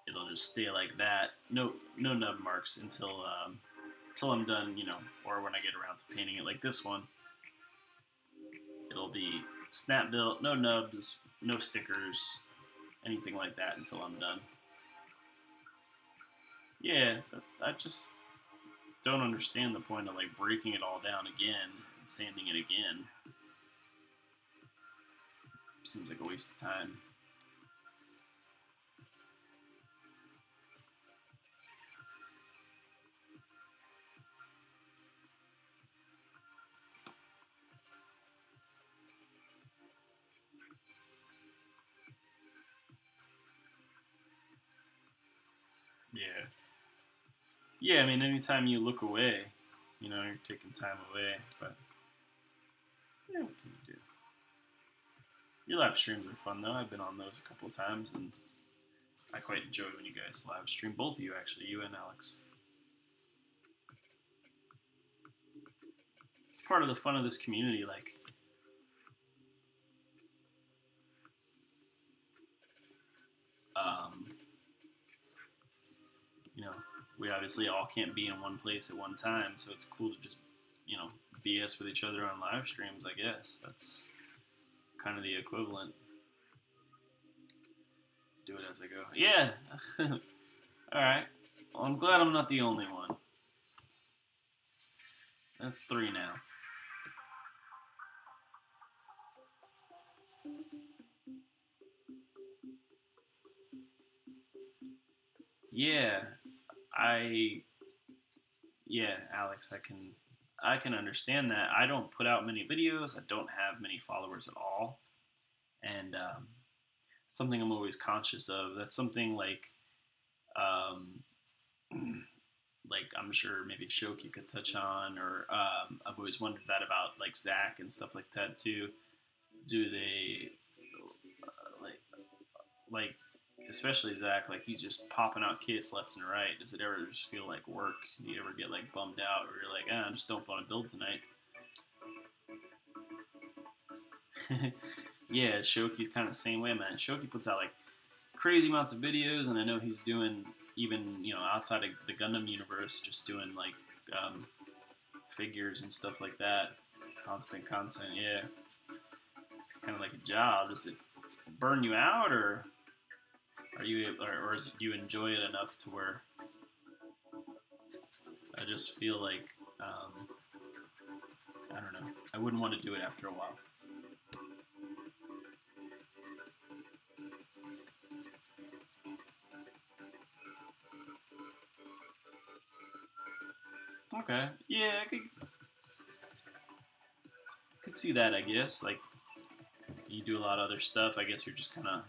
it'll just stay like that. No nub marks until I'm done, you know, or when I get around to painting it like this one. It'll be snap built, no nubs, no stickers, anything like that until I'm done. Yeah, I just don't understand the point of like breaking it all down again and sanding it again. seems like a waste of time. Yeah. Yeah, I mean, anytime you look away, you know, you're taking time away, but yeah, what can you do? Your live streams are fun, though. I've been on those a couple of times, and I quite enjoy when you guys live stream. Both of you, actually, you and Alex. It's part of the fun of this community, like, you know, we obviously all can't be in one place at one time, so it's cool to just, you know, BS with each other on live streams, I guess. That's kind of the equivalent. Do it as I go. Yeah. Alright. Well, I'm glad I'm not the only one. That's 3 now. Yeah. Yeah, Alex, I can understand that. I don't put out many videos. I don't have many followers at all. And something I'm always conscious of. That's something um, like I'm sure maybe Shoki could touch on, or I've always wondered that about like Zach and stuff like that too. Do they like especially Zach, like he's just popping out kits left and right. Does it ever just feel like work? Do you ever get like bummed out, or you're like, I just don't want to build tonight? Yeah, Shoki's kind of the same way, man. Shoki puts out like crazy amounts of videos, and I know he's doing even outside of the Gundam universe, just doing like figures and stuff like that. Constant content, yeah. It's kind of like a job. Does it burn you out, or are you, or do you enjoy it enough to where I just feel like I don't know. I wouldn't want to do it after a while. Okay. Yeah, I could see that, I guess. Like, you do a lot of other stuff. I guess you're just kind of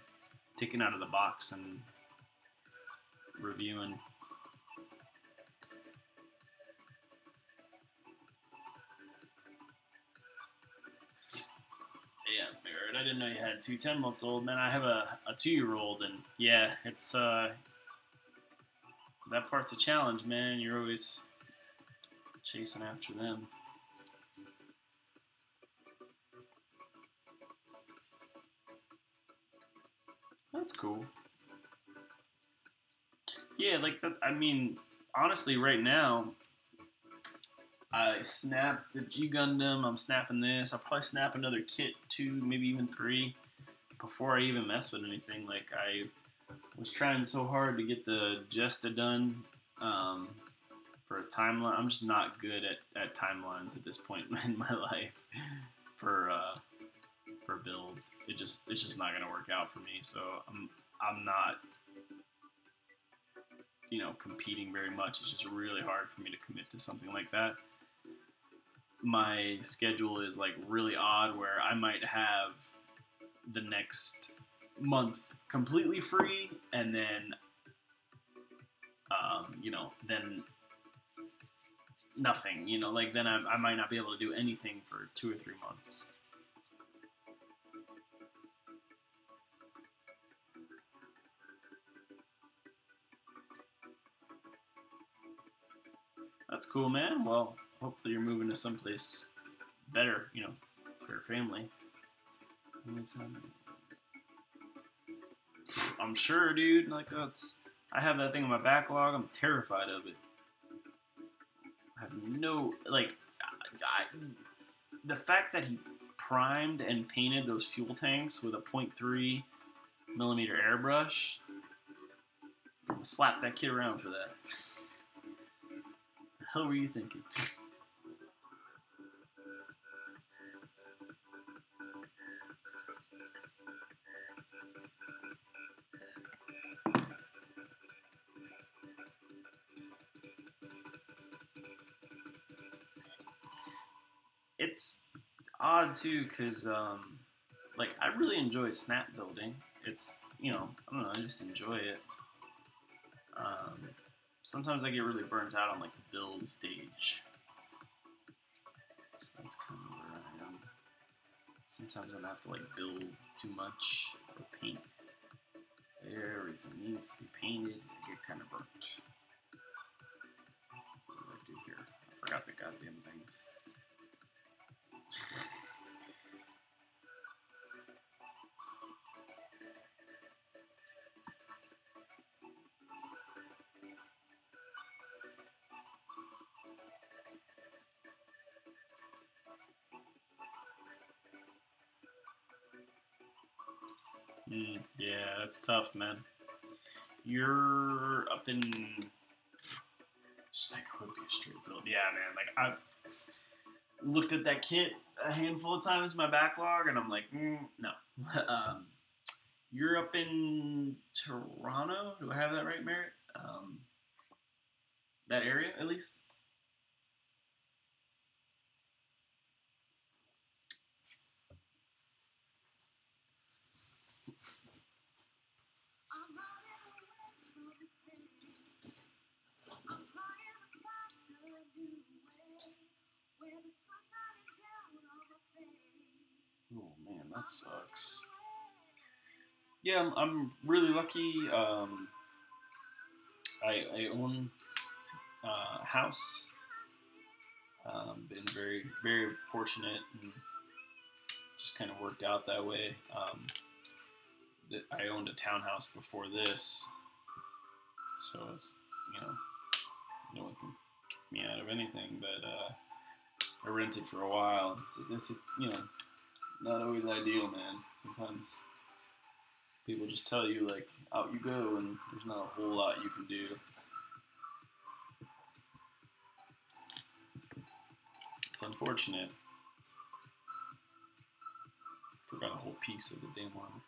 ticking out of the box and reviewing. Yeah, Barrett, I didn't know you had 2 10-months-old. Man, I have a 2-year-old, and yeah, it's, that part's a challenge, man. You're always chasing after them. That's cool. Yeah, like that. I mean, honestly, right now, I snapped the G Gundam. I'm snapping this. I'll probably snap another kit, 2, maybe even 3, before I even mess with anything. Like I was trying so hard to get the Jesta done for a timeline. I'm just not good at timelines at this point in my life for builds. It's just not gonna work out for me. So I'm not competing very much. It's just really hard for me to commit to something like that. My schedule is like really odd, where I might have the next month completely free, and then then nothing. Like then I might not be able to do anything for 2 or 3 months. That's cool, man. Well, hopefully you're moving to someplace better, for your family. I'm sure, dude. Like I have that thing in my backlog. I'm terrified of it. I have no the fact that he primed and painted those fuel tanks with a 0.3 millimeter airbrush. I'm gonna slap that kid around for that. The hell were you thinking? it's odd too, cause like I really enjoy snap building. It's I don't know, I just enjoy it. Um, Sometimes I get really burnt out on like the build stage, so that's kind of where I am. Sometimes I have to like build too much or paint. Everything needs to be painted. I get kind of burnt. What do I do here? I forgot the goddamn things. Yeah, that's tough, man. You're up in Psychopia straight build. Yeah, man. Like I've looked at that kit a handful of times in my backlog, and I'm like, no. You're up in Toronto. Do I have that right, Merritt? That area, at least. Oh man, that sucks. Yeah, I'm really lucky. I own a house. Been very, very fortunate, and just kind of worked out that way. I owned a townhouse before this, so it's no one can kick me out of anything. But I rented for a while. It's not always ideal, man. Sometimes people just tell you like out you go, and there's not a whole lot you can do. It's unfortunate. Forgot a whole piece of the damn armor.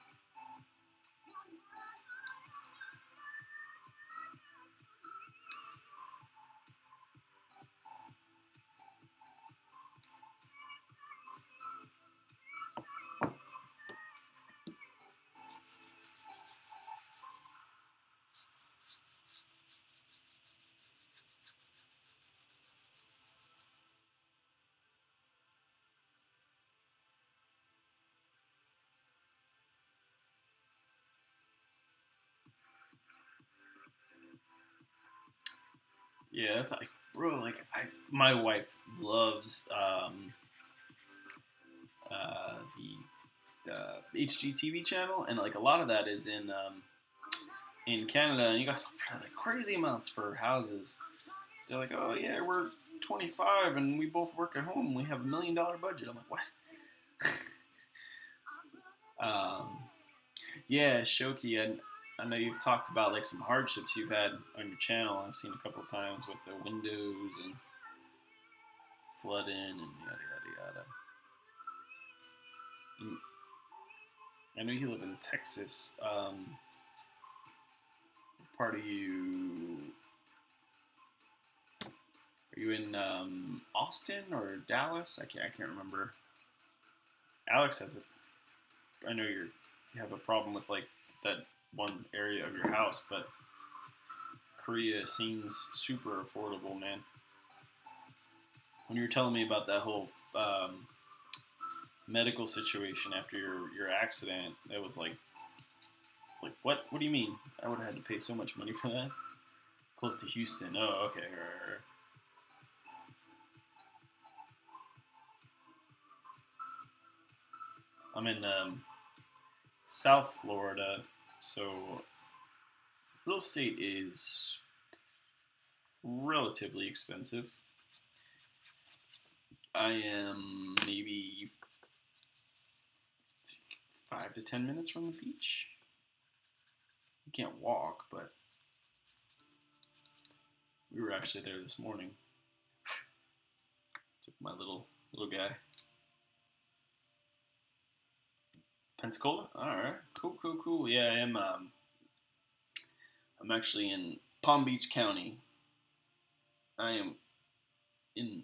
Yeah, that's like, bro. Like, my wife loves the HGTV channel, and like a lot of that is in Canada, and you got some like crazy amounts for houses. They're like, oh yeah, we're 25 and we both work at home. We have $1 million budget. I'm like, what? Yeah, Shoki, and I know you've talked about like some hardships you've had on your channel. I've seen a couple of times with the windows and flooding and yada yada yada. And I know you live in Texas. What part of you? Are you in Austin or Dallas? I can't remember. Alex has a. I know you have a problem with like that one area of your house, but Korea seems super affordable, man. When you were telling me about that whole medical situation after your accident, it was like what? What do you mean? I would have had to pay so much money for that. Close to Houston. Oh, okay. Right. I'm in South Florida, so real estate is relatively expensive. I am maybe 5 to 10 minutes from the beach. You can't walk, but we were actually there this morning. Took my little guy. Pensacola? Alright. Cool. Yeah, I am I'm actually in Palm Beach County. I am in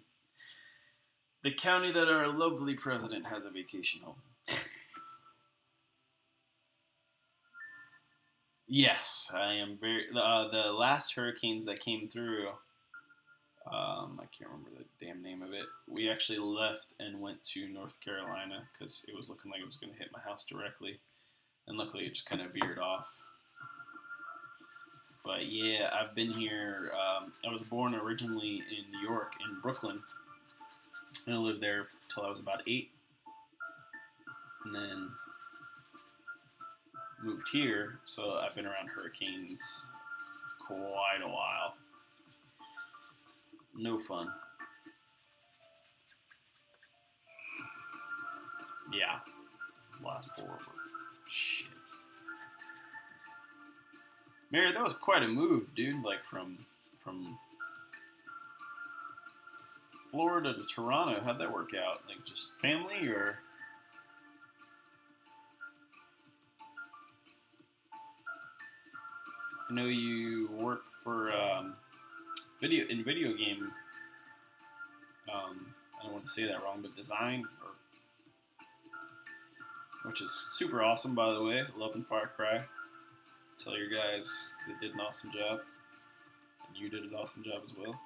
The county that our lovely president has a vacation home. Yes, I am very. The last hurricanes that came through, I can't remember the damn name of it. We actually left and went to North Carolina because it was looking like it was going to hit my house directly, and luckily it just kind of veered off. But yeah, I've been here. I was born originally in New York, in Brooklyn, and I lived there till I was about 8, and then moved here. So I've been around hurricanes quite a while. No fun. Yeah, last 4 were shit. Mary, that was quite a move, dude. Like from Florida to Toronto. How'd that work out? Like just family or? I know you work for video game. I don't want to say that wrong, but design, which is super awesome, by the way. Loving Far Cry. Tell your guys they did an awesome job, and you did an awesome job as well.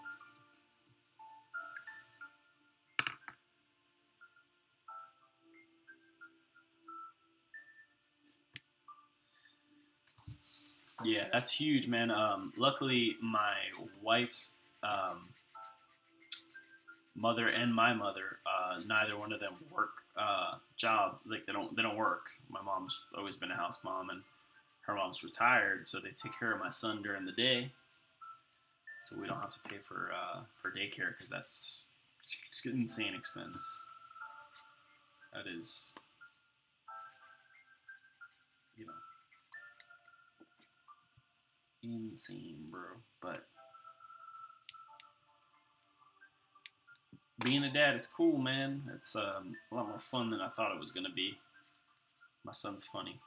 Yeah, that's huge, man. Luckily, my wife's mother and my mother, neither one of them work job. Like they don't work. My mom's always been a house mom, and her mom's retired, so they take care of my son during the day. So we don't have to pay for daycare because that's an insane expense. That is, you know, insane, bro. But being a dad is cool, man. It's a lot more fun than I thought it was gonna be. My son's funny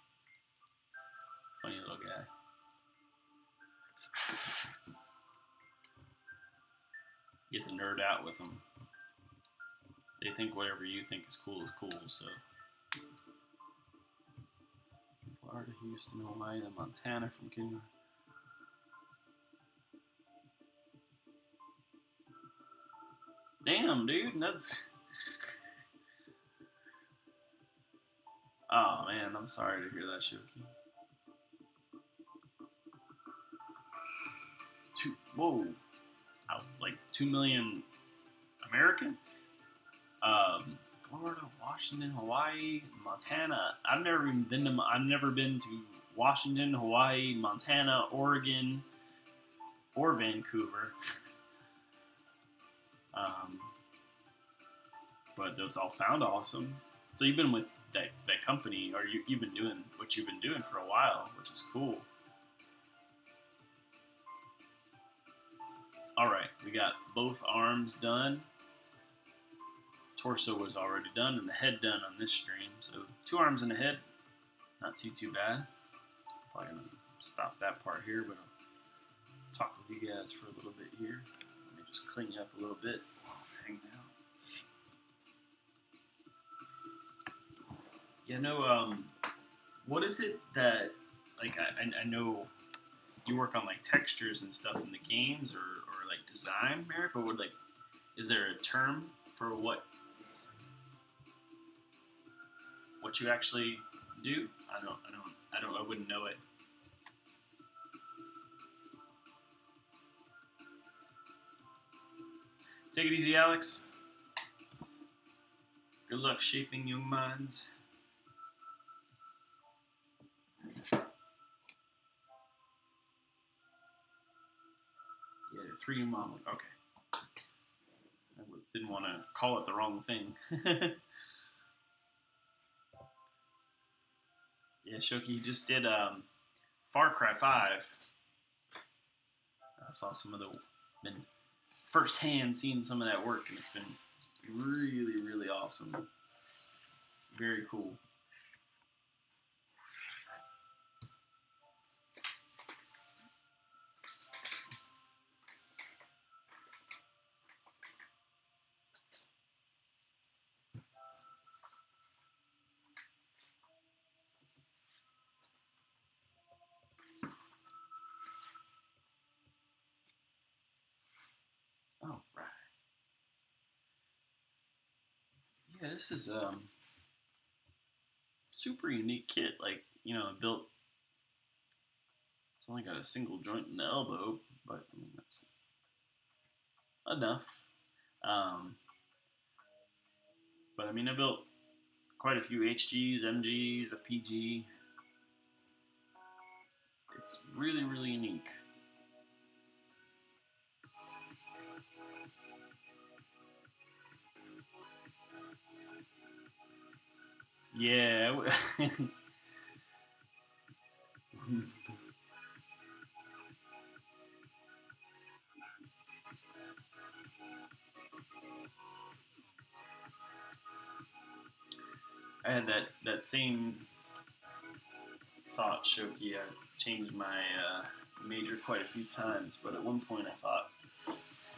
little guy. Get to nerd out with them. They think whatever you think is cool, so. Florida, Houston, Hawaii, and Montana from Kenya. Damn, dude, that's. Oh man, I'm sorry to hear that, Shoki. Whoa, like 2 million American. Florida, Washington, Hawaii, Montana. I've never been to Washington, Hawaii, Montana, Oregon, or Vancouver. But those all sound awesome. So you've been with that company, or you've been doing what you've been doing for a while, which is cool. All right, we got both arms done. Torso was already done, and the head done on this stream. So 2 arms and a head, not too bad. Probably gonna stop that part here, but I'll talk with you guys for a little bit here. Let me just clean you up a little bit. Hang out. You know, what is it that, like, I know you work on, like, textures and stuff in the games, or like, design, Merrick, but like, is there a term for what you actually do? I wouldn't know it. Take it easy, Alex. Good luck shaping your minds. Yeah, 3D modeling. Okay. I didn't want to call it the wrong thing. Yeah, Shoki just did Far Cry 5. I saw some of been firsthand seeing some of that work, and it's been really, really awesome. Very cool. Yeah, this is super unique kit. Like, you know, built. It's only got a single joint in the elbow, but I mean that's enough. Um, but I mean, I built quite a few HGs, MGs, a PG. It's really, really unique. Yeah. I had that same thought, Shoki. I changed my major quite a few times, but at one point I thought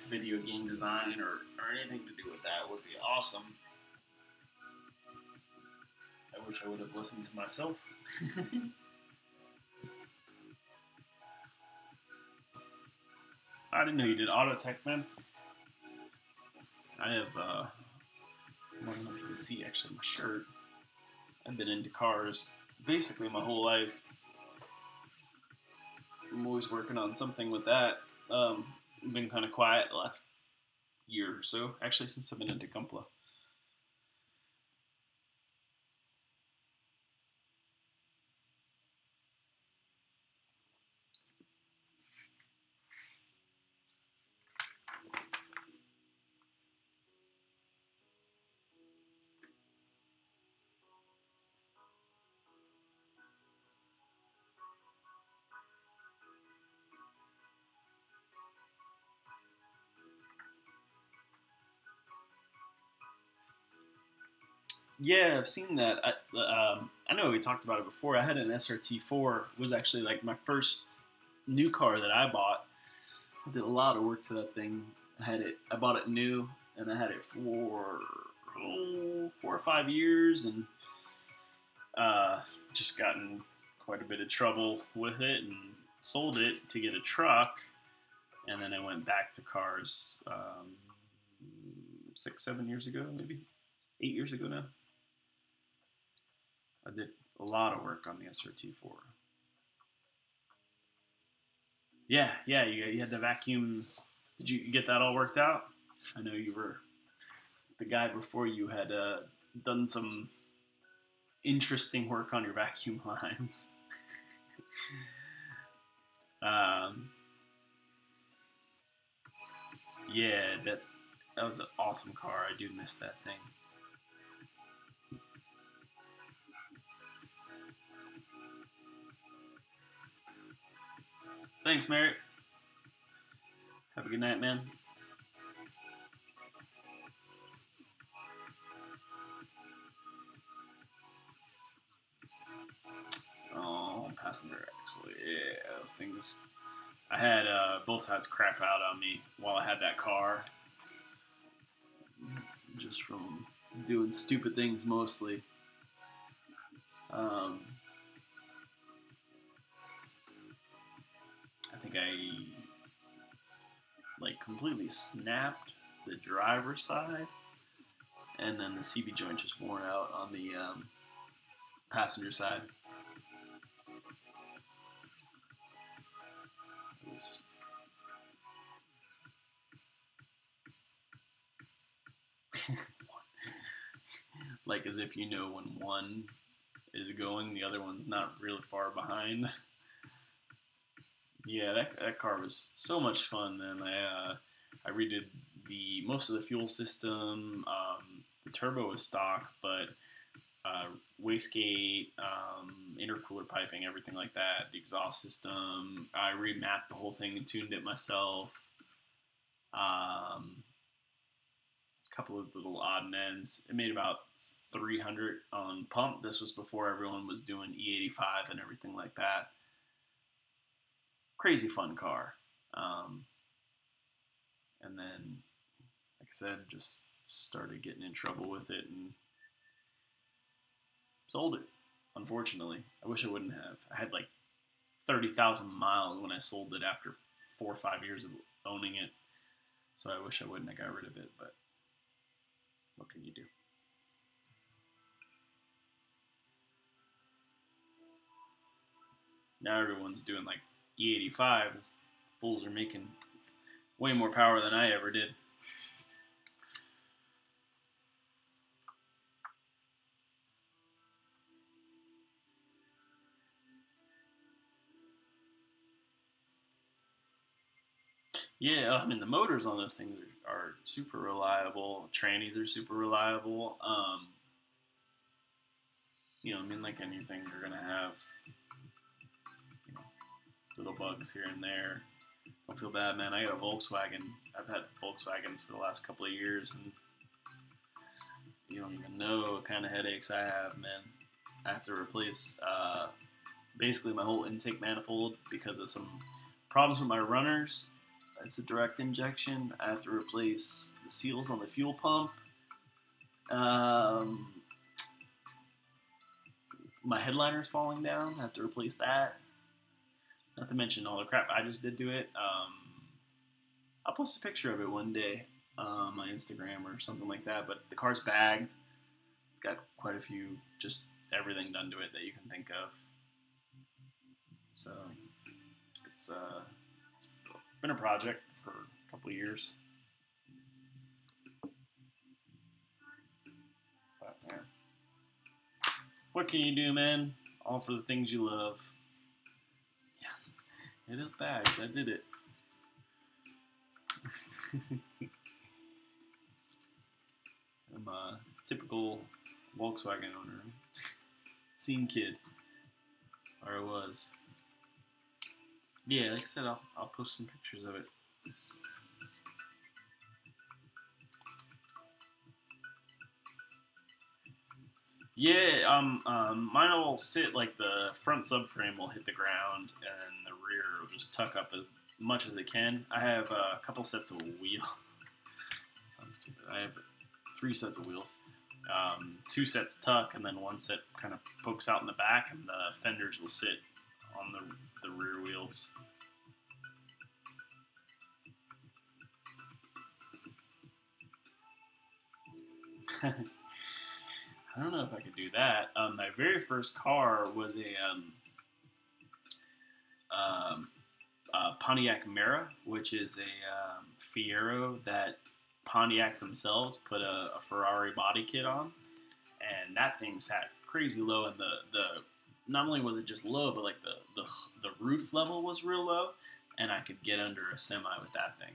video game design or anything to do with that would be awesome. I wish I would have listened to myself. I didn't know you did auto tech, man. I have, I don't know if you can see actually my shirt. I've been into cars basically my whole life. I'm always working on something with that. I've been kind of quiet the last year or so, actually, since I've been into Gumpla. Yeah, I've seen that. I know we talked about it before. I had an SRT4. It was actually like my first new car that I bought. I did a lot of work to that thing. I bought it new, and I had it for 4 or 5 years, and just got in quite a bit of trouble with it, and sold it to get a truck, and then I went back to cars 6, 7 years ago, maybe 8 years ago now. I did a lot of work on the SRT4. Yeah, yeah, you had the vacuum. Did you get that all worked out? I know you were the guy before you had done some interesting work on your vacuum lines. um, yeah, that was an awesome car. I do miss that thing. Thanks, Merritt. Have a good night, man. Oh, passenger axle. Yeah, those things. I had both sides crap out on me while I had that car. Just from doing stupid things mostly. Um, I think I like completely snapped the driver's side, and then the CB joint just worn out on the passenger side. It was like as if you know when one is going, the other one's not really far behind. Yeah, that car was so much fun, and I redid the most of the fuel system. The turbo was stock, but wastegate, intercooler piping, everything like that. The exhaust system, I remapped the whole thing and tuned it myself. A couple of little odd and ends. It made about 300 on pump. This was before everyone was doing E85 and everything like that. Crazy fun car. And then, like I said, just started getting in trouble with it and sold it. Unfortunately, I wish I wouldn't have. I had like 30,000 miles when I sold it after 4 or 5 years of owning it. So I wish I wouldn't have got rid of it, but what can you do? Now everyone's doing like E85. Those fools are making way more power than I ever did. Yeah, I mean the motors on those things are super reliable. Trannies are super reliable. You know, I mean, like anything, you're gonna have, you know, little bugs here and there. Don't feel bad, man. I got a Volkswagen. I've had Volkswagens for the last couple of years, and you don't even know what kind of headaches I have, man. I have to replace basically my whole intake manifold because of some problems with my runners. It's a direct injection. I have to replace the seals on the fuel pump. My headliner's falling down. I have to replace that. Not to mention all the crap I just did to it. I'll post a picture of it one day on my Instagram or something like that. But the car's bagged. It's got quite a few, just everything done to it that you can think of. So it's been a project for a couple of years. But yeah. What can you do, man? All for the things you love. Yeah, it is bagged. I did it. I'm a typical Volkswagen owner. Scene kid. Or I was. Yeah, like I said, I'll post some pictures of it. Yeah, mine will sit like the front subframe will hit the ground and the rear will just tuck up as much as it can. I have a couple sets of wheels. That sounds stupid. I have 3 sets of wheels. 2 sets tuck, and then 1 set kind of pokes out in the back, and the fenders will sit on the rear wheels. I don't know if I could do that. My very first car was a Pontiac Mera, which is a Fiero that Pontiac themselves put a Ferrari body kit on, and that thing sat crazy low. And the not only was it just low, but like the roof level was real low, and I could get under a semi with that thing.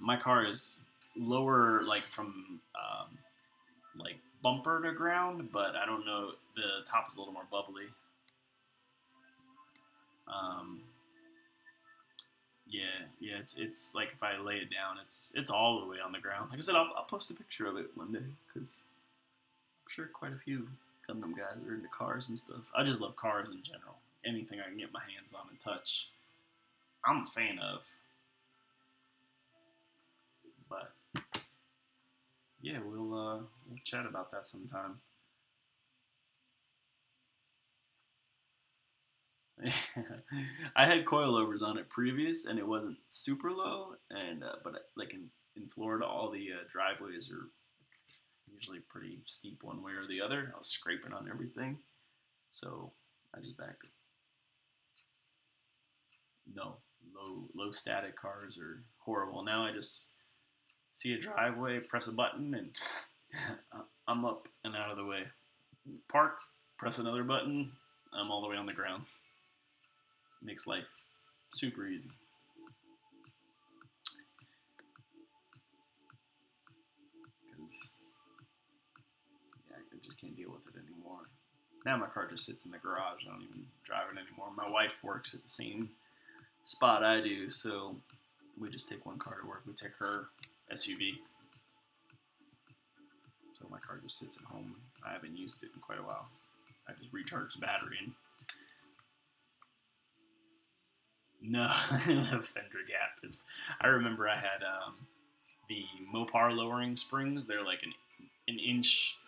My car is lower, like from like bumper to ground, but I don't know. The top is a little more bubbly. Um, yeah, it's like if I lay it down, it's all the way on the ground. Like I said, I'll post a picture of it one day because I'm sure quite a few Gundam guys are into cars and stuff. I just love cars in general. Anything I can get my hands on and touch, I'm a fan of. But yeah, we'll chat about that sometime. I had coilovers on it previous, and it wasn't super low. And but like in Florida, all the driveways are usually pretty steep one way or the other. I was scraping on everything, so I just backed it. No, low static cars are horrible. Now I just see a driveway, press a button, and I'm up and out of the way. Park, press another button, I'm all the way on the ground. Makes life super easy. Because yeah, I just can't deal with it anymore. Now my car just sits in the garage. I don't even drive it anymore. My wife works at the same spot I do, so we just take one car to work. We take her SUV. So my car just sits at home. I haven't used it in quite a while. I just recharged the battery and no, the fender gap is. I remember I had the Mopar lowering springs. They're like an inch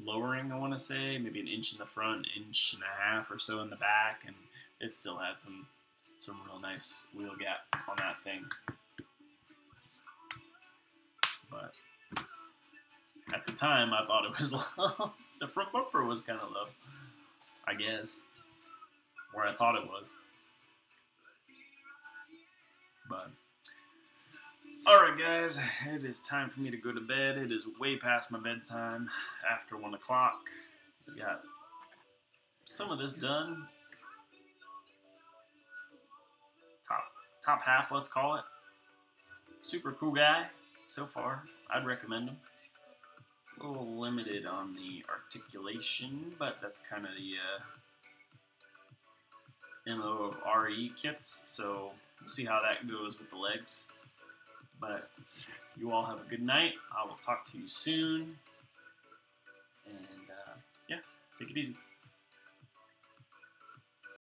lowering, I want to say, maybe an inch in the front, inch and a half or so in the back, and it still had some real nice wheel gap on that thing. But at the time, I thought it was low. The front bumper was kind of low, I guess. where I thought it was. But alright guys, it is time for me to go to bed. It is way past my bedtime, after 1 o'clock. We got some of this done. Top half, let's call it. Super cool guy so far. I'd recommend him. A little limited on the articulation, but that's kind of the MO of RE kits, so we'll see how that goes with the legs. But you all have a good night. I will talk to you soon. And yeah, take it easy.